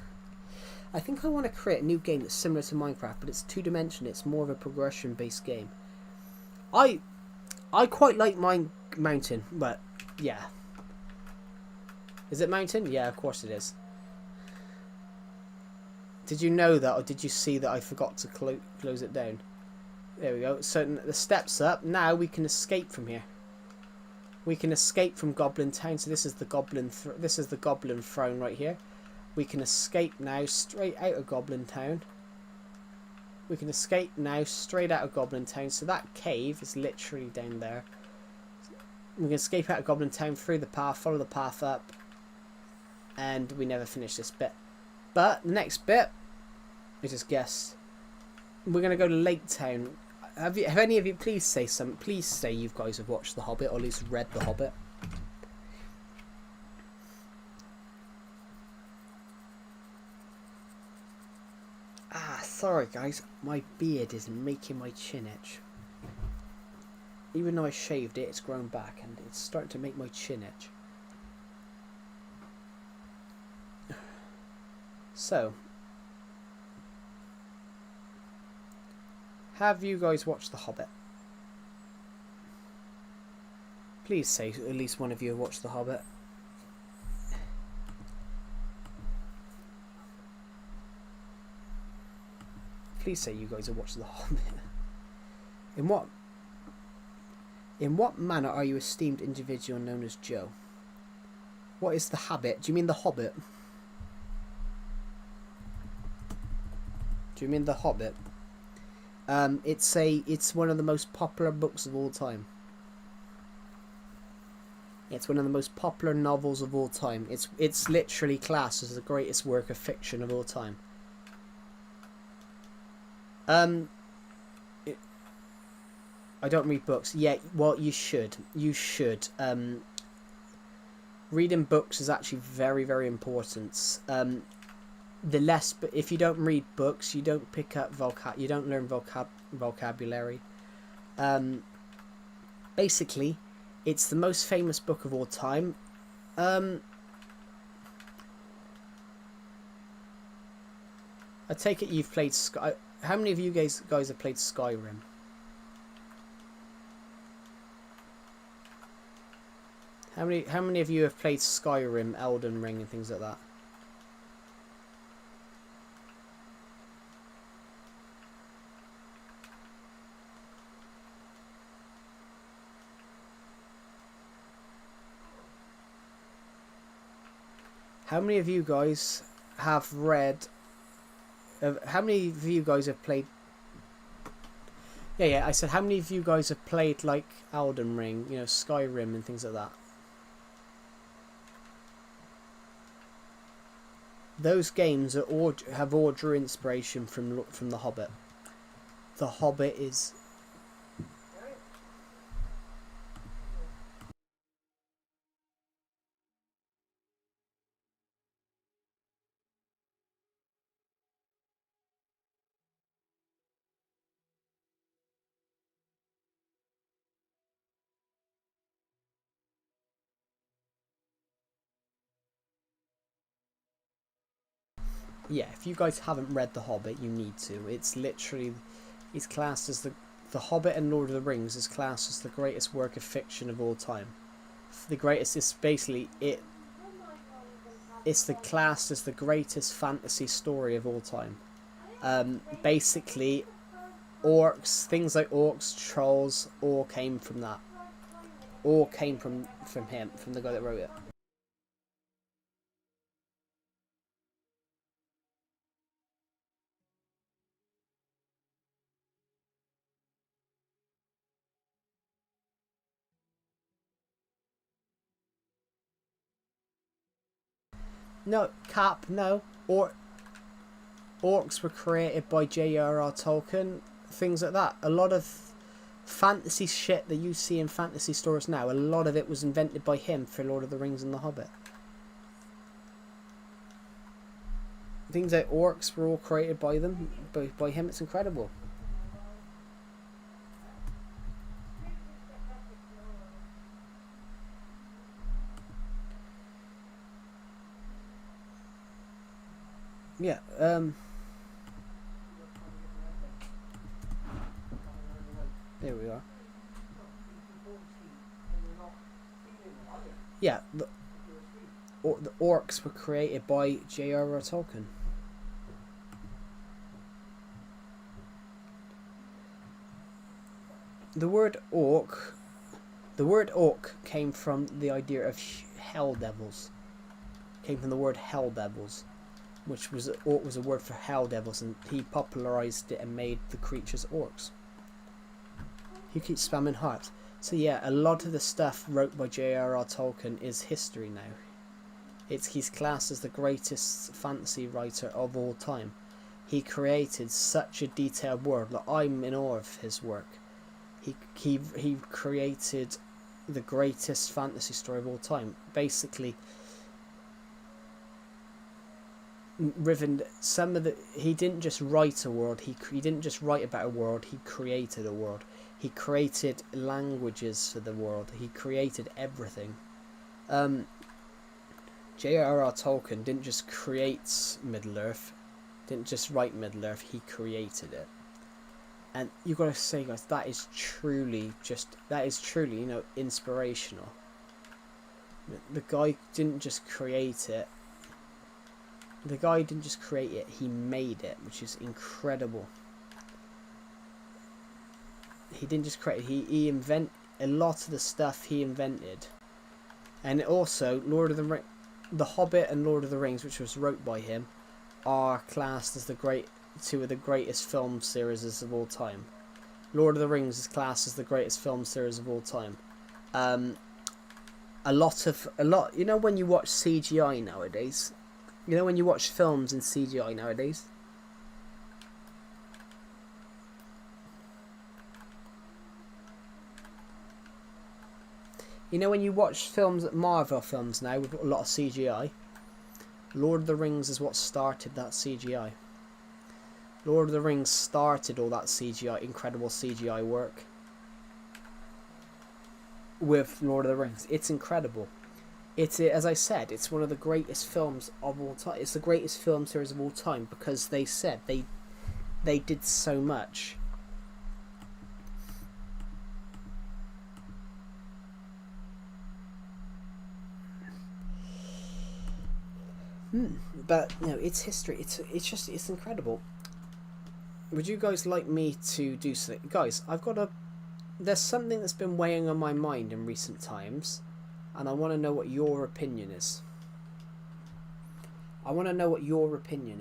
I think I want to create a new game that's similar to Minecraft, but it's two-dimensional. It's more of a progression-based game. I quite like mountain, but yeah. Is it mountain? Yeah, of course it is. Did you know that, or did you see that I forgot to close it down? There we go. So the steps up. Now we can escape from here. We can escape from Goblin Town. So this is the Goblin throne right here. We can escape now straight out of Goblin Town. We can escape now straight out of Goblin Town. So that cave is literally down there. We can escape out of Goblin Town through the path, follow the path up, and we never finish this bit. But the next bit, I just guessed. We're gonna go to Lake Town. Have any of you please say you guys have watched The Hobbit, or at least read The Hobbit? Ah, sorry guys, my beard is making my chin itch. Even though I shaved it, it's grown back and it's starting to make my chin itch. So, have you guys watched The Hobbit? Please say at least one of you have watched The Hobbit. Please say you guys have watched The Hobbit. In what manner are you esteemed individual known as Joe? What is the habit? Do you mean The Hobbit? Do you mean The Hobbit? It's one of the most popular books of all time. It's one of the most popular novels of all time. It's literally classed as the greatest work of fiction of all time. I don't read books. Yeah, well, you should. You should. Reading books is actually very, very important. But if you don't read books, you don't pick up you don't learn vocabulary. Basically, it's the most famous book of all time. I take it you've played how many of you guys have played Skyrim? How many of you have played Skyrim, Elden Ring, and things like that? How many of you guys have read... how many of you guys have played... Yeah, I said how many of you guys have played, like, Elden Ring, you know, Skyrim and things like that? Those games have all drew inspiration from The Hobbit. The Hobbit is... Yeah, if you guys haven't read The Hobbit, you need to. It's literally, it's classed as the Hobbit and Lord of the Rings is classed as the greatest work of fiction of all time. The greatest is basically it. It's the classed as the greatest fantasy story of all time. Basically, orcs, things like orcs, trolls, all came from that. All came from him, from the guy that wrote it. No, Cap, no. Orcs were created by J.R.R. Tolkien. Things like that. A lot of fantasy shit that you see in fantasy stores now, a lot of it was invented by him for Lord of the Rings and The Hobbit. Things like orcs were all created by them, by him. It's incredible. Yeah, there we are. Yeah, the orcs were created by J.R.R. Tolkien. The word orc came from the idea of hell devils. Came from the word hell devils, which was orc was a word for hell devils, and he popularized it and made the creatures orcs. You keep spamming hearts. So yeah, a lot of the stuff wrote by J.R.R. Tolkien is history now. He's classed as the greatest fantasy writer of all time. He created such a detailed world. Like, I'm in awe of his work. He created the greatest fantasy story of all time. Basically, he didn't just write a world. He didn't just write about a world. He created a world. He created languages for the world. He created everything. J.R.R. Tolkien didn't just create Middle-earth, didn't just write Middle-earth, he created it. And you've got to say, guys, that is truly, inspirational. The guy didn't just create it. He made it, which is incredible. He didn't just create it, he invented a lot of the stuff he invented. And also, The Hobbit and Lord of the Rings, which was wrote by him, are classed as two of the greatest film series of all time. Lord of the Rings is classed as the greatest film series of all time. You know when you watch CGI nowadays? You know when you watch films in CGI nowadays? You know when you watch films, Marvel films now with a lot of CGI? Lord of the Rings is what started that CGI. Lord of the Rings started all that CGI, incredible CGI work. With Lord of the Rings. It's incredible. As I said, it's one of the greatest films of all time. It's the greatest film series of all time because they said they did so much. But it's history. It's incredible. Would you guys like me to do something, guys? There's something that's been weighing on my mind in recent times, and I want to know what your opinion is. I want to know what your opinion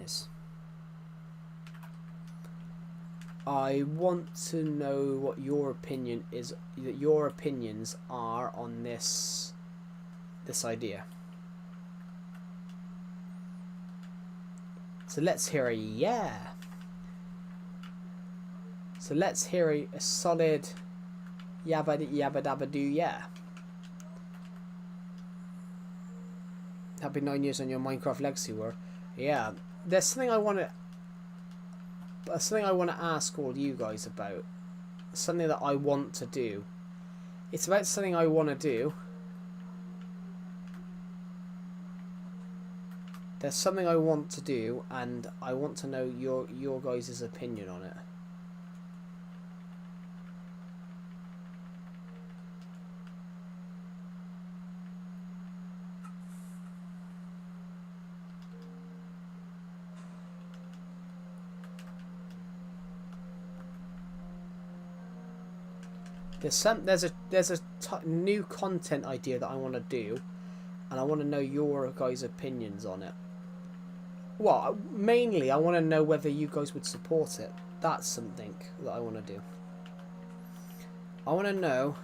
is. That your opinions are on this idea. So let's hear a yeah. So let's hear a solid yabba dabba do yeah. Happy 9 years on your Minecraft Legacy World. Yeah, there's something I want to ask all you guys about. Something that I want to do. It's about something I want to do There's something I want to do, and I want to know your guys' opinion on it. There's a new content idea that I want to do, and I want to know your guys' opinions on it. Well, mainly I want to know whether you guys would support it. That's something that I want to do. I want to know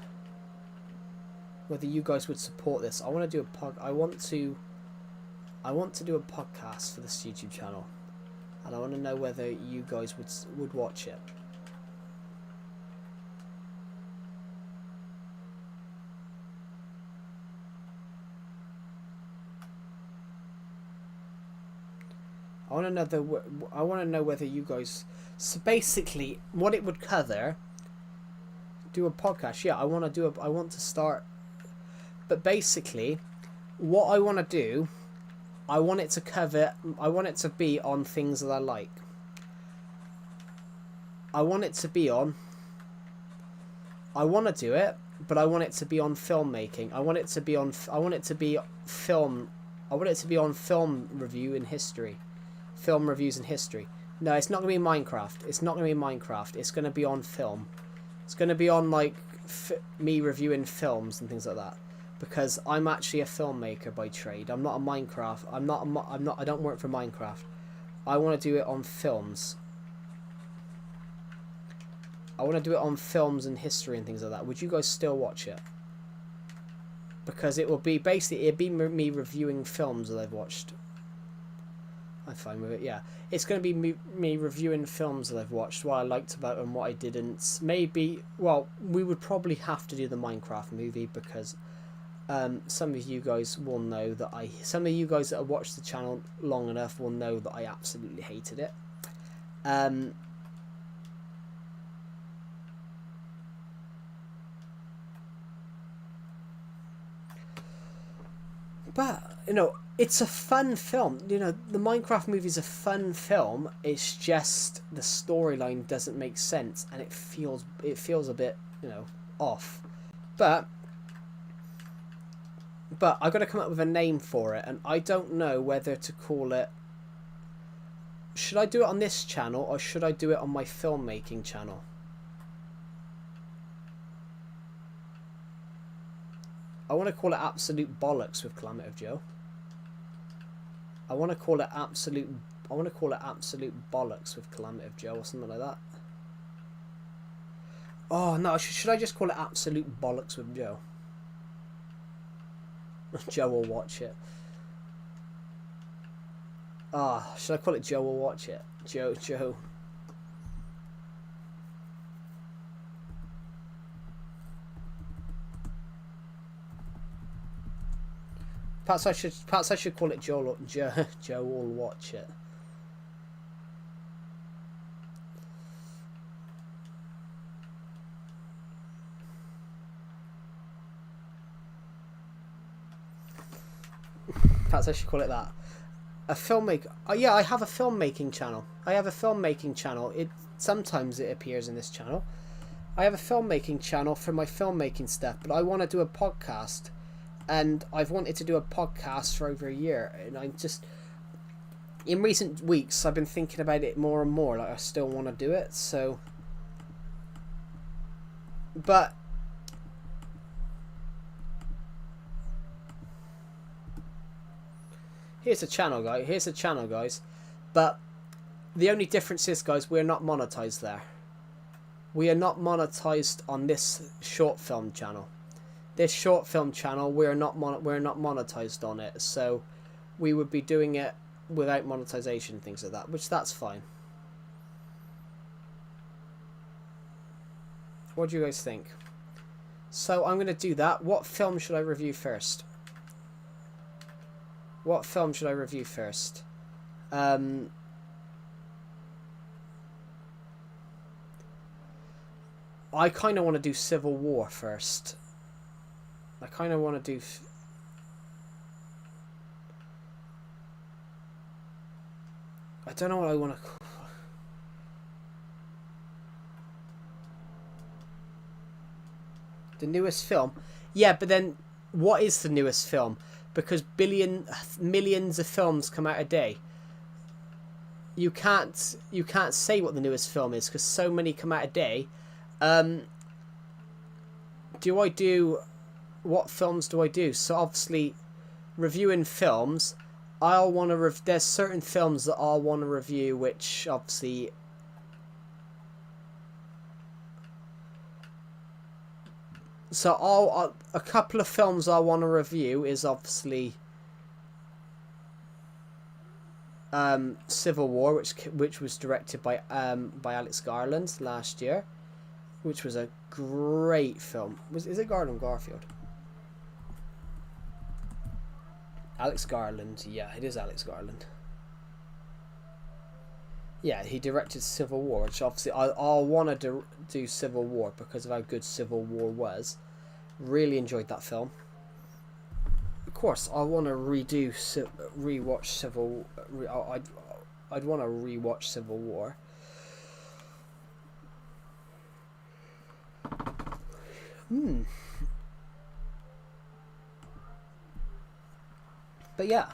whether you guys would support this. I want to do I want to do a podcast for this YouTube channel, and I want to know whether you guys would watch it. I want to know whether you guys. So basically, what it would cover. Do a podcast. Yeah, I want to start. But basically, what I want to do, I want it to cover. I want it to be on things that I like. I want it to be on. I want to do it, but I want it to be on filmmaking. I want it to be on. I want it to be film. I want it to be on film review in history. Film reviews in history. No, it's not going to be Minecraft. It's not going to be Minecraft. It's going to be on film. It's going to be on, like, me reviewing films and things like that. Because I'm actually a filmmaker by trade. I'm not a Minecraft. I don't work for Minecraft. I want to do it on films. I want to do it on films and history and things like that. Would you guys still watch it? Because it will be, basically, it'd be me reviewing films that I've watched. I'm fine with it, yeah. It's going to be me reviewing films that I've watched, what I liked about them, what I didn't. Maybe, well, we would probably have to do the Minecraft movie because some of you guys will know that some of you guys that have watched the channel long enough will know that I absolutely hated it. But, you know, it's a fun film. You know, the Minecraft movie is a fun film. It's just the storyline doesn't make sense, and it feels a bit, you know, off. But I've got to come up with a name for it, and I don't know whether to call it. Should I do it on this channel, or should I do it on my filmmaking channel? I want to call it Absolute Bollocks with Calamity of Joe. I want to call it Absolute Bollocks with Calamity of Joe or something like that. Oh no, should I just call it Absolute Bollocks with Joe? Joe will watch it. Ah, should I call it Joe will watch it? Joe. Perhaps I should call it Joe will watch it. Perhaps I should call it that. A filmmaker. Oh yeah, I have a filmmaking channel. Sometimes it appears in this channel. I have a filmmaking channel for my filmmaking stuff, but I want to do a podcast. And I've wanted to do a podcast for over a year, and I'm just, in recent weeks, I've been thinking about it more and more, like I still want to do it, so, but, here's the channel, guys, but the only difference is, guys, we're not monetized there. We are not monetized on this short film channel. This short film channel, we're not monetized on it, so we would be doing it without monetization, things like that, which that's fine. What do you guys think? So I'm going to do that. What film should I review first? I kind of want to do Civil War first. I kind of want to do... I don't know what I want to. The newest film, yeah, but then what is the newest film? Because millions of films come out a day. You can't say what the newest film is because so many come out a day. What films do I do? So obviously, reviewing films, I'll want to. There's certain films that I'll want to review, which obviously. So a couple of films I want to review is obviously Civil War, which was directed by Alex Garland last year, which was a great film. Is it Garland Garfield? Alex Garland, yeah, it is Alex Garland. Yeah, he directed Civil War, which obviously I'll want to do Civil War because of how good Civil War was. Really enjoyed that film. Of course, I want to rewatch Civil. I'd want to rewatch Civil War. But yeah,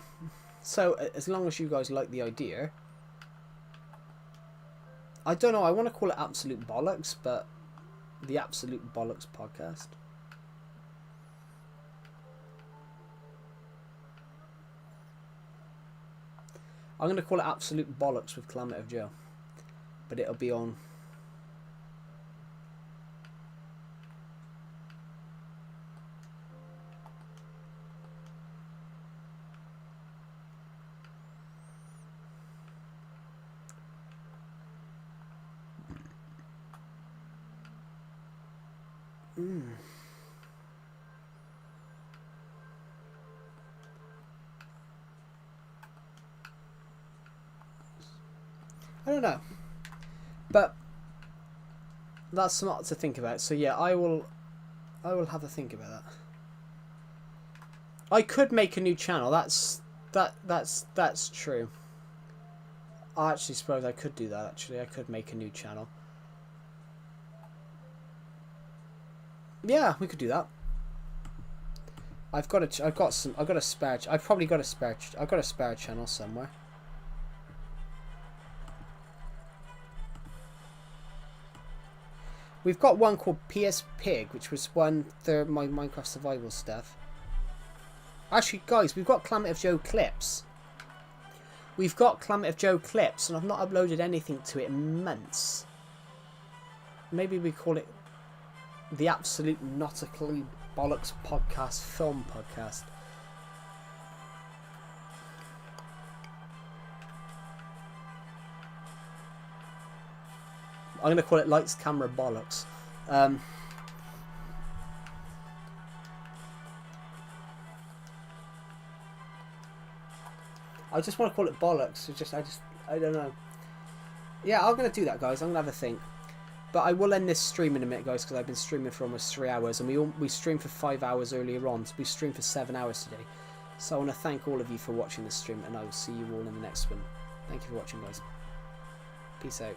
so as long as you guys like the idea. I don't know, I want to call it Absolute Bollocks, but the Absolute Bollocks podcast. I'm going to call it Absolute Bollocks with Climate of Joe. But it'll be on... I don't know. But that's something to think about. So yeah, I will have a think about that. I could make a new channel. That's true. I actually suppose I could do that. Actually, I could make a new channel. Yeah, we could do that. I've got a spare. I've probably got a spare. I've got a spare channel somewhere. We've got one called PS Pig, which was my Minecraft survival stuff. Actually, guys, we've got Climate of Joe clips. We've got Climate of Joe clips, and I've not uploaded anything to it in months. Maybe we call it the Absolute Nautically Bollocks Podcast, Film Podcast. I'm going to call it Lights, Camera, Bollocks. I just want to call it Bollocks. I don't know. Yeah, I'm going to do that, guys. I'm going to have a think. But I will end this stream in a minute, guys, because I've been streaming for almost 3 hours. And we streamed for 5 hours earlier on. So we streamed for 7 hours today. So I want to thank all of you for watching this stream. And I will see you all in the next one. Thank you for watching, guys. Peace out.